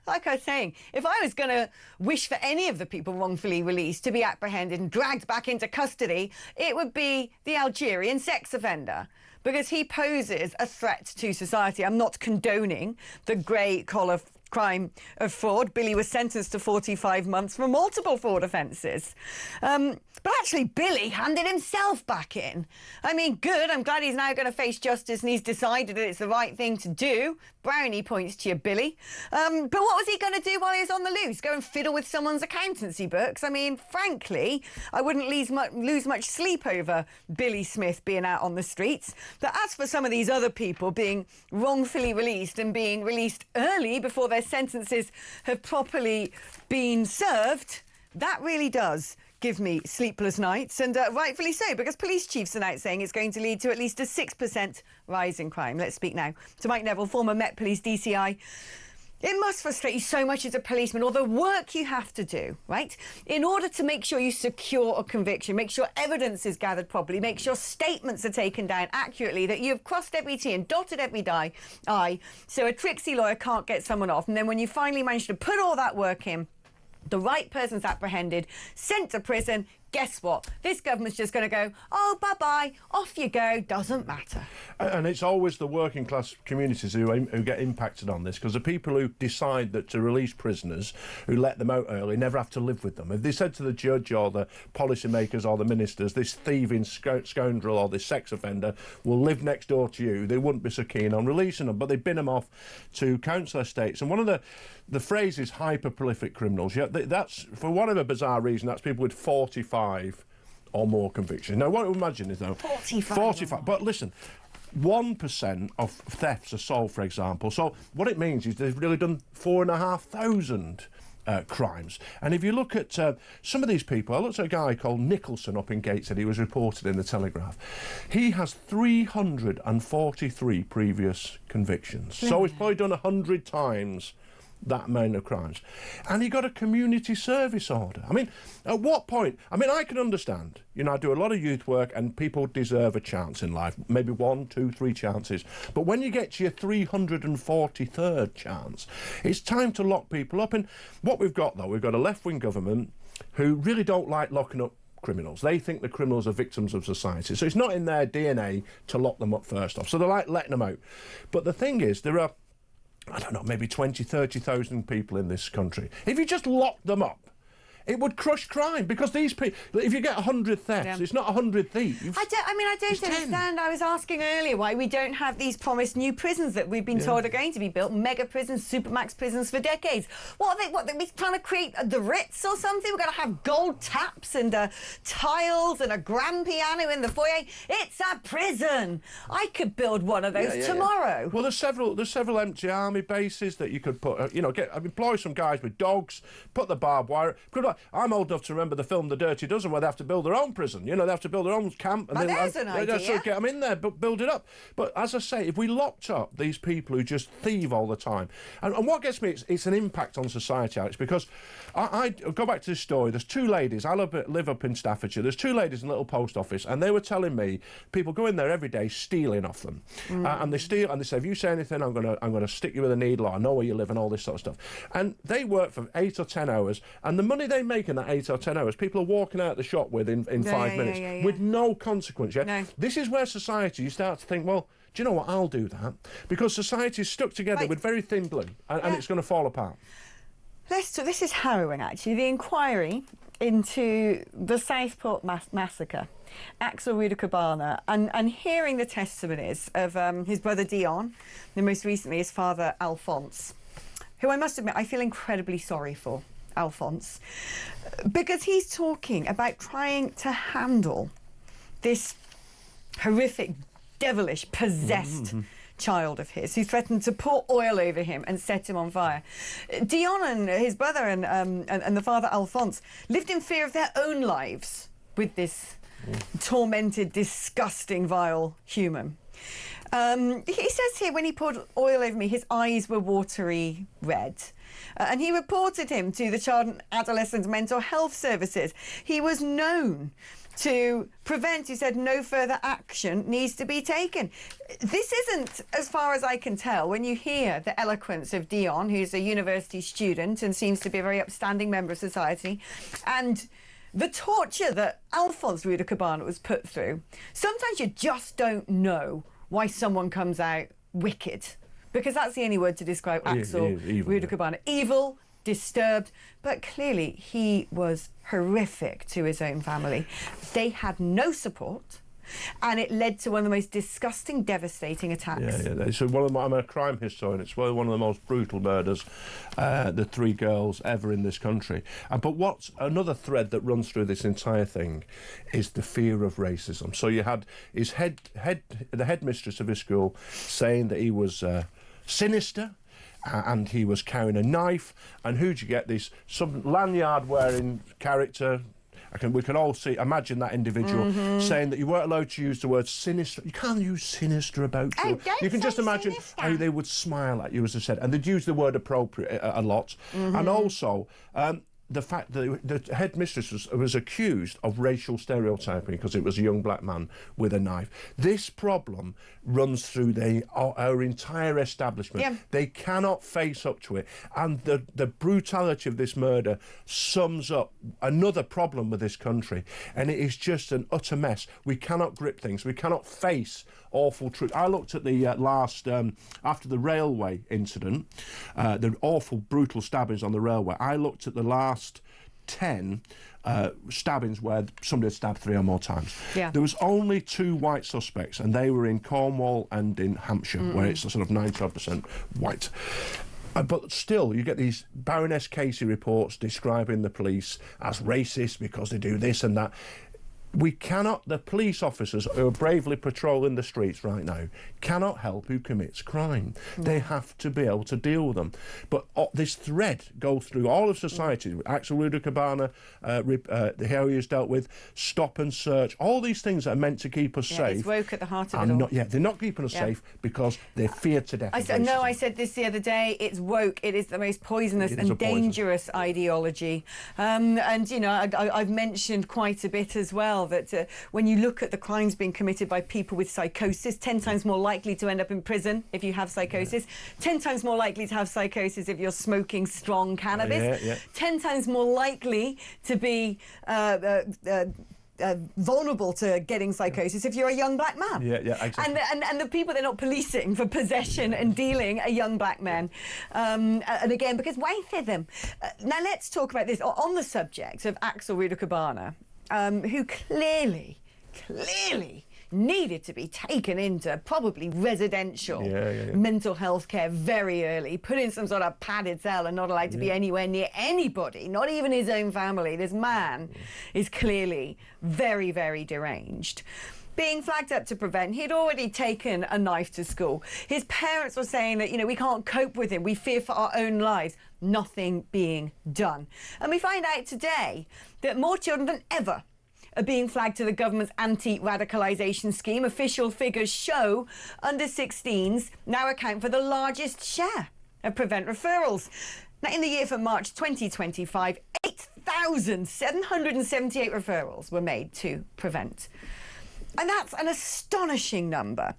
like I was saying, if I was going to wish for any of the people wrongfully released to be apprehended and dragged back into custody, it would be the Algerian sex offender, because he poses a threat to society. I'm not condoning the grey collar crime of fraud. Billy was sentenced to 45 months for multiple fraud offences. But actually, Billy handed himself back in. I mean, good. I'm glad he's now going to face justice and he's decided that it's the right thing to do. Brownie points to you, Billy. But what was he going to do while he was on the loose? Go and fiddle with someone's accountancy books? I mean, frankly, I wouldn't lose much sleep over Billy Smith being out on the streets. But as for some of these other people being wrongfully released and being released early before their sentences have properly been served, that really does give me sleepless nights, and rightfully so, because police chiefs are now saying it's going to lead to at least a 6% rise in crime. Let's speak now to Mike Neville, former Met Police DCI. It must frustrate you so much as a policeman, all the work you have to do, right, in order to make sure you secure a conviction, make sure evidence is gathered properly, make sure statements are taken down accurately, that you've crossed every T and dotted every I, so a tricksy lawyer can't get someone off. And then when you finally manage to put all that work in, the right person's apprehended, sent to prison. Guess what? This government's just going to go, oh, bye-bye, off you go, doesn't matter. And it's always the working class communities who get impacted on this, because the people who decide that to release prisoners, who let them out early, never have to live with them. If they said to the judge or the policymakers or the ministers, this thieving scoundrel or this sex offender will live next door to you, they wouldn't be so keen on releasing them. But they bin them off to council estates. And one of the phrase is hyper-prolific criminals. Yeah, that's, for whatever bizarre reason, that's people with 45 or more convictions. Now, what you imagine is, though... 45. But listen, 1% of thefts are solved, for example. So what it means is they've really done 4,500 crimes. And if you look at some of these people, I looked at a guy called Nicholson up in Gateshead. He was reported in the Telegraph. He has 343 previous convictions. So he's probably done 100 times that amount of crimes. And he got a community service order. I mean, at what point? I mean, I can understand. You know, I do a lot of youth work and people deserve a chance in life. Maybe 1, 2, 3 chances. But when you get to your 343rd chance, it's time to lock people up. And what we've got, though, we've got a left-wing government who really don't like locking up criminals. They think the criminals are victims of society. So it's not in their DNA to lock them up first off. So they like letting them out. But the thing is, there are, I don't know, maybe 20, 30,000 people in this country. If you just lock them up, it would crush crime, because these people, if you get 100 thefts, it's not 100 thieves. I don't understand. I was asking earlier why we don't have these promised new prisons that we've been told are going to be built, mega prisons, supermax prisons for decades. What are they trying to create the Ritz or something? We're going to have gold taps and tiles and a grand piano in the foyer. It's a prison. I could build one of those tomorrow. Well, there's several empty army bases that you could put, employ some guys with dogs, put the barbed wire. I'm old enough to remember the film The Dirty Dozen, where they have to build their own prison. You know, they have to build their own camp. And there's an idea. Sort of get them in there, but build it up. But as I say, if we locked up these people who just thieve all the time, and what gets me, it's an impact on society, Alex, because I go back to this story. There's 2 ladies. I live up in Staffordshire. There's 2 ladies in a little post office, and they were telling me people go in there every day stealing off them. And they steal, and they say, if you say anything, I'm gonna stick you with a needle, or I know where you live, and all this sort of stuff. And they work for 8 or 10 hours, and the money they make in that 8 or 10 hours, people are walking out the shop with in 5 minutes with no consequence. This is where society, you start to think, well, do you know what, I'll do that, because society is stuck together with very thin glue, and it's going to fall apart. This is harrowing, actually. The inquiry into the Southport massacre, Axel Ruda-Cabana, and hearing the testimonies of his brother Dion, and most recently his father Alphonse, who I must admit I feel incredibly sorry for. Alphonse, because he's talking about trying to handle this horrific, devilish, possessed child of his who threatened to pour oil over him and set him on fire. Dion and his brother and the father Alphonse lived in fear of their own lives with this tormented, disgusting, vile human. He says here, when he poured oil over me, his eyes were watery red. And he reported him to the Child and Adolescent Mental Health Services. He was known to prevent, he said, no further action needs to be taken. This isn't, as far as I can tell, when you hear the eloquence of Dion, who's a university student and seems to be a very upstanding member of society, and the torture that Alphonse Ruda-Cabana was put through, sometimes you just don't know why someone comes out wicked, because that's the only word to describe Axel Rudiker-Bana. Evil, disturbed, but clearly he was horrific to his own family. They had no support, and it led to one of the most disgusting, devastating attacks. It's I'm a crime historian. It's one of the most brutal murders, the 3 girls ever in this country. But what's another thread that runs through this entire thing is the fear of racism. So you had his the headmistress of his school saying that he was sinister, and he was carrying a knife. And who'd you get? Some lanyard-wearing character. We can all imagine that individual saying that you weren't allowed to use the word sinister. You can't use sinister about you. You can just imagine how they would smile at you, as I said, and they'd use the word appropriate a lot. And also, the fact that the headmistress was accused of racial stereotyping because it was a young black man with a knife. This problem runs through our entire establishment. Yeah. They cannot face up to it. And the brutality of this murder sums up another problem with this country. And it is just an utter mess. We cannot grip things. We cannot face awful truth. I looked at the last, after the railway incident, the awful, brutal stabbings on the railway. I looked at the last 10 stabbings where somebody had stabbed 3 or more times. Yeah. There was only 2 white suspects, and they were in Cornwall and in Hampshire, where it's a sort of 90% white. But still, you get these Baroness Casey reports describing the police as racist because they do this and that. We cannot, the police officers who are bravely patrolling the streets right now cannot help who commits crime. They have to be able to deal with them. But this thread goes through all of society. Axel Rudiker-Bana, how he is dealt with, stop and search, all these things that are meant to keep us safe. It's woke at the heart of it all. They're not keeping us safe because they're feared to death. I said this the other day, it's woke. It is the most poisonous and dangerous ideology. And, you know, I've mentioned quite a bit as well that when you look at the crimes being committed by people with psychosis, 10 times more likely to end up in prison if you have psychosis, 10 times more likely to have psychosis if you're smoking strong cannabis, 10 times more likely to be vulnerable to getting psychosis if you're a young black man. Exactly. And the people they're not policing for possession and dealing are young black men. And again, because why fear them? Now let's talk about this on the subject of Axel Rudiker-Bana. Who clearly needed to be taken into probably residential mental health care very early, put in some sort of padded cell and not allowed to be anywhere near anybody, not even his own family. This man is clearly very, very deranged. Being flagged up to Prevent, he'd already taken a knife to school. His parents were saying that, you know, we can't cope with him, we fear for our own lives. Nothing being done. And we find out today that more children than ever are being flagged to the government's anti-radicalisation scheme. Official figures show under 16s now account for the largest share of Prevent referrals. Now, in the year for March 2025, 8,778 referrals were made to Prevent. And that's an astonishing number,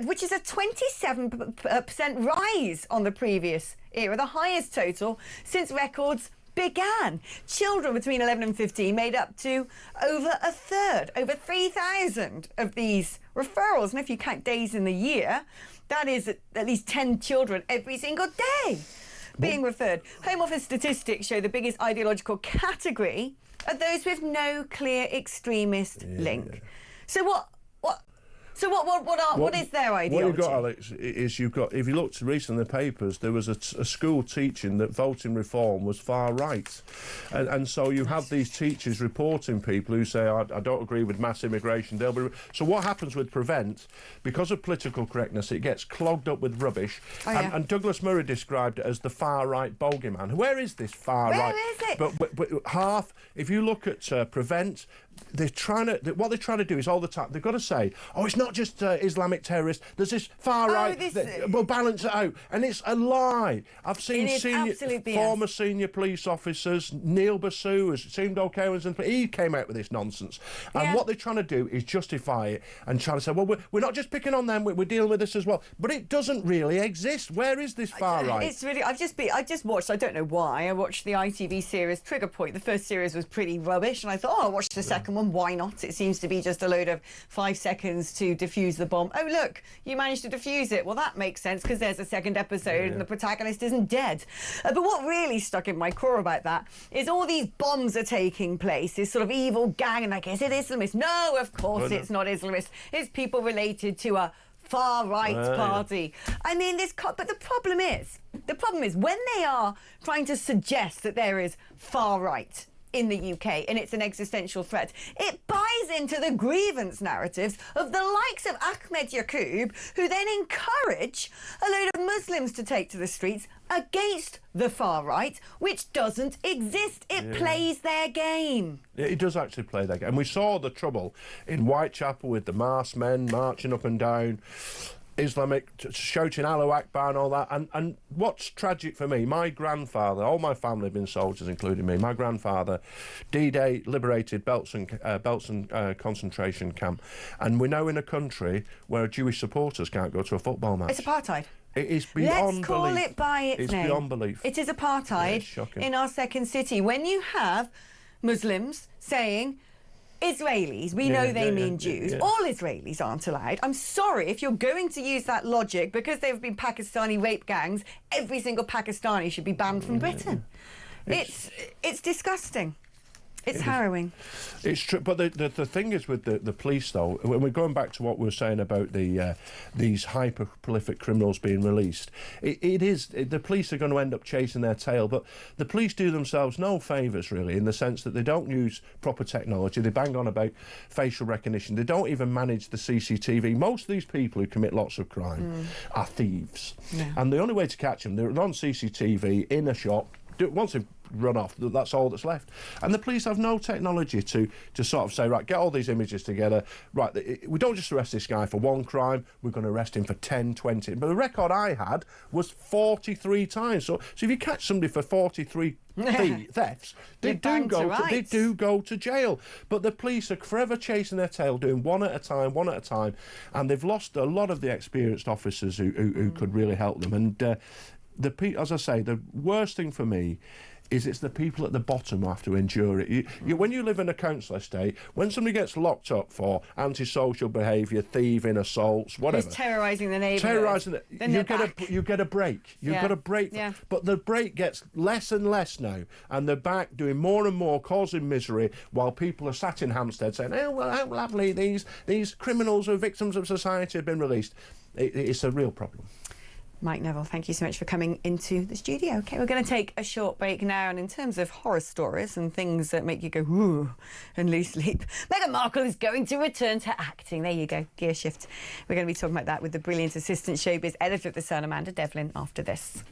which is a 27% rise on the previous era, the highest total since records began. Children between 11 and 15 made up to over a third, over 3,000 of these referrals. And if you count days in the year, that is at least 10 children every single day being referred. Home Office statistics show the biggest ideological category are those with no clear extremist link. So what is their ideology? What you've got, Alex, is if you looked recently in the papers, there was a school teaching that voting reform was far right. And so you have these teachers reporting people who say, I don't agree with mass immigration. So what happens with Prevent, because of political correctness, it gets clogged up with rubbish. And Douglas Murray described it as the far right bogeyman. Where is this far right? Where is it? But half, if you look at Prevent, what they're trying to do is all the time they've got to say, oh, it's not just Islamic terrorists, there's this far right, we'll balance it out, and it's a lie. I've seen former senior police officers, Neil Basu, who's seemed okay, he came out with this nonsense, and what they're trying to do is justify it and try to say, well, we're not just picking on them, we're dealing with this as well, but it doesn't really exist. Where is this far right? It's really, I just watched, I don't know why, I watched the ITV series Trigger Point. The first series was pretty rubbish, and I thought, oh, I'll watch the second second one. Why not? It seems to be just a load of 5 seconds to defuse the bomb. Oh, look, you managed to defuse it. Well, that makes sense because there's a second episode and the protagonist isn't dead. But what really stuck in my craw about that is all these bombs are taking place, this sort of evil gang, and like, is it Islamist? No, of course it's not Islamist. It's people related to a far-right party. I mean, but the problem is when they are trying to suggest that there is far-right in the UK and it's an existential threat, it buys into the grievance narratives of the likes of Ahmed Yaqub, who then encourage a load of Muslims to take to the streets against the far right, which doesn't exist. It plays their game. It does actually play their game. And we saw the trouble in Whitechapel with the masked men marching up and down, Islamic, shouting Allahu Akbar and all that. And what's tragic for me, my grandfather, all my family have been soldiers, including me. My grandfather, D-Day, liberated Belsen concentration camp. And we're now in a country where Jewish supporters can't go to a football match. It's apartheid. It is beyond Let's call belief. it by its name. It's beyond belief. It is apartheid in our second city. When you have Muslims saying, Israelis, we know they mean Jews. All Israelis aren't allowed. I'm sorry, if you're going to use that logic, because there have been Pakistani rape gangs, every single Pakistani should be banned from Britain. It's disgusting. It's harrowing. It's true, but the thing is with the police, though, when we're going back to what we were saying about these hyper-prolific criminals being released, the police are going to end up chasing their tail, but the police do themselves no favours, really, in the sense that they don't use proper technology. They bang on about facial recognition. They don't even manage the CCTV. Most of these people who commit lots of crime are thieves. Yeah. And the only way to catch them, they're on CCTV, in a shop. Once they've run off, that's all that's left. And the police have no technology to sort of say, right, get all these images together. Right, we don't just arrest this guy for one crime, we're going to arrest him for 10, 20. But the record I had was 43 times. So if you catch somebody for 43 thefts, they do go to jail. But the police are forever chasing their tail, doing one at a time, and they've lost a lot of the experienced officers who could really help them. And as I say, the worst thing for me is it's the people at the bottom who have to endure it. When you live in a council estate, when somebody gets locked up for antisocial behaviour, thieving, assaults, whatever, who's terrorising the neighbourhood, you get a break. You've got a break. Yeah. But the break gets less and less now, and they're back doing more and more, causing misery, while people are sat in Hampstead saying, "Oh well, how lovely these criminals who are victims of society have been released." It's a real problem. Mike Neville, thank you so much for coming into the studio. OK, we're going to take a short break now, and in terms of horror stories and things that make you go, ooh, and lose sleep, Meghan Markle is going to return to acting. There you go, gear shift. We're going to be talking about that with the brilliant assistant showbiz editor of The Sun, Amanda Devlin, after this.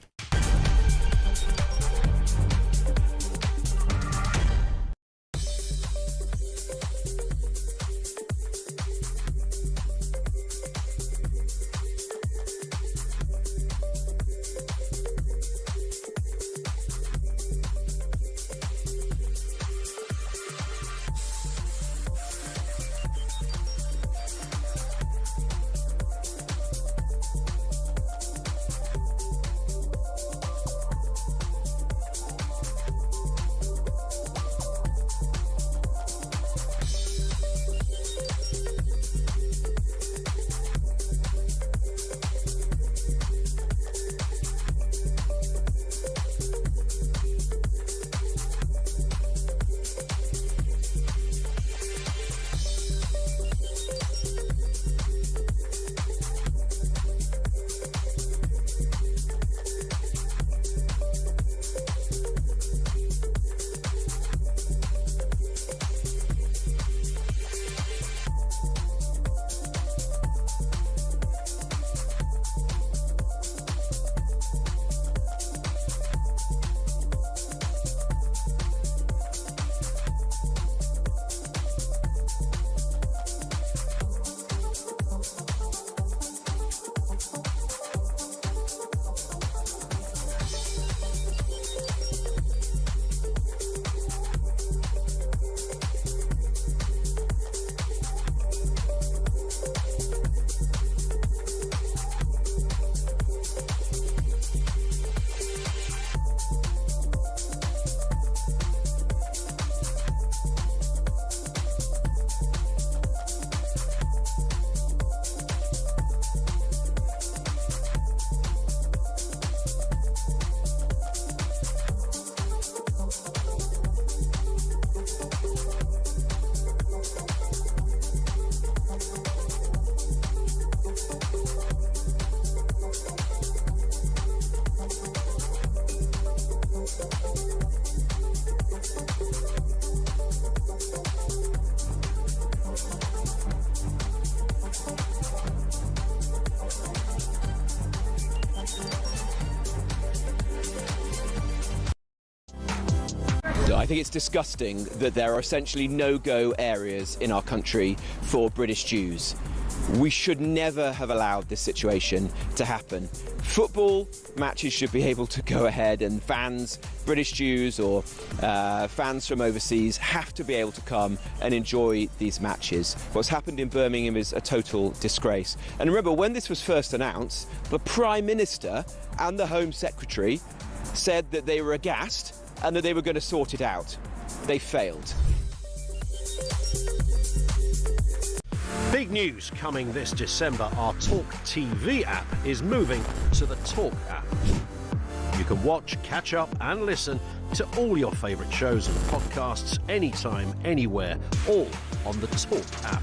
I think it's disgusting that there are essentially no-go areas in our country for British Jews. We should never have allowed this situation to happen. Football matches should be able to go ahead, and fans, British Jews or fans from overseas, have to be able to come and enjoy these matches. What's happened in Birmingham is a total disgrace. And remember, when this was first announced, the Prime Minister and the Home Secretary said that they were aghast and that they were going to sort it out. They failed. Big news coming this December. Our talkTV app is moving to the Talk app. You can watch, catch up and listen to all your favourite shows and podcasts anytime, anywhere, all on the Talk app.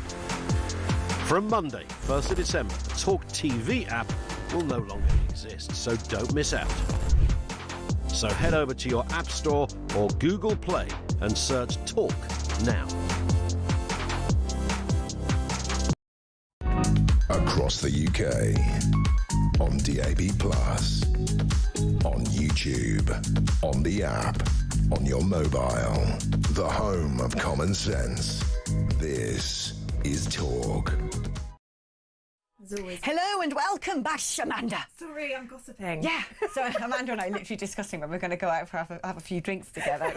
From Monday, 1st of December, the talkTV app will no longer exist, so don't miss out. So head over to your App Store or Google Play and search Talk now. Across the UK, on DAB+, on YouTube, on the app, on your mobile, the home of common sense. This is Talk. Hello and welcome back, Amanda. Sorry, I'm gossiping. Yeah, so Amanda and I literally discussing when we're going to go out for have a few drinks together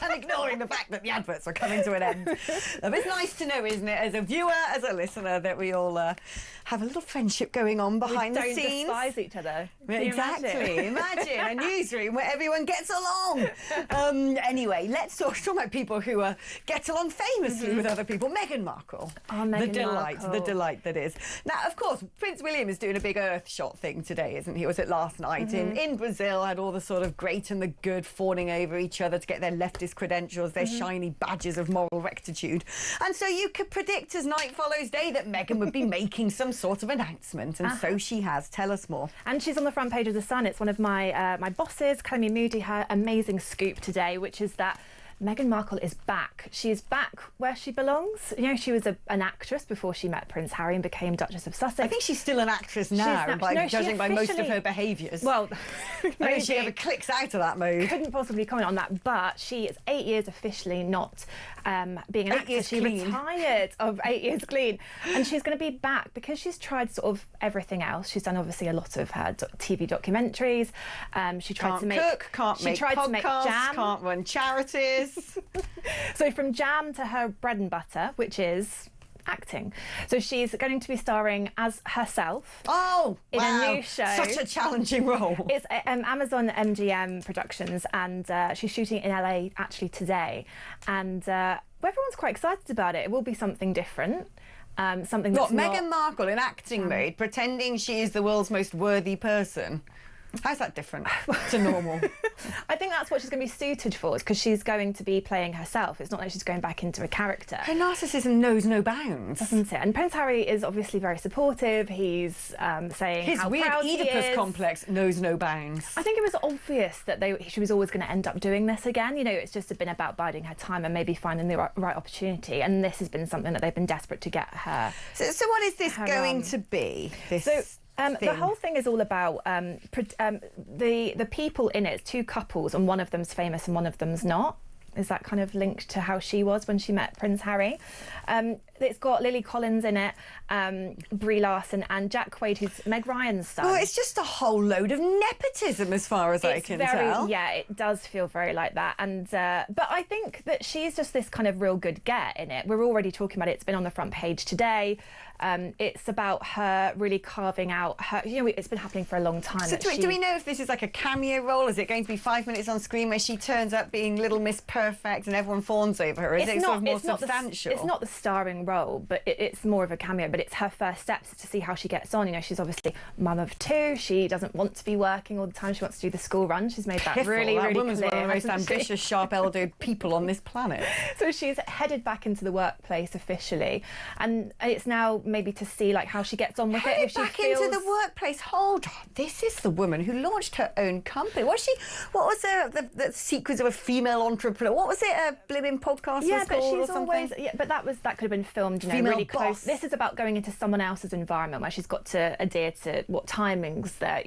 and ignoring the fact that the adverts are coming to an end. But it's nice to know, isn't it, as a viewer, as a listener, that we all have a little friendship going on behind the scenes. We don't despise each other. Exactly. Imagine a newsroom where everyone gets along. Anyway, let's talk about people who get along famously with other people. Meghan Markle. Oh, Meghan Markle. The delight that is. Now, of course, Prince William is doing a big Earth shot thing today, isn't he? Was it last night in Brazil? Had all the sort of great and the good fawning over each other to get their leftist credentials, their shiny badges of moral rectitude. And so you could predict as night follows day that Meghan would be making some sort of announcement, and so she has. Tell us more. And she's on the front page of The Sun. It's one of my my bosses, Clemmy Moody, her amazing scoop today, which is that Meghan Markle is back. She is back where she belongs. You know, she was an actress before she met Prince Harry and became Duchess of Sussex. I think she's still an actress now, judging by most of her behaviours. Well, I don't think she ever clicks out of that mode. Couldn't possibly comment on that, but she is 8 years officially not being an actress. She retired of 8 years clean, and she's going to be back because she's tried sort of everything else. She's done obviously a lot of her TV documentaries. She tried to make cook, can't make podcasts, jam, can't run charities. So from jam to her bread and butter, which is acting. So she's going to be starring as herself. Oh, in a new show. Such a challenging role. It's Amazon MGM Productions, and she's shooting in LA actually today. And everyone's quite excited about it. It will be something different. Something that's Meghan Markle in acting mode, pretending she is the world's most worthy person. How's that different to normal? I think that's what she's going to be suited for, because she's going to be playing herself. It's not like she's going back into a character. Her narcissism knows no bounds. Doesn't it? And Prince Harry is obviously very supportive. He's saying his how weird proud Oedipus he is. complex knows no bounds. I think it was obvious that she was always going to end up doing this again. You know, it's just been about biding her time and maybe finding the right opportunity. And this has been something that they've been desperate to get her. So what is this going to be? The whole thing is all about the people in it. Two couples, and one of them's famous and one of them's not. Is that kind of linked to how she was when she met Prince Harry? It's got Lily Collins in it, Brie Larson and Jack Quaid, who's Meg Ryan's son. Well, it's just a whole load of nepotism as far as I can tell. Yeah, it does feel very like that. And but I think that she's just this kind of real good get in it. We're already talking about it. It's been on the front page today. It's about her really carving out her, you know, it's been happening for a long time. So do we know if this is like a cameo role? Is it going to be 5 minutes on screen where she turns up being Little Miss Perfect and everyone fawns over her? Or is it sort of more substantial? It's not the starring role, but it's more of a cameo, but it's her first steps to see how she gets on. You know, she's obviously mum of two. She doesn't want to be working all the time. She wants to do the school run. She's made that really woman's clear. One of the most ambitious, sharp-eldered people on this planet. So she's headed back into the workplace officially, and it's now maybe to see like how she gets on with it. If she feels... into the workplace. Hold on, this is the woman who launched her own company. What was the secrets of a female entrepreneur? What was it? A blimmin' podcast? Yeah, was but called she's or something? always. Yeah, but that could have been filmed, Female really boss. close. This is about going into someone else's environment where she's got to adhere to what timings that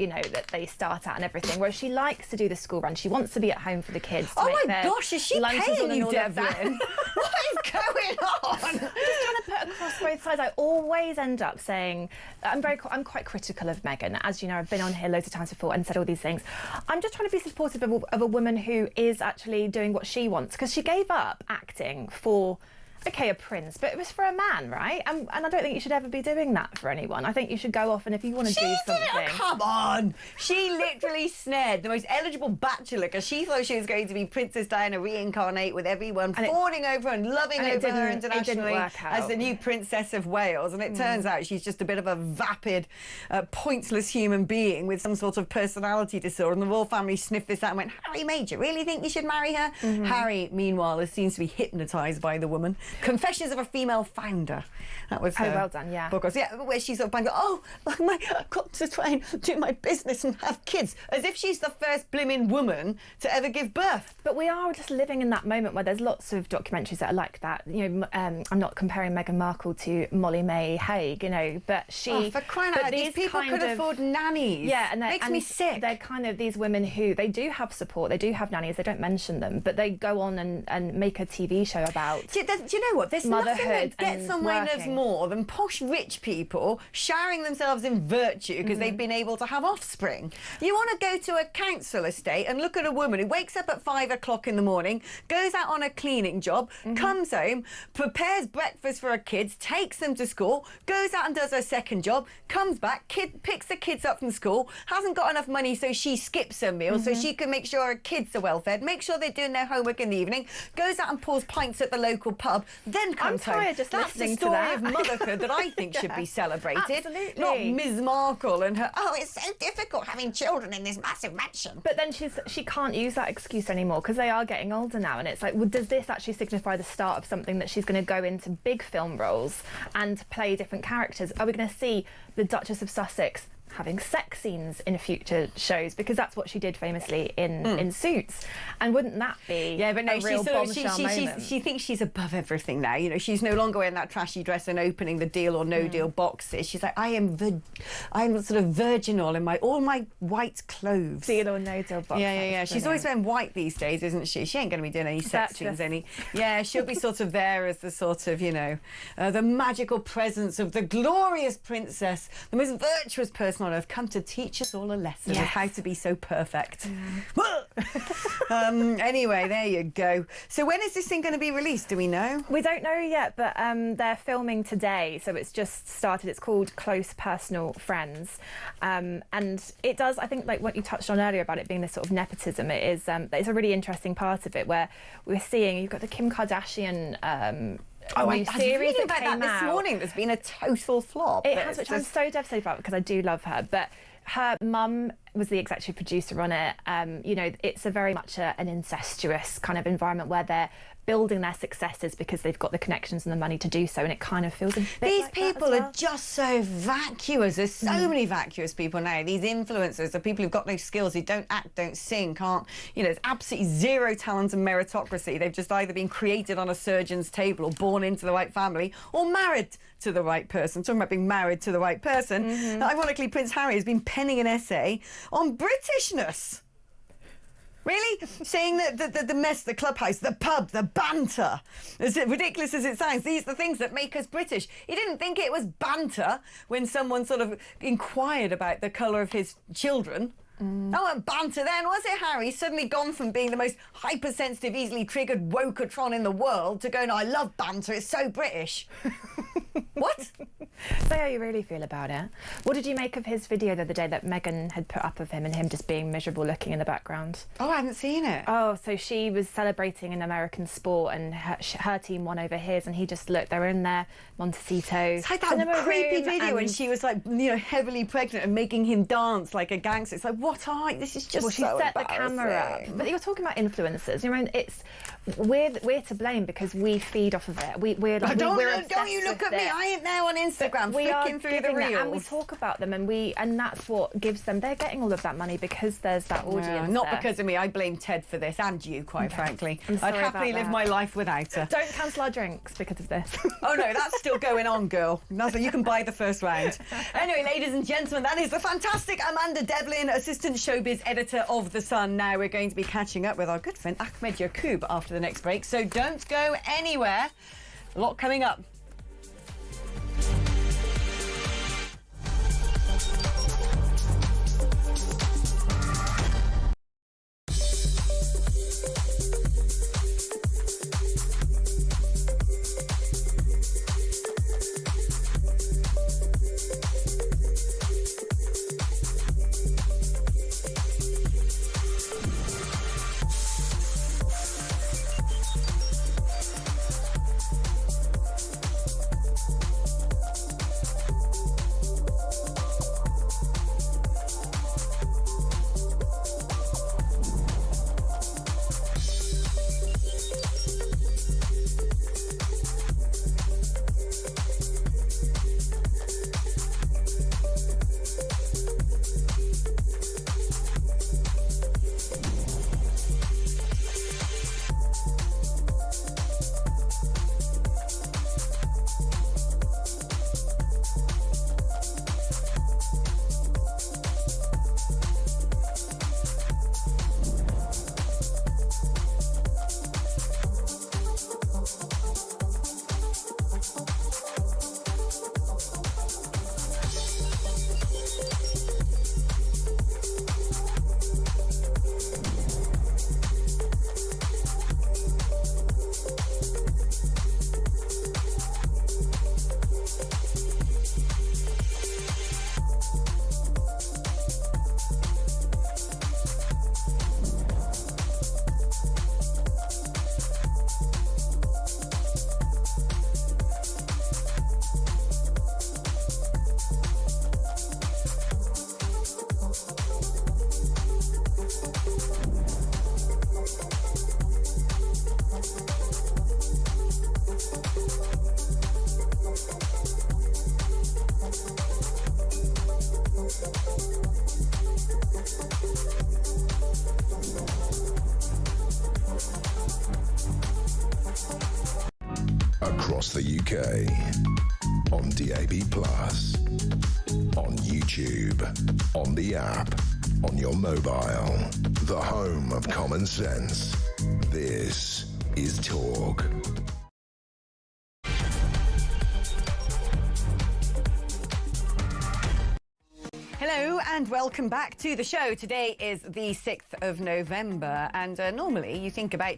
they start at and everything. Whereas she likes to do the school run. She wants to be at home for the kids. Oh my gosh, is she paying you, Devlin? What is going on? I'm just trying to put across both sides. I always end up saying I'm quite critical of Meghan. As you know, I've been on here loads of times before and said all these things. I'm just trying to be supportive of a woman who is actually doing what she wants, because she gave up acting for a prince, but it was for a man, right? And I don't think you should ever be doing that for anyone. I think you should go off, and if you want to do something... Come on! She literally snared the most eligible bachelor because she thought she was going to be Princess Diana reincarnate with everyone fawning over and loving over her internationally as the new Princess of Wales. And it turns out she's just a bit of a vapid, pointless human being with some sort of personality disorder. And the royal family sniffed this out and went, Harry Major, really think you should marry her? Harry, meanwhile, seems to be hypnotised by the woman. Confessions of a Female Founder. That was her well done, yeah. book. Yeah, where she's sort of I've got to try and do my business and have kids, as if she's the first blimmin' woman to ever give birth. But we are just living in that moment where there's lots of documentaries that are like that. I'm not comparing Meghan Markle to Molly May Hague, but she... Oh, for crying out loud, these people could afford nannies. Yeah, and makes me sick. They're kind of these women who, they do have support, they do have nannies, they don't mention them, but they go on and make a TV show about... Do you know what? There's nothing that gets on my nerves working. more than posh rich people showering themselves in virtue because they've been able to have offspring. You want to go to a council estate and look at a woman who wakes up at 5 o'clock in the morning, goes out on a cleaning job, comes home, prepares breakfast for her kids, takes them to school, goes out and does her second job, comes back, picks the kids up from school, hasn't got enough money so she skips her meal so she can make sure her kids are well fed, make sure they're doing their homework in the evening, goes out and pours pints at the local pub, then comes home. Just That's the listening to story that. of motherhood that I think should be celebrated. Absolutely. Not Ms. Markle and her, it's so difficult having children in this massive mansion. But then she can't use that excuse anymore because they are getting older now, and it's like, well, does this actually signify the start of something that she's going to go into big film roles and play different characters? Are we going to see the Duchess of Sussex having sex scenes in future shows, because that's what she did famously in Suits, and wouldn't that be a real bombshell moment? She thinks she's above everything now. She's no longer wearing that trashy dress and opening the Deal or No Deal boxes. She's like, I'm sort of virginal in all my white clothes. Deal or No Deal box. Yeah. She's always wearing white these days, isn't she? She ain't going to be doing any sex scenes Yeah, she'll be sort of there as the sort of the magical presence of the glorious princess, the most virtuous person on earth, come to teach us all a lesson of how to be so perfect. Anyway, there you go. So when is this thing going to be released? Do we know? We don't know yet, but they're filming today, so it's just started. It's called Close Personal Friends, and it does, I think, like what you touched on earlier about it being this sort of nepotism, it is it's a really interesting part of it where we're seeing, you've got the Kim Kardashian I was reading about that this morning. There's been a total flop. It has, which I'm so devastated about because I do love her. But her mum was the executive producer on it. It's a very much an incestuous kind of environment where they're building their successes because they've got the connections and the money to do so, and it kind of feels a bit These like people that as well. are just so vacuous. There's so many vacuous people now. These influencers are people who've got no skills, who don't act, don't sing, can't, there's absolutely zero talent and meritocracy. They've just either been created on a surgeon's table or born into the right family or married to the right person. Talking about being married to the right person. Ironically, Prince Harry has been penning an essay on Britishness. Really? Saying that the mess, the clubhouse, the pub, the banter, as ridiculous as it sounds, these are the things that make us British. He didn't think it was banter when someone sort of inquired about the colour of his children. That wasn't banter then, was it, Harry? He's suddenly gone from being the most hypersensitive, easily triggered wokatron in the world to going, I love banter, it's so British. What? Say how you really feel about it. What did you make of his video the other day that Meghan had put up of him and him just being miserable looking in the background? Oh, I haven't seen it. Oh, so she was celebrating an American sport and her team won over his, and he just looked, they were in their Montecito. It's like that creepy video when she was like, heavily pregnant and making him dance like a gangster. It's like, what are you? This is just she set the camera up. But you're talking about influencers. We're to blame because we feed off of it. Don't you look at me. I ain't there on Instagram. Instagram, flicking through the reels. And we talk about them, and that's what gives them. They're getting all of that money because there's that audience. Not because of me. I blame Ted for this, and you, quite frankly. I'd happily live my life without her. Don't cancel our drinks because of this. Oh no, that's still going on, girl. Nothing. You can buy the first round. Anyway, ladies and gentlemen, that is the fantastic Amanda Devlin, assistant showbiz editor of The Sun. Now we're going to be catching up with our good friend Ahmed Yacoub after the next break, so don't go anywhere. A lot coming up. Across the UK, on DAB+, on YouTube, on the app, on your mobile, the home of common sense. This is Talk. Hello and welcome back to the show. Today is the 6th of November and normally you think about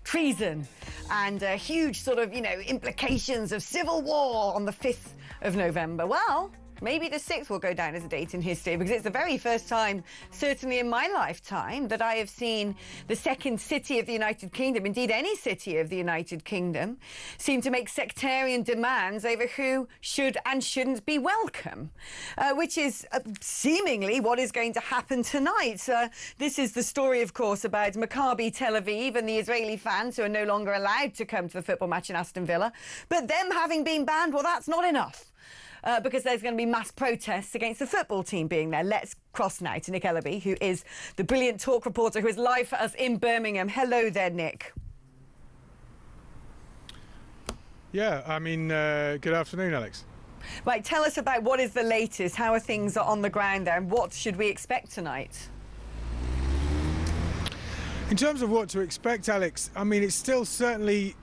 treason and huge sort of, implications of civil war on the 5th of November. Well, maybe the 6th will go down as a date in history because it's the very first time, certainly in my lifetime, that I have seen the second city of the United Kingdom, indeed any city of the United Kingdom, seem to make sectarian demands over who should and shouldn't be welcome, which is seemingly what is going to happen tonight. This is the story, of course, about Maccabi Tel Aviv and the Israeli fans who are no longer allowed to come to the football match in Aston Villa. But them having been banned, well, that's not enough. Because there's going to be mass protests against the football team being there. Let's cross now to Nick Ellaby, who is the brilliant talk reporter who is live for us in Birmingham. Hello there, Nick. Yeah, good afternoon, Alex. Right, tell us about what is the latest, how are things on the ground there, and what should we expect tonight? In terms of what to expect, Alex, it's still certainly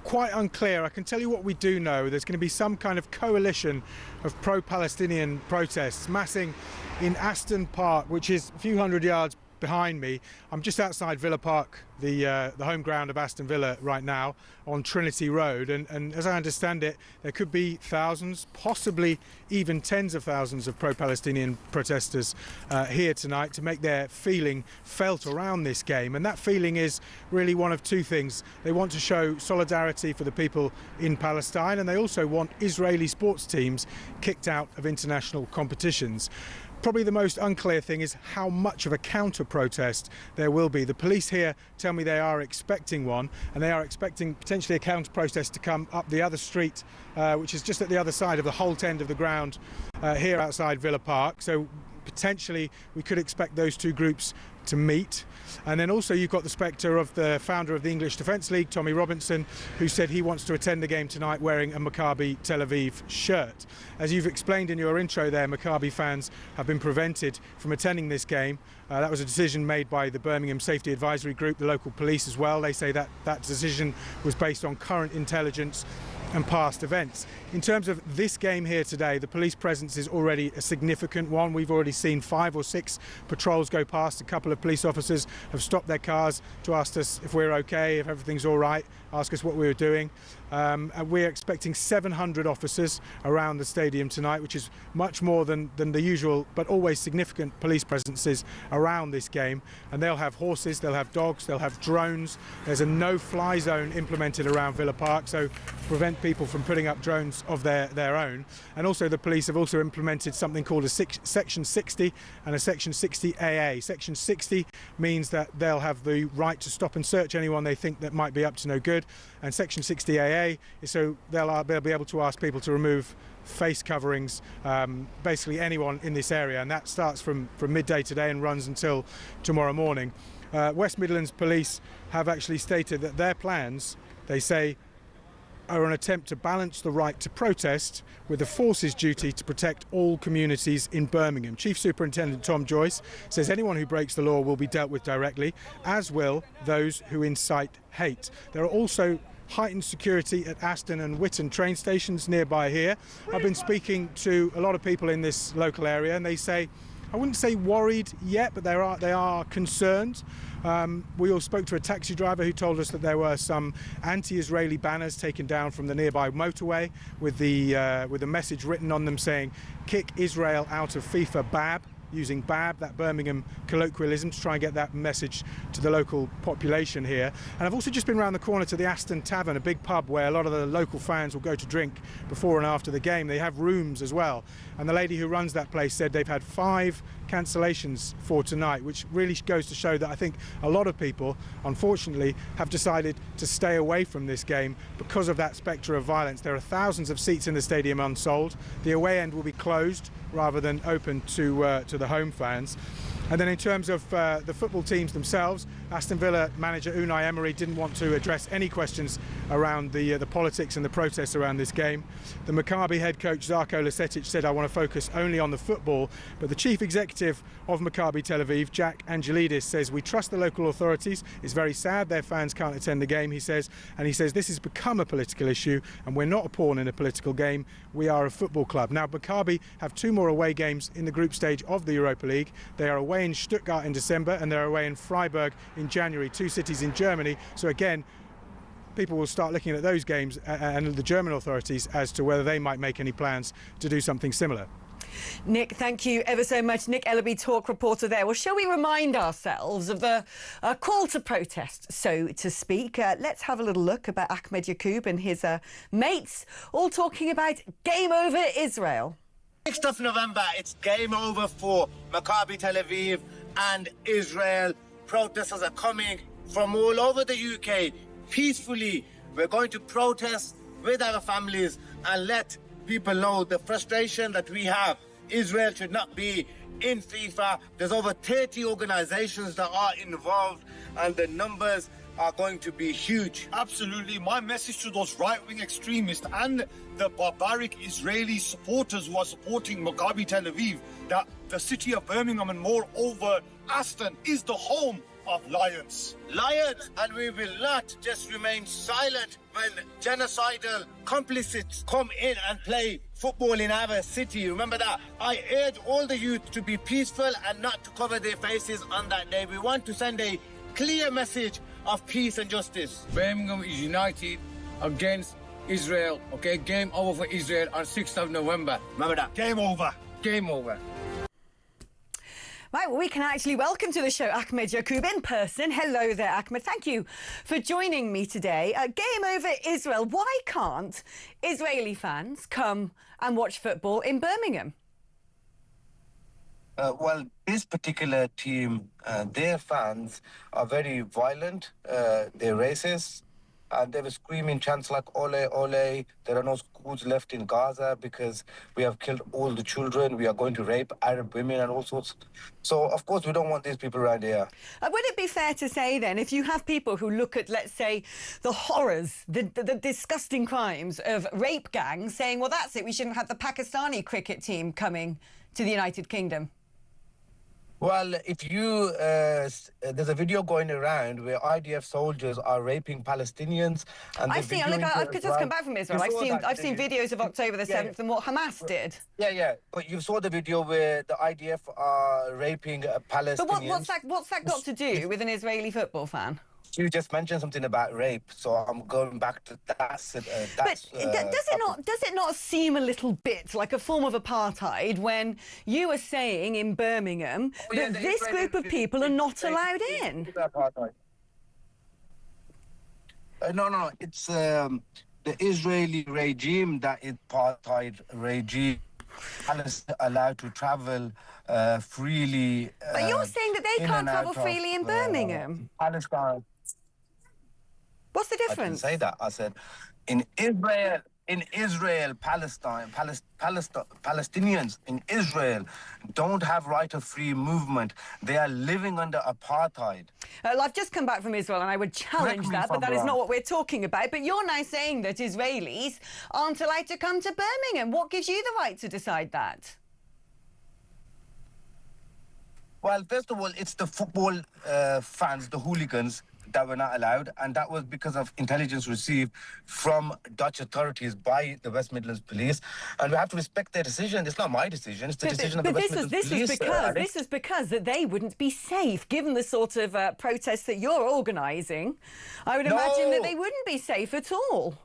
quite unclear. I can tell you what we do know. There's going to be some kind of coalition of pro-Palestinian protests massing in Aston Park, which is a few hundred yards behind me. I'm just outside Villa Park, the home ground of Aston Villa right now on Trinity Road, and as I understand it, there could be thousands, possibly even tens of thousands of pro-Palestinian protesters here tonight to make their feeling felt around this game. And that feeling is really one of two things. They want to show solidarity for the people in Palestine, and they also want Israeli sports teams kicked out of international competitions. Probably the most unclear thing is how much of a counter-protest there will be. The police here tell me they are expecting one, and they are expecting potentially a counter-protest to come up the other street, which is just at the other side of the Holt end of the ground here outside Villa Park. So potentially we could expect those two groups to meet. And then also you've got the spectre of the founder of the English Defence League, Tommy Robinson, who said he wants to attend the game tonight wearing a Maccabi Tel Aviv shirt. As you've explained in your intro there, Maccabi fans have been prevented from attending this game. That was a decision made by the Birmingham Safety Advisory Group, the local police as well. They say that that decision was based on current intelligence and past events. In terms of this game here today, the police presence is already a significant one. We've already seen 5 or 6 patrols go past. A couple of police officers have stopped their cars to ask us if we're okay, if everything's all right, ask us what we were doing. And we're expecting 700 officers around the stadium tonight, which is much more than the usual, but always significant police presences around this game. And they'll have horses, they'll have dogs, they'll have drones. There's a no-fly zone implemented around Villa Park, so prevent people from putting up drones of their own. And also the police have also implemented something called a Section 60 and a Section 60 AA. Section 60 means that they'll have the right to stop and search anyone they think that might be up to no good. And Section 60 AA is so they'll be able to ask people to remove face coverings, basically anyone in this area, and that starts from midday today and runs until tomorrow morning. West Midlands Police have actually stated that their plans, they say, are an attempt to balance the right to protest with the force's duty to protect all communities in Birmingham. Chief Superintendent Tom Joyce says anyone who breaks the law will be dealt with directly, as will those who incite hate. There are also heightened security at Aston and Witton train stations nearby here. I've been speaking to a lot of people in this local area, and they say, I wouldn't say worried yet, but they are concerned. We all spoke to a taxi driver who told us that there were some anti-Israeli banners taken down from the nearby motorway with a message written on them saying, "Kick Israel out of FIFA BAB," using BAB, that Birmingham colloquialism, to try and get that message to the local population here. And I've also just been around the corner to the Aston Tavern, a big pub where a lot of the local fans will go to drink before and after the game. They have rooms as well. And the lady who runs that place said they've had 5 cancellations for tonight, which really goes to show that I think a lot of people, unfortunately, have decided to stay away from this game because of that spectre of violence. There are thousands of seats in the stadium unsold. The away end will be closed rather than open to the home fans. And then in terms of the football teams themselves, Aston Villa manager Unai Emery didn't want to address any questions around the politics and the protests around this game. The Maccabi head coach Zarko Lasetic said, "I want to focus only on the football." But the chief executive of Maccabi Tel Aviv, Jack Angelidis, says, "We trust the local authorities. It's very sad their fans can't attend the game," he says. And he says, "This has become a political issue and we're not a pawn in a political game. We are a football club." Now, Maccabi have 2 more away games in the group stage of the Europa League. They are away in Stuttgart in December and they're away in Freiburg in January, 2 cities in Germany. So again, people will start looking at those games and the German authorities as to whether they might make any plans to do something similar. Nick, thank you ever so much. Nick Ellaby, talk reporter there. Well, shall we remind ourselves of the call to protest, so to speak? Let's have a little look about Ahmed Yacoub and his mates, all talking about game over Israel. 6th of November, it's game over for Maccabi Tel Aviv and Israel. Protesters are coming from all over the UK peacefully. We're going to protest with our families and let people know the frustration that we have. Israel should not be in FIFA. There's over 30 organizations that are involved and the numbers are going to be huge. Absolutely. My message to those right-wing extremists and the barbaric Israeli supporters who are supporting Maccabi Tel Aviv, that the city of Birmingham and moreover Aston is the home of lions. Lions, and we will not just remain silent when genocidal complicits come in and play football in our city. Remember that. I urge all the youth to be peaceful and not to cover their faces on that day. We want to send a clear message of peace and justice. Birmingham is united against Israel. Okay, game over for Israel on 6th of November. Remember that. Game over. Game over. Right, well, we can actually welcome to the show Ahmed Yacoub in person. Hello there, Ahmed. Thank you for joining me today. Game over Israel. Why can't Israeli fans come and watch football in Birmingham? Well, this particular team, their fans are very violent. They're racist. And they were screaming chants like "Ole, ole." There are no schools left in Gaza because we have killed all the children. We are going to rape Arab women and all sorts. So, of course, we don't want these people around here. Would it be fair to say, then, if you have people who look at, let's say, the horrors, the disgusting crimes of rape gangs, saying, well, that's it, we shouldn't have the Pakistani cricket team coming to the United Kingdom? Well, if you, there's a video going around where IDF soldiers are raping Palestinians. And I've seen, look, I've just come back from Israel. I've seen videos of October the 7th and what Hamas did. Yeah, but you saw the video where the IDF are raping Palestinians. But what's that got to do with an Israeli football fan? You just mentioned something about rape, so I'm going back to that. But does it not seem a little bit like a form of apartheid when you are saying in Birmingham that this group of people are not allowed in? No, it's the Israeli regime that is apartheid regime. Palestinians allowed to travel freely. But you're saying that they can't travel freely in Birmingham? Palestine. What's the difference? I didn't say that. I said, in Israel, Palestinians in Israel don't have right of free movement. They are living under apartheid. I've just come back from Israel and I would challenge that, but that is not what we're talking about. But you're now saying that Israelis aren't allowed to come to Birmingham. What gives you the right to decide that? Well, first of all, it's the football fans, the hooligans, that were not allowed, and that was because of intelligence received from Dutch authorities by the West Midlands Police, and we have to respect their decision. It's not my decision, it's the decision of the West Midlands Police. This is because that they wouldn't be safe, given the sort of protests that you're organising. I would imagine that they wouldn't be safe at all.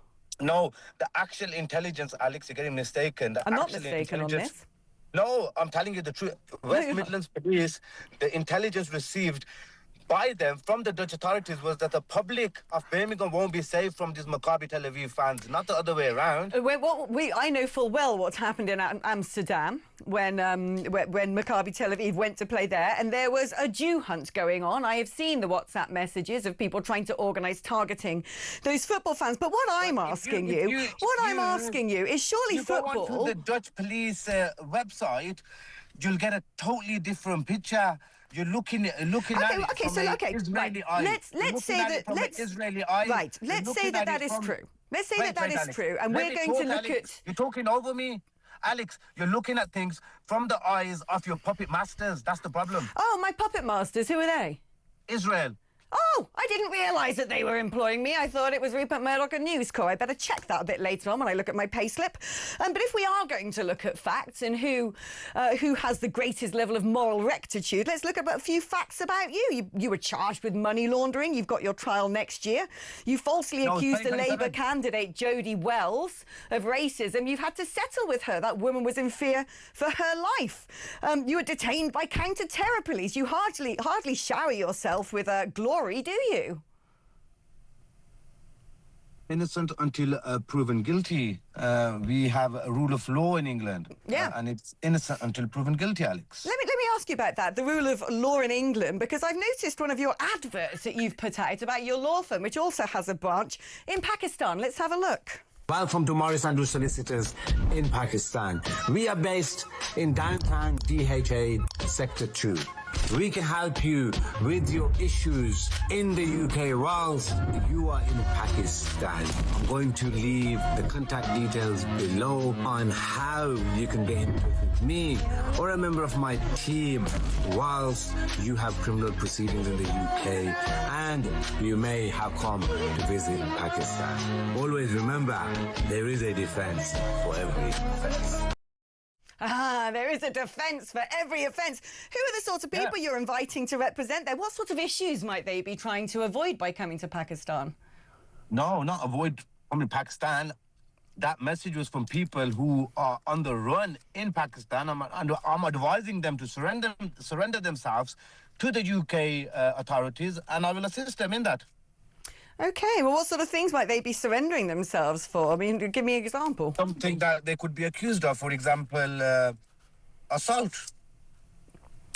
No, the actual intelligence, Alex, you're getting mistaken. I'm not mistaken on this. No, I'm telling you the truth. West Midlands Police, the intelligence received by them from the Dutch authorities was that the public of Birmingham won't be safe from these Maccabi Tel Aviv fans, not the other way around. I know full well what's happened in Amsterdam when Maccabi Tel Aviv went to play there, and there was a Jew hunt going on. I have seen the WhatsApp messages of people trying to organise targeting those football fans. But what I'm asking you is surely football... You go onto the Dutch police website, you'll get a totally different picture. You're looking at it from Israeli eyes. Let's say that is true. Let's say that is true, and we're going to look at... You're talking over me. Alex, you're looking at things from the eyes of your puppet masters. That's the problem. Oh, my puppet masters, who are they? Israel. Oh, I didn't realise that they were employing me. I thought it was Rupert Murdoch and News Corp. I better check that a bit later on when I look at my payslip. But if we are going to look at facts and who has the greatest level of moral rectitude, let's look at a few facts about you. You were charged with money laundering. You've got your trial next year. You falsely accused a Labour candidate, Jodie Wells, of racism. You've had to settle with her. That woman was in fear for her life. You were detained by counter-terror police. You hardly shower yourself with glory, do you? Innocent until proven guilty. We have a rule of law in England. Yeah. And it's innocent until proven guilty, Alex. Let me ask you about that, the rule of law in England, because I've noticed one of your adverts that you've put out about your law firm, which also has a branch in Pakistan. Let's have a look. Welcome to Morris Andrew Solicitors in Pakistan. We are based in downtown DHA Sector 2. We can help you with your issues in the UK whilst you are in Pakistan. I'm going to leave the contact details below on how you can get in touch with me or a member of my team whilst you have criminal proceedings in the UK and you may have come to visit Pakistan. Always remember, there is a defense for every offense. There is a defence for every offence. Who are the sorts of people you're inviting to represent there? What sort of issues might they be trying to avoid by coming to Pakistan? No, not avoid coming to Pakistan. That message was from people who are on the run in Pakistan. I'm advising them to surrender themselves to the UK authorities, and I will assist them in that. OK, well, what sort of things might they be surrendering themselves for? I mean, give me an example. Something that they could be accused of, for example, assault.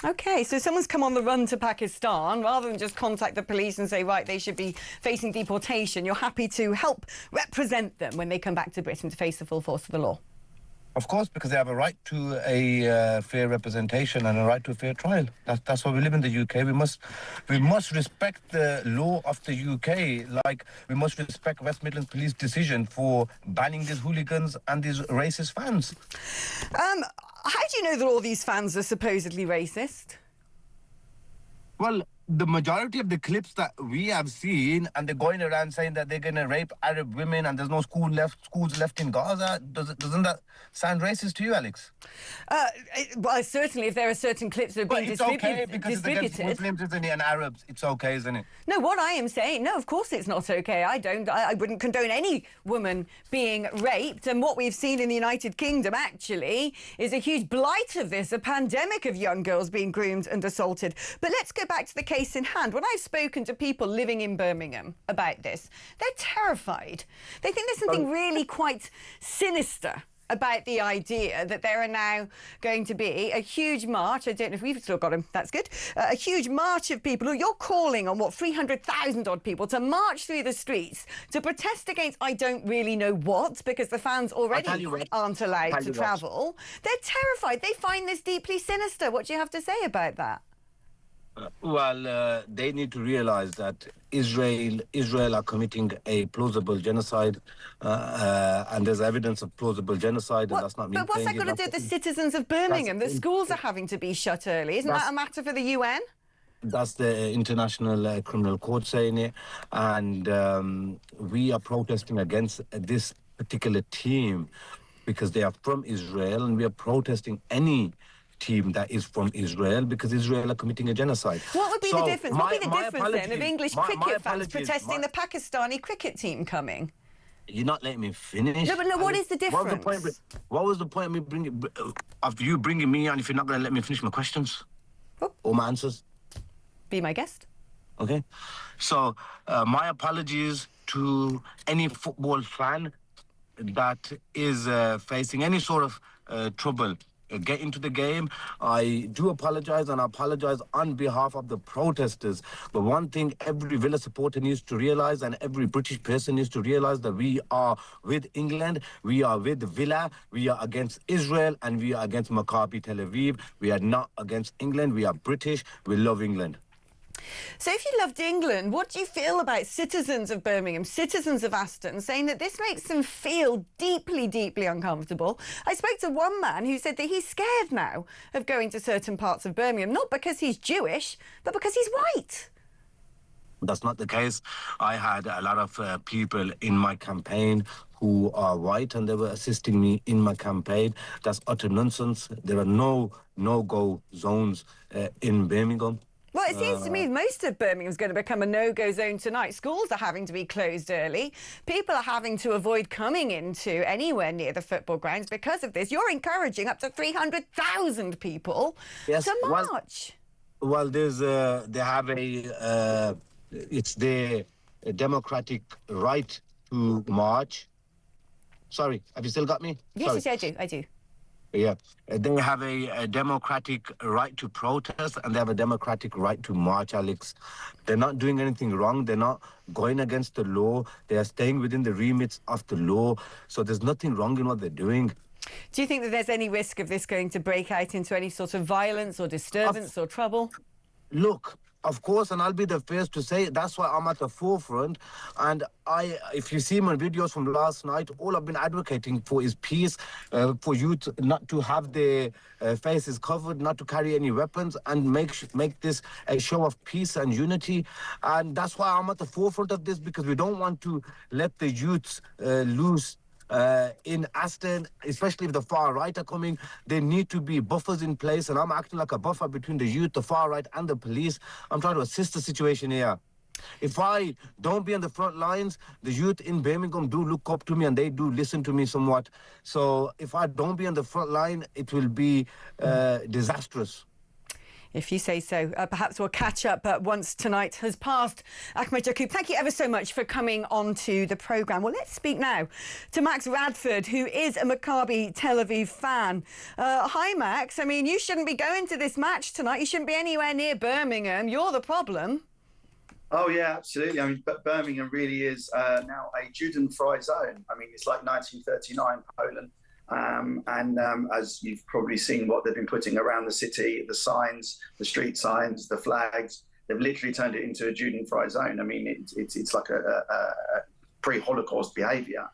OK, so someone's come on the run to Pakistan. Rather than just contact the police and say, right, they should be facing deportation, you're happy to help represent them when they come back to Britain to face the full force of the law? Of course, because they have a right to a fair representation and a right to a fair trial. That's why we live in the UK. We must respect the law of the UK. Like, we must respect West Midlands Police decision for banning these hooligans and these racist fans. How do you know that all these fans are supposedly racist? Well, the majority of the clips that we have seen, and they're going around saying that they're going to rape Arab women and there's no schools left in Gaza, doesn't that sound racist to you, Alex? Well, certainly if there are certain clips that are being distributed. Okay because it's against Muslims, isn't it, and Arabs, it's okay, isn't it? No, what I am saying, no, of course it's not okay. I wouldn't condone any woman being raped. And what we've seen in the United Kingdom, actually, is a huge blight of this, a pandemic of young girls being groomed and assaulted. But let's go back to the case in hand. When I've spoken to people living in Birmingham about this, they're terrified. They think there's something really quite sinister about the idea that there are now going to be a huge march. I don't know if we've still got him. That's good. A huge march of people. You're calling on, what, 300,000 odd people to march through the streets to protest against I don't really know what, because the fans already aren't allowed to travel. They're terrified. They find this deeply sinister. What do you have to say about that? Well, they need to realise that Israel are committing a plausible genocide, and there's evidence of plausible genocide, and that's not me. But what's that got to do with the citizens of Birmingham? The schools are having to be shut early. Isn't that a matter for the UN? That's the International Criminal Court saying it, and we are protesting against this particular team because they are from Israel, and we are protesting any team that is from Israel because Israel are committing a genocide. What would be the difference? What would be the difference then of English cricket fans protesting the Pakistani cricket team coming? You're not letting me finish. No, but no, what is the difference? What was the point of you bringing me on if you're not going to let me finish my questions or my answers? Be my guest. Okay. So, my apologies to any football fan that is facing any sort of trouble. Get into the game. I do apologise, and I apologise on behalf of the protesters. But one thing every Villa supporter needs to realise, and every British person needs to realise, that we are with England, we are with Villa, we are against Israel, and we are against Maccabi Tel Aviv. We are not against England. We are British. We love England. So if you loved England, what do you feel about citizens of Birmingham, citizens of Aston, saying that this makes them feel deeply, deeply uncomfortable? I spoke to one man who said that he's scared now of going to certain parts of Birmingham, not because he's Jewish, but because he's white. That's not the case. I had a lot of people in my campaign who are white, and they were assisting me in my campaign. That's utter nonsense. There are no no-go zones in Birmingham. Well, it seems to me most of Birmingham's going to become a no-go zone tonight. Schools are having to be closed early. People are having to avoid coming into anywhere near the football grounds because of this. You're encouraging up to 300,000 people to march. Well, they have it's their democratic right to march. Sorry, have you still got me? Yes, I do. Yeah, they have a democratic right to protest, and they have a democratic right to march, Alex. They're not doing anything wrong. They're not going against the law. They are staying within the remits of the law. So there's nothing wrong in what they're doing. Do you think that there's any risk of this going to break out into any sort of violence or disturbance or trouble? Look, of course, and I'll be the first to say it. That's why I'm at the forefront. And if you see my videos from last night, all I've been advocating for is peace, for youth not to have their faces covered, not to carry any weapons, and make this a show of peace and unity. And that's why I'm at the forefront of this, because we don't want to let the youths loose in Aston, especially if the far right are coming. There need to be buffers in place, and I'm acting like a buffer between the youth, the far right, and the police. I'm trying to assist the situation here. If I don't be on the front lines, the youth in Birmingham do look up to me, and they do listen to me somewhat. So if I don't be on the front line, it will be disastrous. If you say so. Perhaps we'll catch up once tonight has passed. Ahmed Yacoob, thank you ever so much for coming on to the programme. Well, let's speak now to Max Radford, who is a Maccabi Tel Aviv fan. Hi, Max. I mean, you shouldn't be going to this match tonight. You shouldn't be anywhere near Birmingham. You're the problem. Oh, yeah, absolutely. I mean, Birmingham really is now a Juden-free zone. I mean, it's like 1939 Poland. As you've probably seen what they've been putting around the city, the signs, the street signs, the flags, they've literally turned it into a Juden-free zone. I mean, it's like a pre-Holocaust behaviour.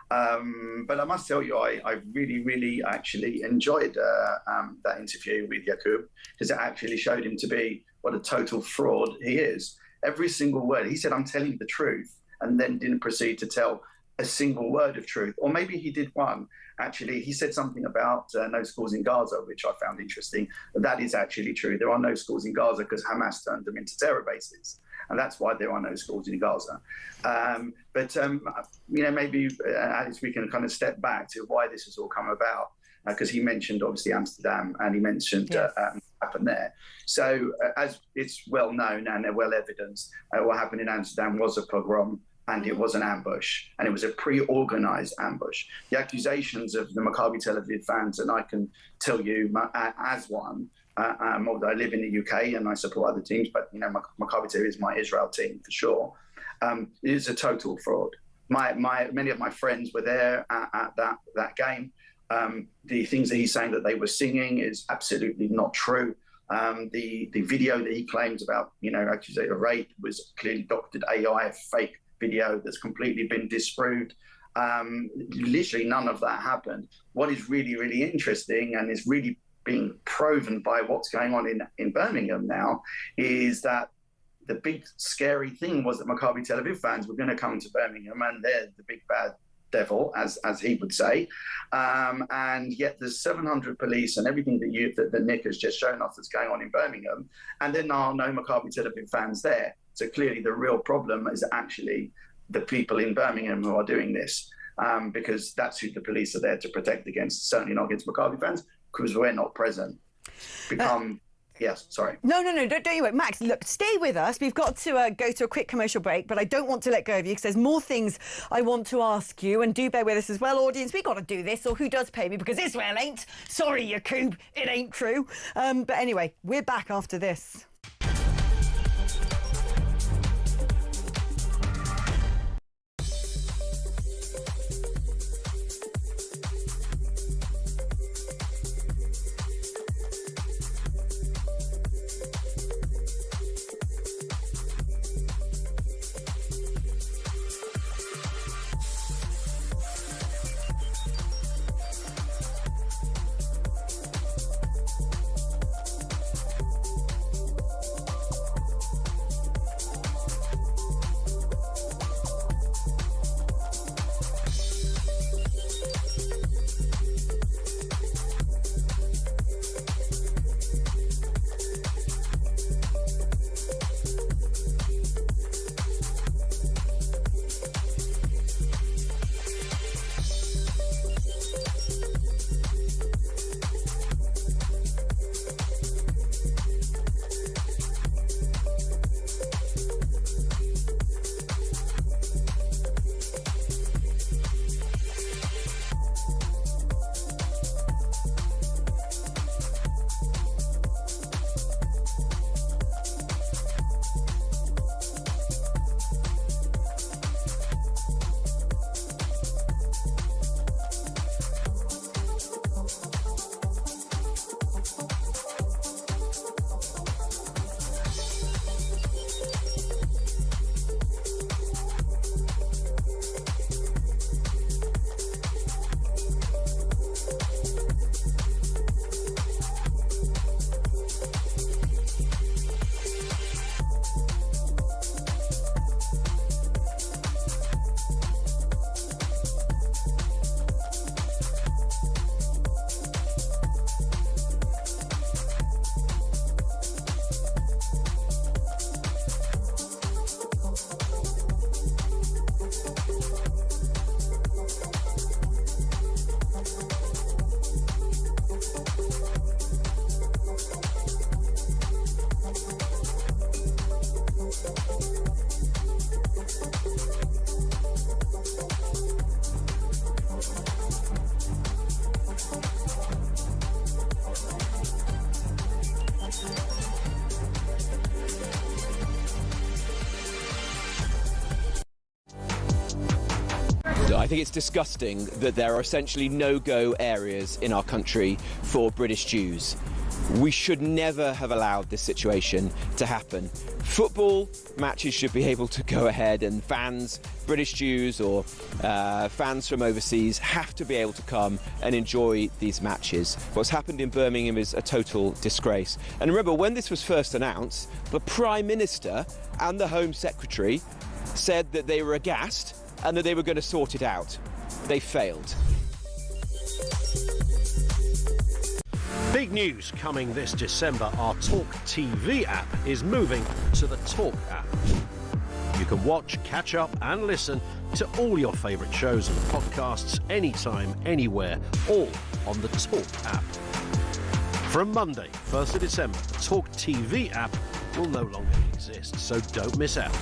But I must tell you, I really, really actually enjoyed that interview with Yacoob, because it actually showed him to be what a total fraud he is. Every single word. He said, I'm telling the truth, and then didn't proceed to tell a single word of truth. Or maybe he did one. Actually, he said something about no schools in Gaza, which I found interesting. But that is actually true. There are no schools in Gaza because Hamas turned them into terror bases. And that's why there are no schools in Gaza. Maybe, Alex, we can kind of step back to why this has all come about. Because he mentioned, obviously, Amsterdam, and he mentioned what happened there. So, as it's well known and well evidenced, what happened in Amsterdam was a pogrom, and it was an ambush, and it was a pre-organised ambush. The accusations of the Maccabi Tel Aviv fans, and I can tell you, as one, although I live in the UK and I support other teams, but Maccabi Tel Aviv is my Israel team for sure. It is a total fraud. Many of my friends were there at that game. The things that he's saying that they were singing is absolutely not true. The video that he claims about, accusation of rape was clearly doctored AI, fake video that's completely been disproved. Literally none of that happened. What is really, really interesting, and is really being proven by what's going on in Birmingham now, is that the big scary thing was that Maccabi Tel Aviv fans were going to come to Birmingham, and they're the big bad devil, as he would say, and yet there's 700 police and everything that Nick has just shown us that's going on in Birmingham, and there are no Maccabi Tel Aviv fans there. So clearly the real problem is actually the people in Birmingham who are doing this, because that's who the police are there to protect against, certainly not against Maccabi fans, because we're not present. Yes, sorry. No, don't you worry. Max, look, stay with us. We've got to go to a quick commercial break, but I don't want to let go of you because there's more things I want to ask you, and do bear with us as well, audience. We've got to do this, or who does pay me, because Israel ain't. Sorry, Yacoob, it ain't true. But anyway, we're back after this. I think it's disgusting that there are essentially no-go areas in our country for British Jews. We should never have allowed this situation to happen. Football matches should be able to go ahead, and fans, British Jews or fans from overseas, have to be able to come and enjoy these matches. What's happened in Birmingham is a total disgrace. And remember, when this was first announced, the Prime Minister and the Home Secretary said that they were aghast and that they were going to sort it out. They failed. Big news coming this December. Our talkTV app is moving to the Talk app. You can watch, catch up and listen to all your favourite shows and podcasts anytime, anywhere, all on the Talk app. From Monday, 1st of December, the talkTV app will no longer exist, so don't miss out.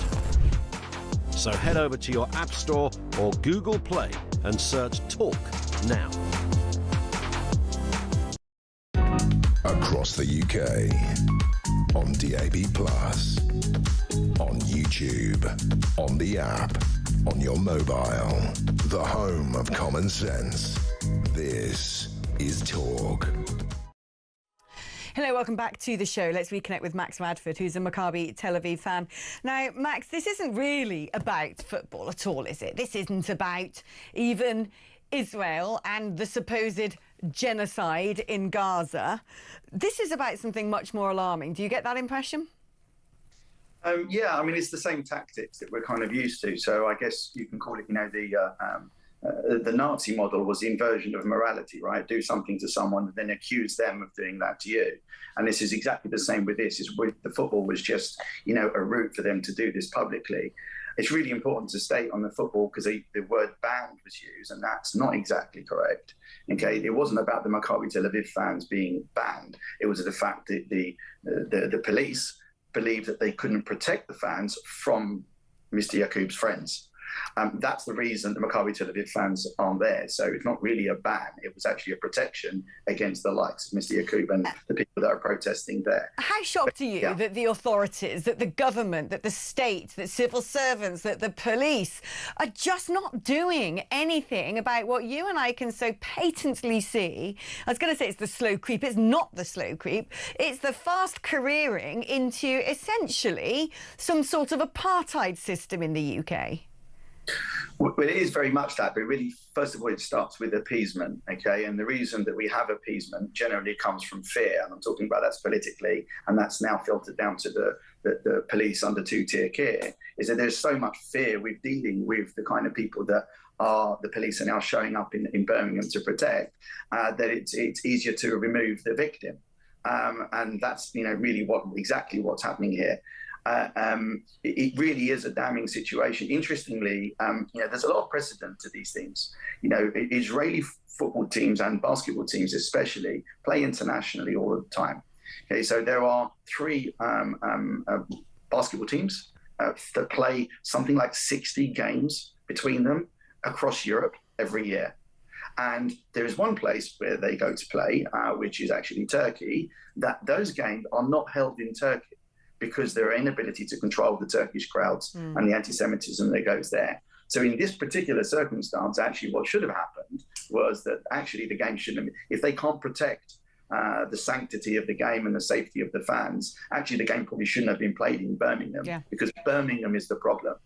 So head over to your App Store or Google Play and search Talk now. Across the UK, on DAB+, on YouTube, on the app, on your mobile, the home of common sense. This is Talk. Hello, welcome back to the show. Let's reconnect with Max Radford, who's a Maccabi Tel Aviv fan. Now, Max, this isn't really about football at all, is it? This isn't about even Israel and the supposed genocide in Gaza. This is about something much more alarming. Do you get that impression? Yeah, I mean, it's the same tactics that we're kind of used to. So I guess you can call it, the Nazi model was the inversion of morality, right? Do something to someone and then accuse them of doing that to you. And this is exactly the same with this. The football was just, a route for them to do this publicly. It's really important to state on the football because the word banned was used, and that's not exactly correct. Okay, it wasn't about the Maccabi Tel Aviv fans being banned. It was the fact that the police believed that they couldn't protect the fans from Mr. Yaqub's friends. That's the reason the Maccabi Tel Aviv fans aren't there. So it's not really a ban. It was actually a protection against the likes of Mr. Yaqub and the people that are protesting there. How shocked are you that the authorities, that the government, that the state, that civil servants, that the police are just not doing anything about what you and I can so patently see? I was going to say it's the slow creep. It's not the slow creep. It's the fast careering into essentially some sort of apartheid system in the UK. Well, it is very much that, but really, first of all, it starts with appeasement, okay? And the reason that we have appeasement generally comes from fear, and I'm talking about that's politically, and that's now filtered down to the police under two-tier care, is that there's so much fear with dealing with the kind of people that the police are now showing up in Birmingham to protect, that it's easier to remove the victim. And that's, really exactly what's happening here. It really is a damning situation. Interestingly, there's a lot of precedent to these things. Israeli football teams and basketball teams especially play internationally all the time. Okay, so there are 3 basketball teams that play something like 60 games between them across Europe every year. And there is one place where they go to play, which is actually Turkey, that those games are not held in Turkey, because their inability to control the Turkish crowds and the anti-Semitism that goes there. So in this particular circumstance, actually what should have happened was that actually the game shouldn't have, if they can't protect the sanctity of the game and the safety of the fans, actually the game probably shouldn't have been played in Birmingham, because Birmingham is the problem.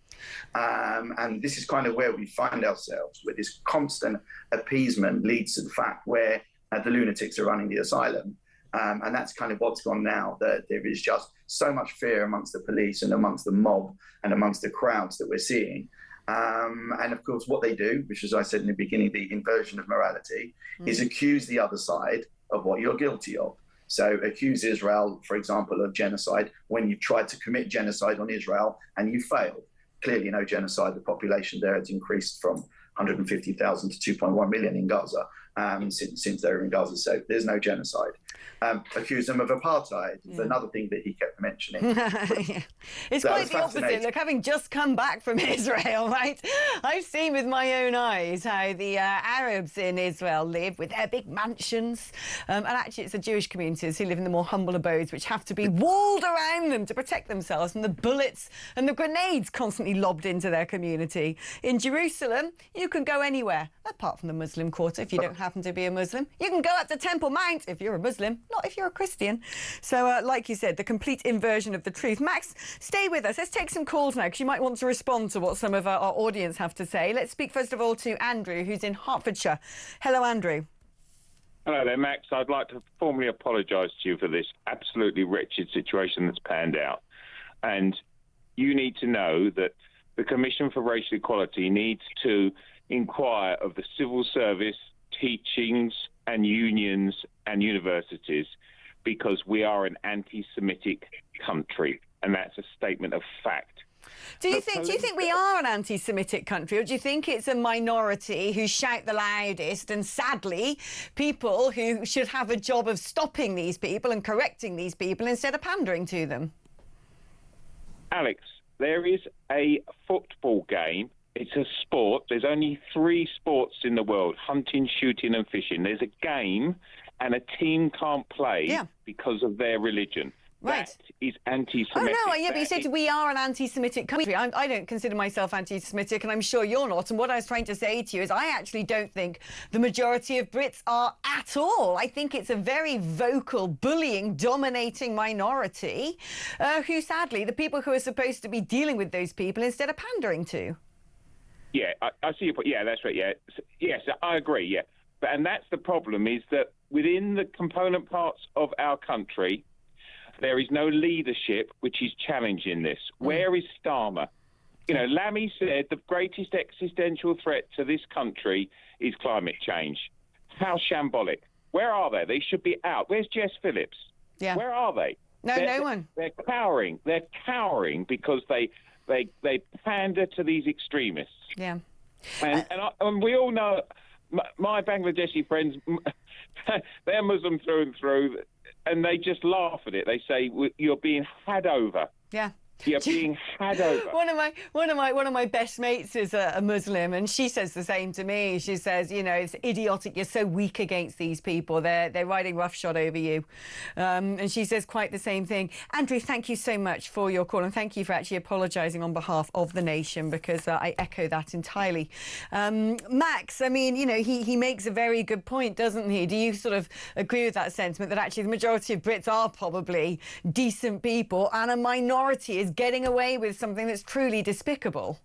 And this is kind of where we find ourselves, where this constant appeasement leads to the fact where the lunatics are running the asylum. And that's kind of what's gone now, that there is just so much fear amongst the police and amongst the mob and amongst the crowds that we're seeing. And of course, what they do, which as I said in the beginning, the inversion of morality, is accuse the other side of what you're guilty of. So accuse Israel, for example, of genocide when you tried to commit genocide on Israel and you failed. Clearly no genocide. The population there has increased from 150,000 to 2.1 million in Gaza since they were in Gaza. So there's no genocide. Accuse them of apartheid. It's another thing that he kept mentioning. It's quite the opposite. Look, having just come back from Israel, right, I've seen with my own eyes how the Arabs in Israel live with their big mansions. And actually, it's the Jewish communities who live in the more humble abodes, which have to be walled around them to protect themselves from the bullets and the grenades constantly lobbed into their community. In Jerusalem, you've You can go anywhere, apart from the Muslim Quarter if you don't happen to be a Muslim. You can go up to Temple Mount if you're a Muslim, not if you're a Christian. So, like you said, the complete inversion of the truth. Max, stay with us. Let's take some calls now, because you might want to respond to what some of our audience have to say. Let's speak first of all to Andrew, who's in Hertfordshire. Hello, Andrew. Hello there, Max. I'd like to formally apologise to you for this absolutely wretched situation that's panned out. And you need to know that the Commission for Racial Equality needs to inquire of the civil service, teachings and unions and universities, because we are an anti-Semitic country, and that's a statement of fact. Do you think we are an anti-Semitic country, or do you think it's a minority who shout the loudest, and sadly people who should have a job of stopping these people and correcting these people instead of pandering to them? Alex, there is a football game. It's a sport. There's only 3 sports in the world: hunting, shooting and fishing. There's a game and a team can't play because of their religion. Right. That is anti-Semitic. Oh, no, yeah, but you said we are an anti-Semitic country. I don't consider myself anti-Semitic, and I'm sure you're not. And what I was trying to say to you is I actually don't think the majority of Brits are at all. I think it's a very vocal, bullying, dominating minority who, sadly, the people who are supposed to be dealing with those people instead of pandering to. Yeah, I see your point. Yeah, that's right. Yeah. Yes, I agree, yeah. And that's the problem, is that within the component parts of our country, there is no leadership which is challenging this. Where is Starmer? You know, Lammy said the greatest existential threat to this country is climate change. How shambolic. Where are they? They should be out. Where's Jess Phillips? Yeah. Where are they? No one. They're cowering. They're cowering because they pander to these extremists. Yeah. And we all know, my Bangladeshi friends, they're Muslim through and through, and they just laugh at it. They say, you're being had over. Yeah. You're being had over. One of my best mates is a Muslim, and she says the same to me. She says, you know, it's idiotic. You're so weak against these people. They're riding roughshod over you. And she says quite the same thing. Andrew, thank you so much for your call, and thank you for actually apologising on behalf of the nation, because I echo that entirely. Max, I mean, you know, he makes a very good point, doesn't he? Do you sort of agree with that sentiment, that actually the majority of Brits are probably decent people, and a minority is getting away with something that's truly despicable?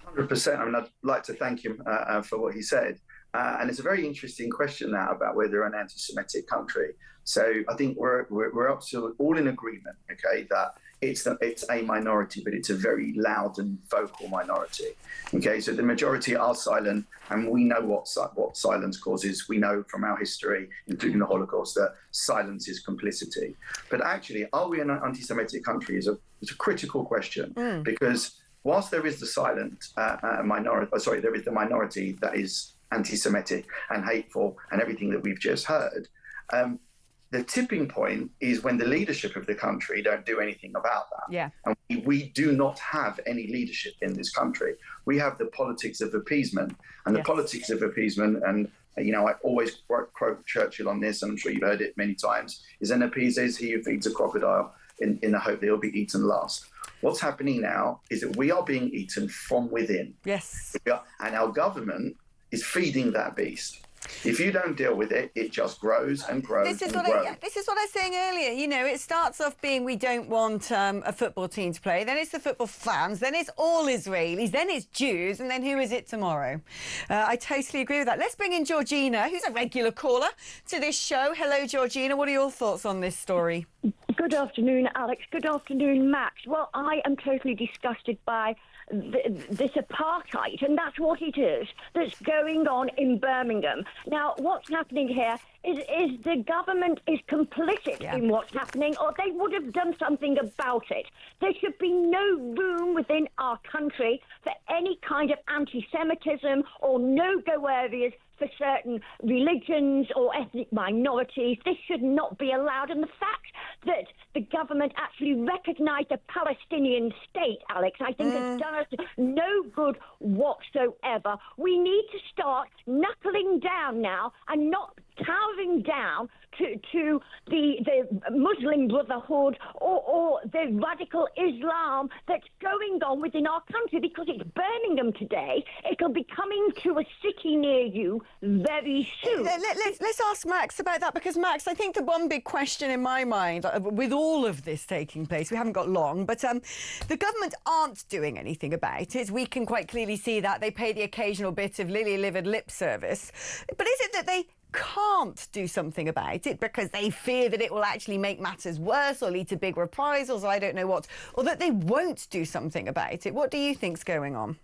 100%. I mean, I'd like to thank him for what he said. And it's a very interesting question now about whether we're an anti-Semitic country. So I think we're absolutely all in agreement, okay, that it's a minority, but it's a very loud and vocal minority. Okay, so the majority are silent, and we know what silence causes. We know from our history, including the Holocaust, that silence is complicity. But actually, are we an anti-Semitic country is a critical question, because whilst there is the silent minority, there is the minority that is anti-Semitic and hateful and everything that we've just heard. The tipping point is when the leadership of the country don't do anything about that. Yeah. And we do not have any leadership in this country. We have the politics of appeasement, and the politics of appeasement, and you know, I always quote Churchill on this, and I'm sure you've heard it many times, is an appeaser is he who feeds a crocodile in the hope that he'll be eaten last. What's happening now is that we are being eaten from within. Yes. And our government is feeding that beast. If you don't deal with it, it just grows and grows this is and what grows. This is what I was saying earlier. You know, it starts off being we don't want a football team to play. Then it's the football fans. Then it's all Israelis. Then it's Jews. And then who is it tomorrow? I totally agree with that. Let's bring in Georgina, who's a regular caller to this show. Hello, Georgina. What are your thoughts on this story? Good afternoon, Alex. Good afternoon, Max. Well, I am totally disgusted by this apartheid, and that's what it is that's going on in Birmingham. Now, what's happening here is the government is complicit in what's happening, or they would have done something about it. There should be no room within our country for any kind of anti-Semitism or no-go areas for certain religions or ethnic minorities. This should not be allowed. And the fact that the government actually recognised a Palestinian state, Alex, I think has done us no good whatsoever. We need to start knuckling down now and not cowering down to the Muslim Brotherhood or the radical Islam that's going on within our country, because it's Birmingham today. It'll be coming to a city near you very soon. Let's ask Max about that, because Max, I think the one big question in my mind with all of this taking place, we haven't got long, but the government aren't doing anything about it. We can quite clearly see that. They pay the occasional bit of lily-livered lip service. But is it that they can't do something about it because they fear that it will actually make matters worse or lead to big reprisals, or I don't know what, or that they won't do something about it? What do you think's going on?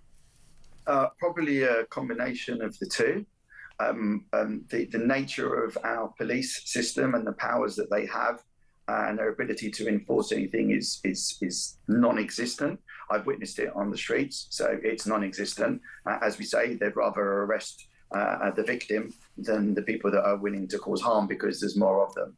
Probably a combination of the two. The nature of our police system and the powers that they have and their ability to enforce anything is non-existent. I've witnessed it on the streets, so it's non-existent. As we say, they'd rather arrest the victim than the people that are willing to cause harm, because there's more of them.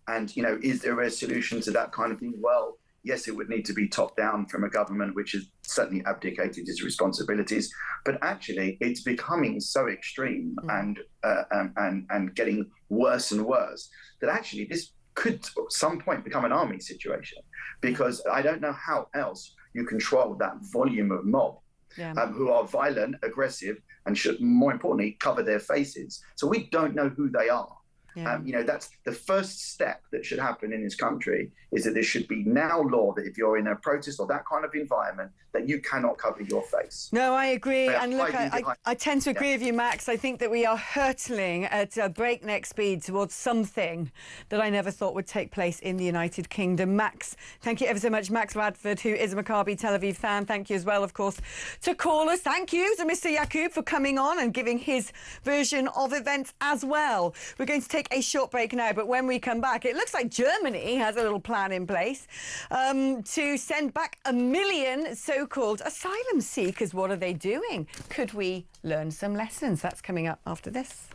And, you know, is there a solution to that kind of thing? Well, yes, it would need to be top down from a government which has certainly abdicated its responsibilities. But actually, it's becoming so extreme and getting worse and worse that actually this could at some point become an army situation, because I don't know how else you control that volume of mob who are violent, aggressive, and should, more importantly, cover their faces. So we don't know who they are. You know, that's the first step that should happen in this country, is that there should be now law that if you're in a protest or that kind of environment, that you cannot cover your face. No, I agree. And look, I tend to agree with you, Max. I think that we are hurtling at a breakneck speed towards something that I never thought would take place in the United Kingdom. Max, thank you ever so much. Max Radford, who is a Maccabi Tel Aviv fan. Thank you as well, of course, to callers. Thank you to Mr. Yacoub for coming on and giving his version of events as well. We're going to take a short break now, but when we come back, it looks like Germany has a little plan in place to send back 1 million so-called asylum seekers. What are they doing? Could we learn some lessons? That's coming up after this.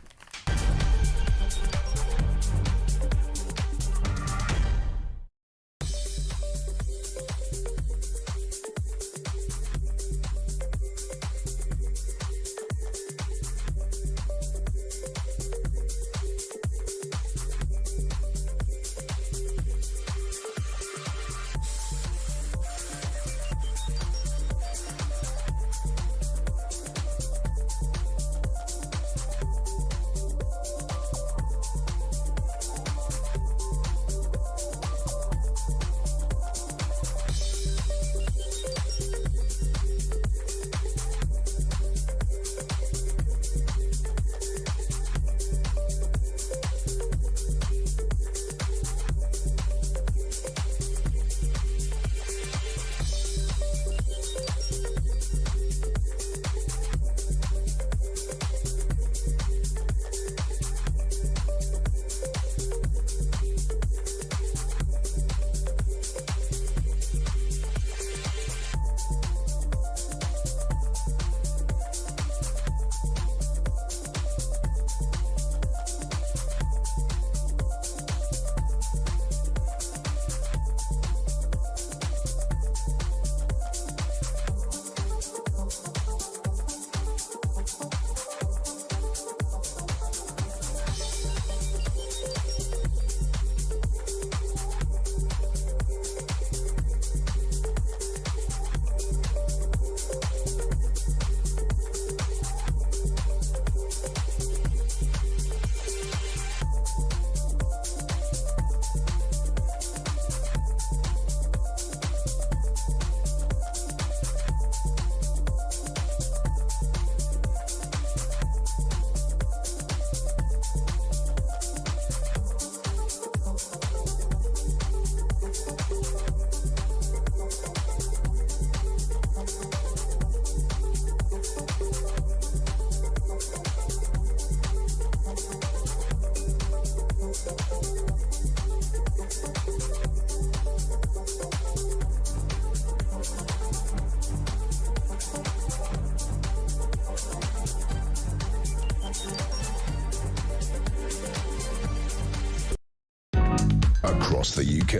Across the UK,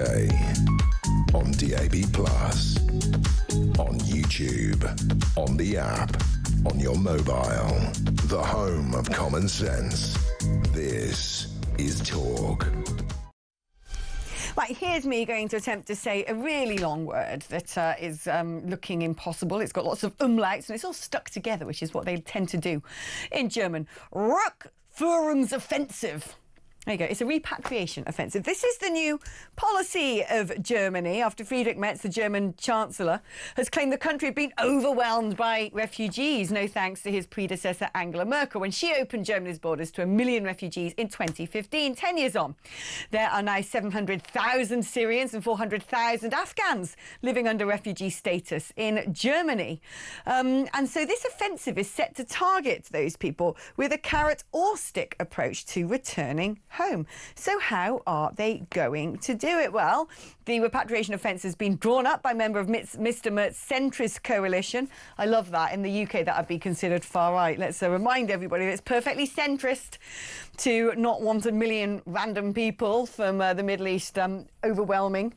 on DAB+, on YouTube, on the app, on your mobile. The home of common sense. This is Talk. Right, here's me going to attempt to say a really long word that is looking impossible. It's got lots of umlauts and it's all stuck together, which is what they tend to do in German. Rückführungsoffensive. There you go. It's a repatriation offensive. This is the new policy of Germany after Friedrich Merz, the German Chancellor, has claimed the country had been overwhelmed by refugees, no thanks to his predecessor Angela Merkel, when she opened Germany's borders to 1 million refugees in 2015, 10 years on. There are now 700,000 Syrians and 400,000 Afghans living under refugee status in Germany. And so this offensive is set to target those people with a carrot or stick approach to returning home. So how are they going to do it? Well, the repatriation offence has been drawn up by a member of Mr. Mertz's centrist coalition. I love that. In the UK, that would be considered far right. Let's remind everybody that it's perfectly centrist to not want 1 million random people from the Middle East overwhelming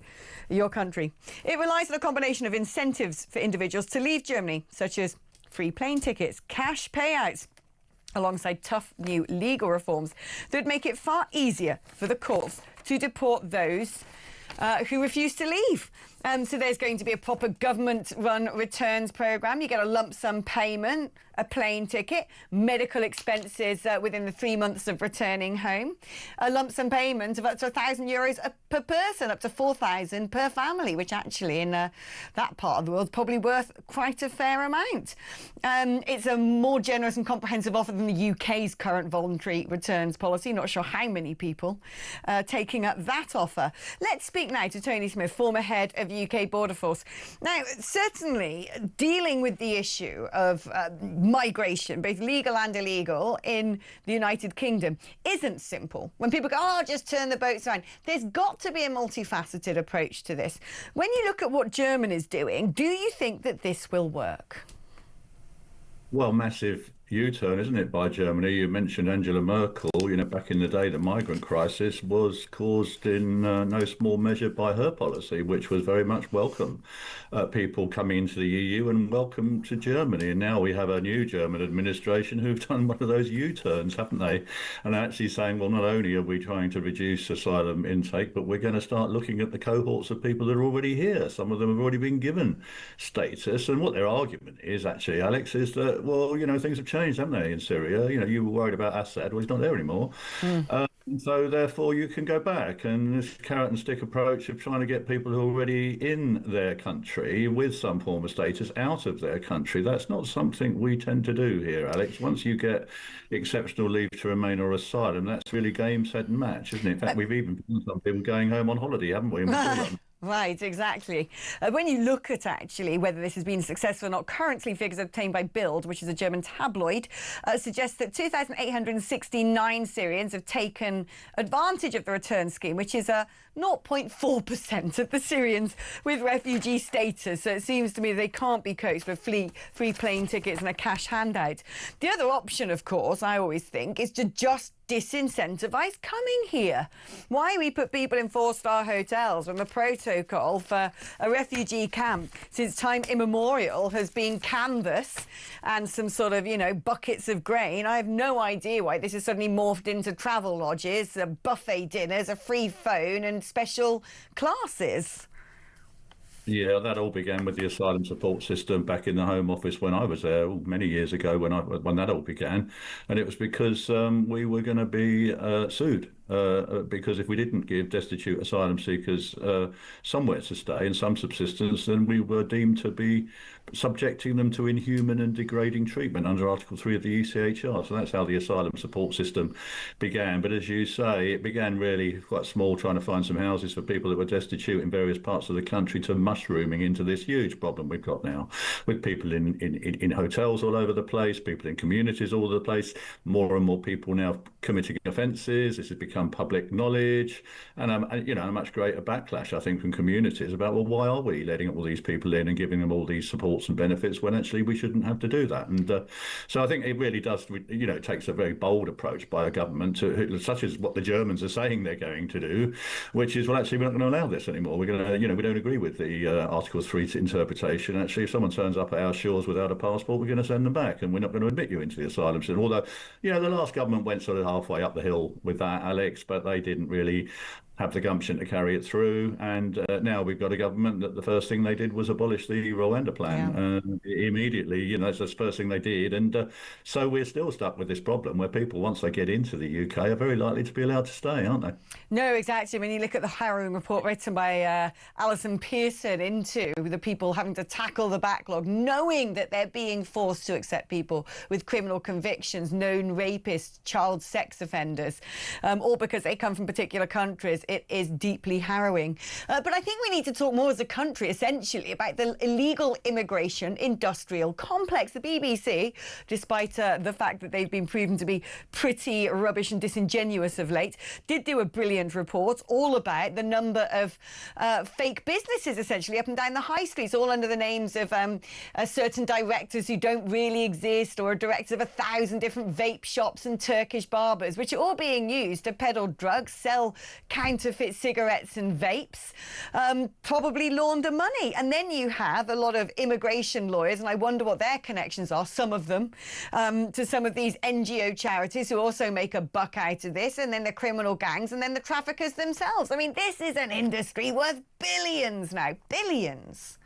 your country. It relies on a combination of incentives for individuals to leave Germany, such as free plane tickets, cash payouts, alongside tough new legal reforms that would make it far easier for the courts to deport those who refuse to leave. So there's going to be a proper government-run returns programme. You get a lump sum payment, a plane ticket, medical expenses within the 3 months of returning home, a lump sum payment of up to €1,000 per person, up to 4,000 per family, which actually in that part of the world is probably worth quite a fair amount. It's a more generous and comprehensive offer than the UK's current voluntary returns policy. Not sure how many people taking up that offer. Let's speak now to Tony Smith, former head of UK Border Force. Now, certainly dealing with the issue of migration, both legal and illegal, in the United Kingdom isn't simple. When people go, oh, just turn the boats around, there's got to be a multifaceted approach to this. When you look at what Germany is doing, do you think that this will work? Well, massive U-turn, isn't it, by Germany? You mentioned Angela Merkel. Back in the day, the migrant crisis was caused in no small measure by her policy, which was very much welcome. People coming into the EU and welcome to Germany. And now we have a new German administration who've done one of those U-turns, haven't they? And actually saying, well, not only are we trying to reduce asylum intake, but we're going to start looking at the cohorts of people that are already here. Some of them have already been given status. And what their argument is, actually, Alex, is that, well, things have changed, haven't they, in Syria? You were worried about Assad. Well, he's not there anymore. So therefore you can go back, and this carrot and stick approach of trying to get people who are already in their country with some form of status out of their country, that's not something we tend to do here, Alex. Once you get exceptional leave to remain or asylum, that's really game, set and match, isn't it? In fact, we've even found some people going home on holiday, haven't we? Right, exactly. When you look at actually whether this has been successful or not, currently figures obtained by Bild, which is a German tabloid, suggest that 2,869 Syrians have taken advantage of the return scheme, which is 0.4% of the Syrians with refugee status. So it seems to me they can't be coached with free plane tickets and a cash handout. The other option, of course, I always think, is to just disincentivise coming here. Why we put people in 4-star hotels when the protocol for a refugee camp since time immemorial has been canvas and some sort of, buckets of grain. I have no idea why this has suddenly morphed into travel lodges, buffet dinners, a free phone and special classes. Yeah, that all began with the asylum support system back in the Home Office when I was there many years ago when that all began. And it was because we were going to be sued. Because if we didn't give destitute asylum seekers somewhere to stay and some subsistence, then we were deemed to be subjecting them to inhuman and degrading treatment under Article 3 of the ECHR. So that's how the asylum support system began. But as you say, it began really quite small, trying to find some houses for people that were destitute in various parts of the country, to mushrooming into this huge problem we've got now with people in hotels all over the place, people in communities all over the place, more and more people now committing offences. This has become become public knowledge, and a much greater backlash, I think, from communities about, well, why are we letting all these people in and giving them all these supports and benefits when actually we shouldn't have to do that? And so I think it really does, it takes a very bold approach by a government, such as what the Germans are saying they're going to do, which is, well, actually, we're not going to allow this anymore. We're going to, we don't agree with the Article 3 interpretation. Actually, if someone turns up at our shores without a passport, we're going to send them back, and we're not going to admit you into the asylum system. Although, the last government went sort of halfway up the hill with that, Alex, but they didn't really have the gumption to carry it through. And now we've got a government that the first thing they did was abolish the Rwanda plan immediately. That's the first thing they did. And so we're still stuck with this problem where people, once they get into the UK, are very likely to be allowed to stay, aren't they? No, exactly. When you look at the harrowing report written by Alison Pearson into the people having to tackle the backlog, knowing that they're being forced to accept people with criminal convictions, known rapists, child sex offenders, all because they come from particular countries. It is deeply harrowing. But I think we need to talk more as a country, essentially, about the illegal immigration industrial complex. The BBC, despite the fact that they've been proven to be pretty rubbish and disingenuous of late, did do a brilliant report all about the number of fake businesses, essentially, up and down the high streets, all under the names of certain directors who don't really exist, or directors of 1,000 different vape shops and Turkish barbers, which are all being used to peddle drugs, sell counterfeit cigarettes and vapes, probably launder money. And then you have a lot of immigration lawyers, and I wonder what their connections are, some of them, to some of these NGO charities who also make a buck out of this, and then the criminal gangs, and then the traffickers themselves. I mean, this is an industry worth billions now, billions.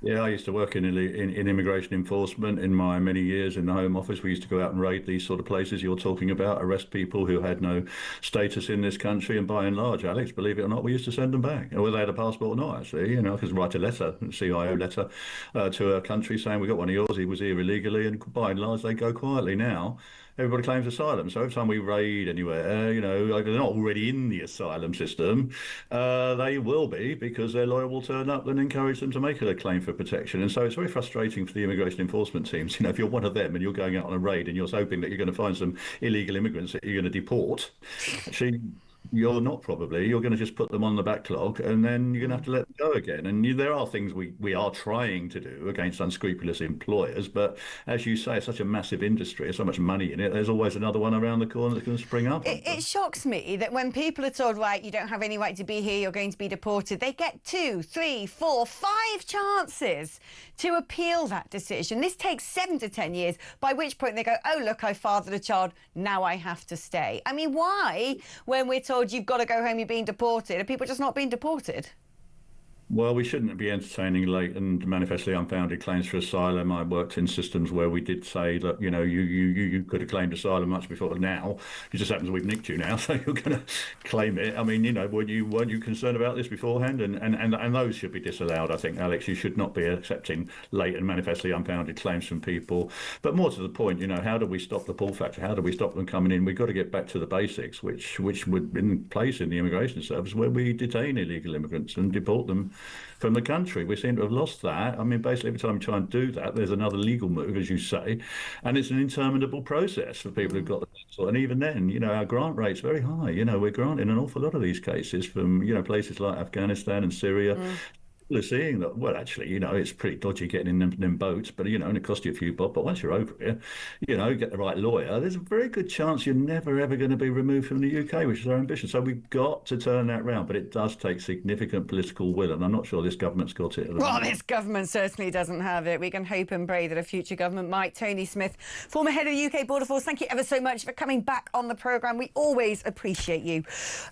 Yeah, I used to work in immigration enforcement in my many years in the Home Office. We used to go out and raid these sort of places you're talking about, arrest people who had no status in this country, and by and large, Alex, believe it or not, we used to send them back, whether they had a passport or not, actually. Because write a letter, a CIO letter, to a country saying, we got one of yours, he was here illegally, and by and large, they go quietly. Now everybody claims asylum. So every time we raid anywhere, they're not already in the asylum system. They will be, because their lawyer will turn up and encourage them to make a claim for protection. And so it's very frustrating for the immigration enforcement teams. If you're one of them and you're going out on a raid and you're hoping that you're going to find some illegal immigrants that you're going to deport, actually, you're not probably. You're going to just put them on the backlog, and then you're going to have to let them go again. And there are things we are trying to do against unscrupulous employers, but as you say, it's such a massive industry, there's so much money in it, there's always another one around the corner that's going to spring up. It shocks me that when people are told, right, you don't have any right to be here, you're going to be deported, they get 2, 3, 4, 5 chances to appeal that decision. This takes 7 to 10 years, by which point they go, oh, look, I fathered a child, now I have to stay. I mean, why, when we're told you've got to go home, you're being deported, are people just not being deported? Well, we shouldn't be entertaining late and manifestly unfounded claims for asylum. I worked in systems where we did say that, you could have claimed asylum much before now. It just happens we've nicked you now, so you're going to claim it. I mean, weren't you concerned about this beforehand? And those should be disallowed, I think, Alex. You should not be accepting late and manifestly unfounded claims from people. But more to the point, how do we stop the pull factor? How do we stop them coming in? We've got to get back to the basics, which would be in place in the immigration service, where we detain illegal immigrants and deport them from the country. We seem to have lost that. I mean, basically, every time we try and do that, there's another legal move, as you say, and it's an interminable process for people who've got the passport. And even then, our grant rate's very high. We're granting an awful lot of these cases from, places like Afghanistan and Syria. People are seeing that, well, actually, it's pretty dodgy getting in them boats, but, and it costs you a few bob. But once you're over here, get the right lawyer, there's a very good chance you're never, ever going to be removed from the UK, which is our ambition. So we've got to turn that round, but it does take significant political will, and I'm not sure this government's got it. Well, this government certainly doesn't have it. We can hope and pray that a future government might. Tony Smith, former head of the UK Border Force, thank you ever so much for coming back on the programme. We always appreciate you.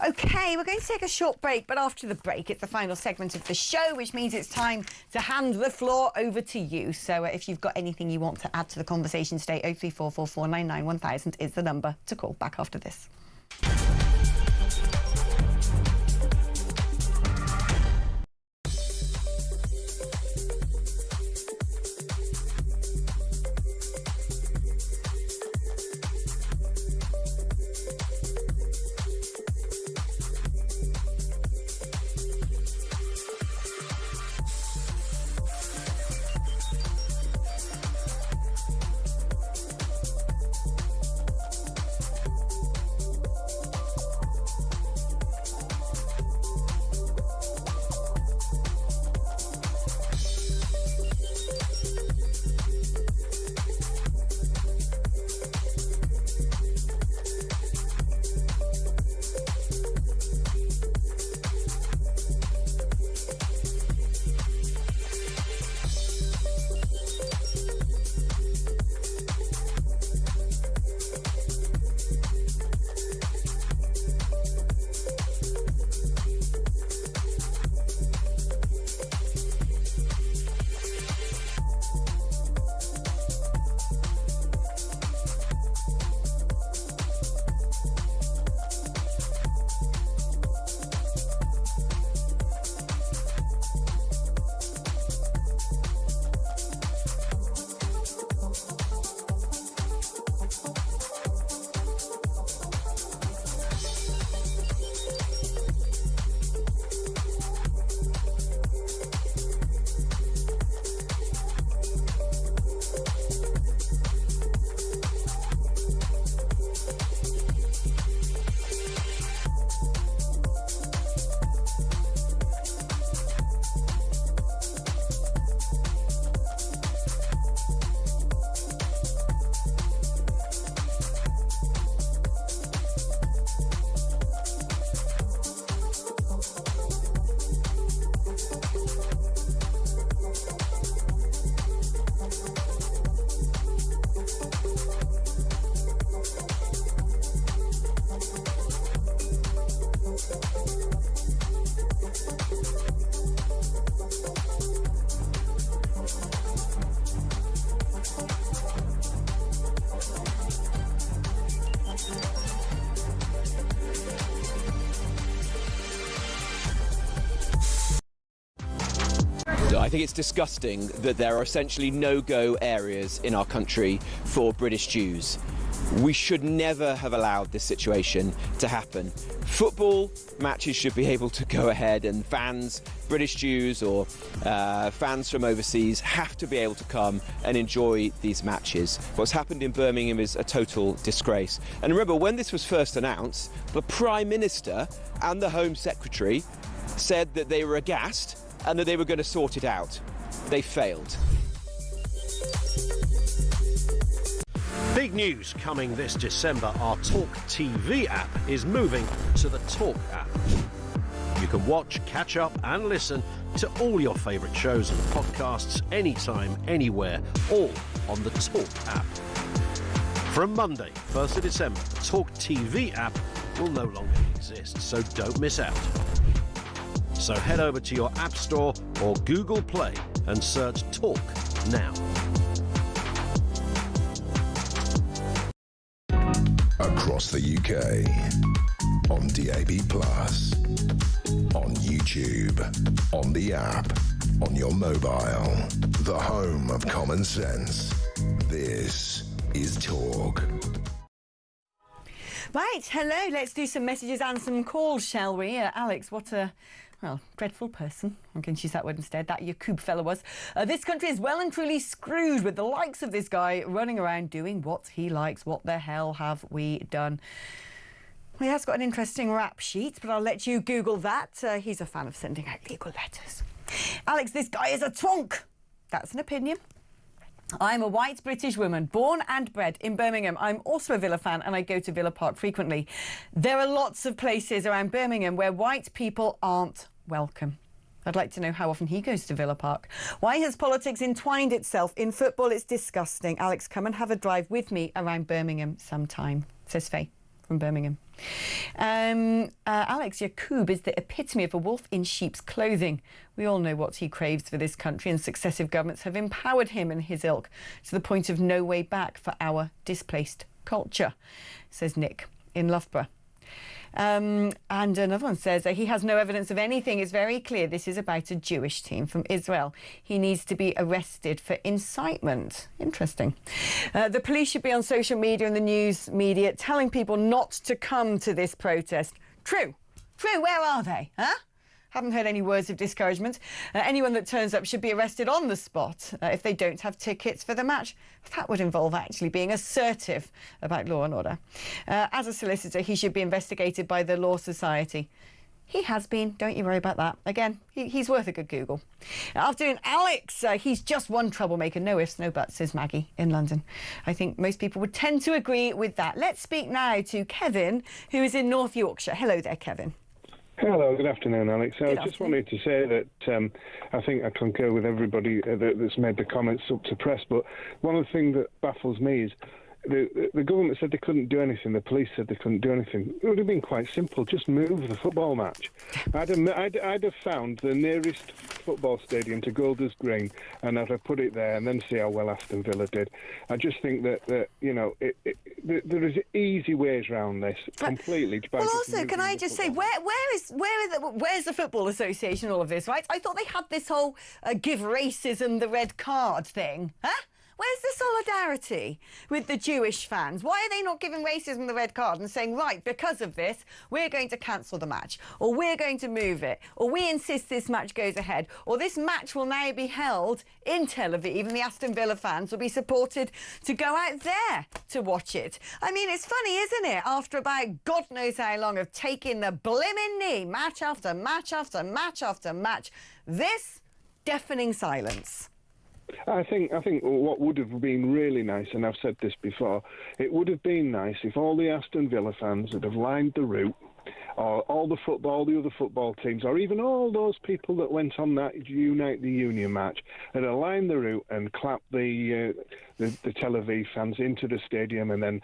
OK, we're going to take a short break, but after the break, it's the final segment of the show, which means it's time to hand the floor over to you. So if you've got anything you want to add to the conversation today, 0344499 1000 is the number to call. Back after this. think it's disgusting that there are essentially no-go areas in our country for British Jews. We should never have allowed this situation to happen. Football matches should be able to go ahead, and fans, British Jews or fans from overseas, have to be able to come and enjoy these matches. What's happened in Birmingham is a total disgrace. And remember, when this was first announced, the Prime Minister and the Home Secretary said that they were aghast and that they were going to sort it out. They failed. Big news coming this December. Our talkTV app is moving to the Talk app. You can watch, catch up and listen to all your favourite shows and podcasts anytime, anywhere, all on the Talk app. From Monday, 1st of December, the talkTV app will no longer exist, so don't miss out. So head over to your App Store or Google Play and search Talk now. Across the UK, on DAB+, on YouTube, on the app, on your mobile, the home of common sense. This is Talk. Right, hello, let's do some messages and some calls, shall we? Alex, what a... well, dreadful person. I'm going to use that word instead. That Yakub fella was. This country is well and truly screwed with the likes of this guy running around doing what he likes. What the hell have we done? Well, he has got an interesting rap sheet, but I'll let you Google that. He's a fan of sending out legal letters. Alex, this guy is a twonk. That's an opinion. I'm a white British woman, born and bred in Birmingham. I'm also a Villa fan and I go to Villa Park frequently. There are lots of places around Birmingham where white people aren't welcome. I'd like to know how often he goes to Villa Park. Why has politics entwined itself in football? It's disgusting. Alex, come and have a drive with me around Birmingham sometime, says Faye from Birmingham. Alex, Yakub is the epitome of a wolf in sheep's clothing. We all know what he craves for this country, and successive governments have empowered him and his ilk to the point of no way back for our displaced culture, says Nick in Loughborough. And another one says he has no evidence of anything. It's very clear this is about a Jewish team from Israel. He needs to be arrested for incitement. Interesting. The police should be on social media and the news media telling people not to come to this protest. True. True. Where are they? Huh? Haven't heard any words of discouragement. Anyone that turns up should be arrested on the spot if they don't have tickets for the match. That would involve actually being assertive about law and order. As a solicitor, he should be investigated by the Law Society. He has been. Don't you worry about that. Again, he's worth a good Google. Afternoon, Alex. He's just one troublemaker. No ifs, no buts, says Maggie in London. I think most people would tend to agree with that. Let's speak now to Kevin, who is in North Yorkshire. Hello there, Kevin. Hello, good afternoon, Alex. I just wanted to say that I think I concur with everybody that's made the comments up to press, but one of the things that baffles me is the government said they couldn't do anything, the police said they couldn't do anything. It would have been quite simple, just move the football match. I'd have found the nearest football stadium to Golders Green and I'd have put it there and then see how well Aston Villa did. I just think that you know, there is easy ways around this completely. Well, also, can I just say, where's the Football Association in all of this, right? I thought they had this whole give racism the red card thing, huh? Where's the solidarity with the Jewish fans? Why are they not giving racism the red card and saying, right, because of this, we're going to cancel the match, or we're going to move it, or we insist this match goes ahead, or this match will now be held in Tel Aviv and the Aston Villa fans will be supported to go out there to watch it. I mean, it's funny, isn't it? After about God knows how long of taking the blimmin' knee, match after match after match after match, this deafening silence. I think what would have been really nice, and I've said this before, it would have been nice if all the Aston Villa fans had have lined the route, or all the other football teams, or even all those people that went on that Unite the Union match, had aligned the route and clapped the Tel Aviv fans into the stadium and then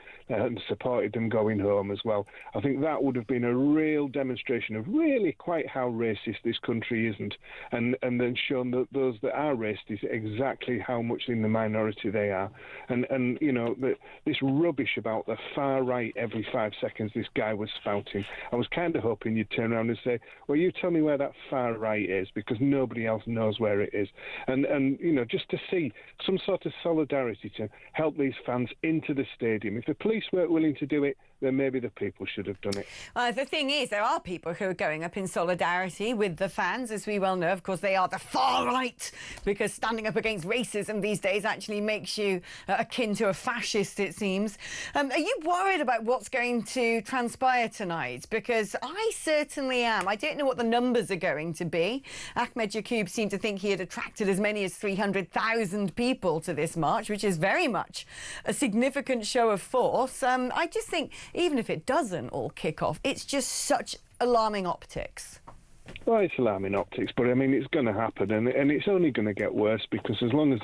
supported them going home as well. I think that would have been a real demonstration of really quite how racist this country isn't, and then shown that those that are racist exactly how much in the minority they are. And you know, this rubbish about the far right every 5 seconds this guy was spouting. I was kind of hoping you'd turn around and say, well, you tell me where that far right is, because nobody else knows where it is. And you know, just to see some sort of solidarity to help these fans into the stadium. If the police weren't willing to do it, then maybe the people should have done it. The thing is, there are people who are going up in solidarity with the fans, as we well know. Of course, they are the far right, because standing up against racism these days actually makes you akin to a fascist, it seems. Are you worried about what's going to transpire tonight? Because I certainly am. I don't know what the numbers are going to be. Ahmed Yaqub seemed to think he had attracted as many as 300,000 people to this march, which is very much a significant show of force. I just think, even if it doesn't all kick off, it's just such alarming optics. Well, it's alarming optics, but I mean, it's going to happen, and it's only going to get worse, because as long as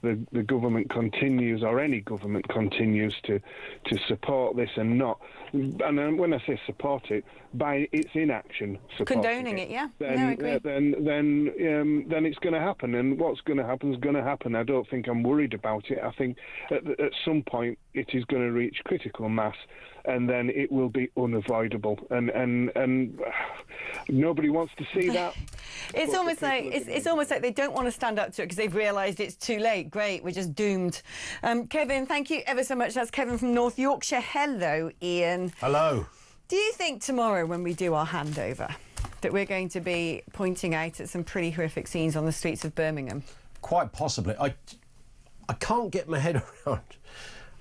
the government continues, or any government continues to support this and not, and when I say support it, by its inaction, condoning it, yeah. Then, no, I agree. Then it's going to happen, and what's going to happen is going to happen. I don't think I'm worried about it. I think at some point it is going to reach critical mass, and then it will be unavoidable, and nobody wants to see that. It's almost like they don't want to stand up to it because they've realised it's too late. Great, we're just doomed. Kevin, thank you ever so much. That's Kevin from North Yorkshire. Hello, Ian. Hello. Do you think tomorrow, when we do our handover, that we're going to be pointing out at some pretty horrific scenes on the streets of Birmingham? Quite possibly. I can't get my head around.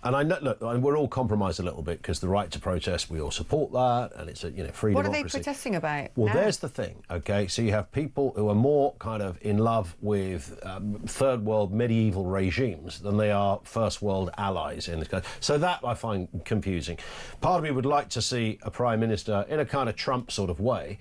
And I know, look, we're all compromised a little bit, because the right to protest, we all support that, and it's a free What democracy. are they protesting about? Well, now? There's the thing, OK? So you have people who are more kind of in love with third world medieval regimes than they are first world allies in this country. So that I find confusing. Part of me would like to see a Prime Minister, in a kind of Trump sort of way,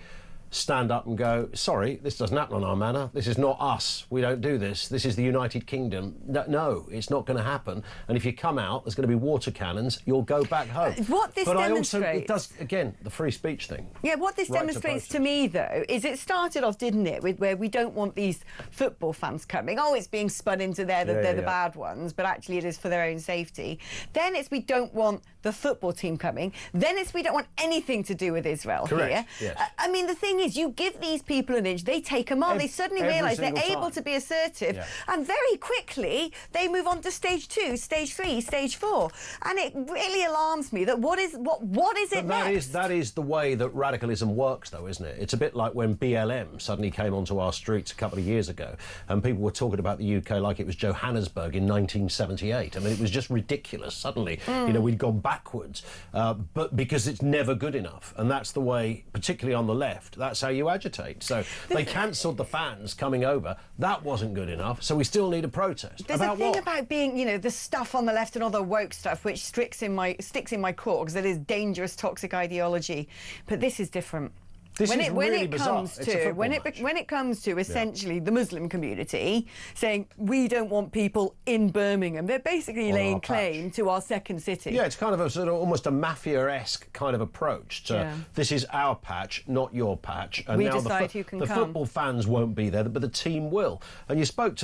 stand up and go, sorry, this doesn't happen on our manor. This is not us. We don't do this. This is the United Kingdom. No, it's not going to happen. And if you come out, there's going to be water cannons. You'll go back home. What this demonstrates... it does, again, the free speech thing. Yeah, what this demonstrates to me, though, is it started off, didn't it, with where we don't want these football fans coming. Oh, it's being spun into they're the bad ones, but actually it is for their own safety. Then it's we don't want the football team coming. Then it's we don't want anything to do with Israel here. Yes. I mean, the thing is, you give these people an inch, they take them on. They suddenly realise they're able to be assertive, and very quickly they move on to stage 2, stage 3, stage 4. And it really alarms me that what is it next? That is the way that radicalism works, though, isn't it? It's a bit like when BLM suddenly came onto our streets a couple of years ago, and people were talking about the UK like it was Johannesburg in 1978. I mean, it was just ridiculous. Suddenly, we'd gone backwards, but because it's never good enough, and that's the way, particularly on the left, that's how you agitate. So they cancelled the fans coming over. That wasn't good enough, so we still need a protest. There's a thing about being, the stuff on the left and all the woke stuff which sticks in my core, because it is dangerous, toxic ideology. But this is different. When it comes to essentially the Muslim community saying we don't want people in Birmingham, they're basically laying claim to our second city. Yeah, it's kind of a sort of almost a mafia-esque kind of approach to this is our patch, not your patch. And we now decide who can come. The football fans won't be there, but the team will. And you spoke to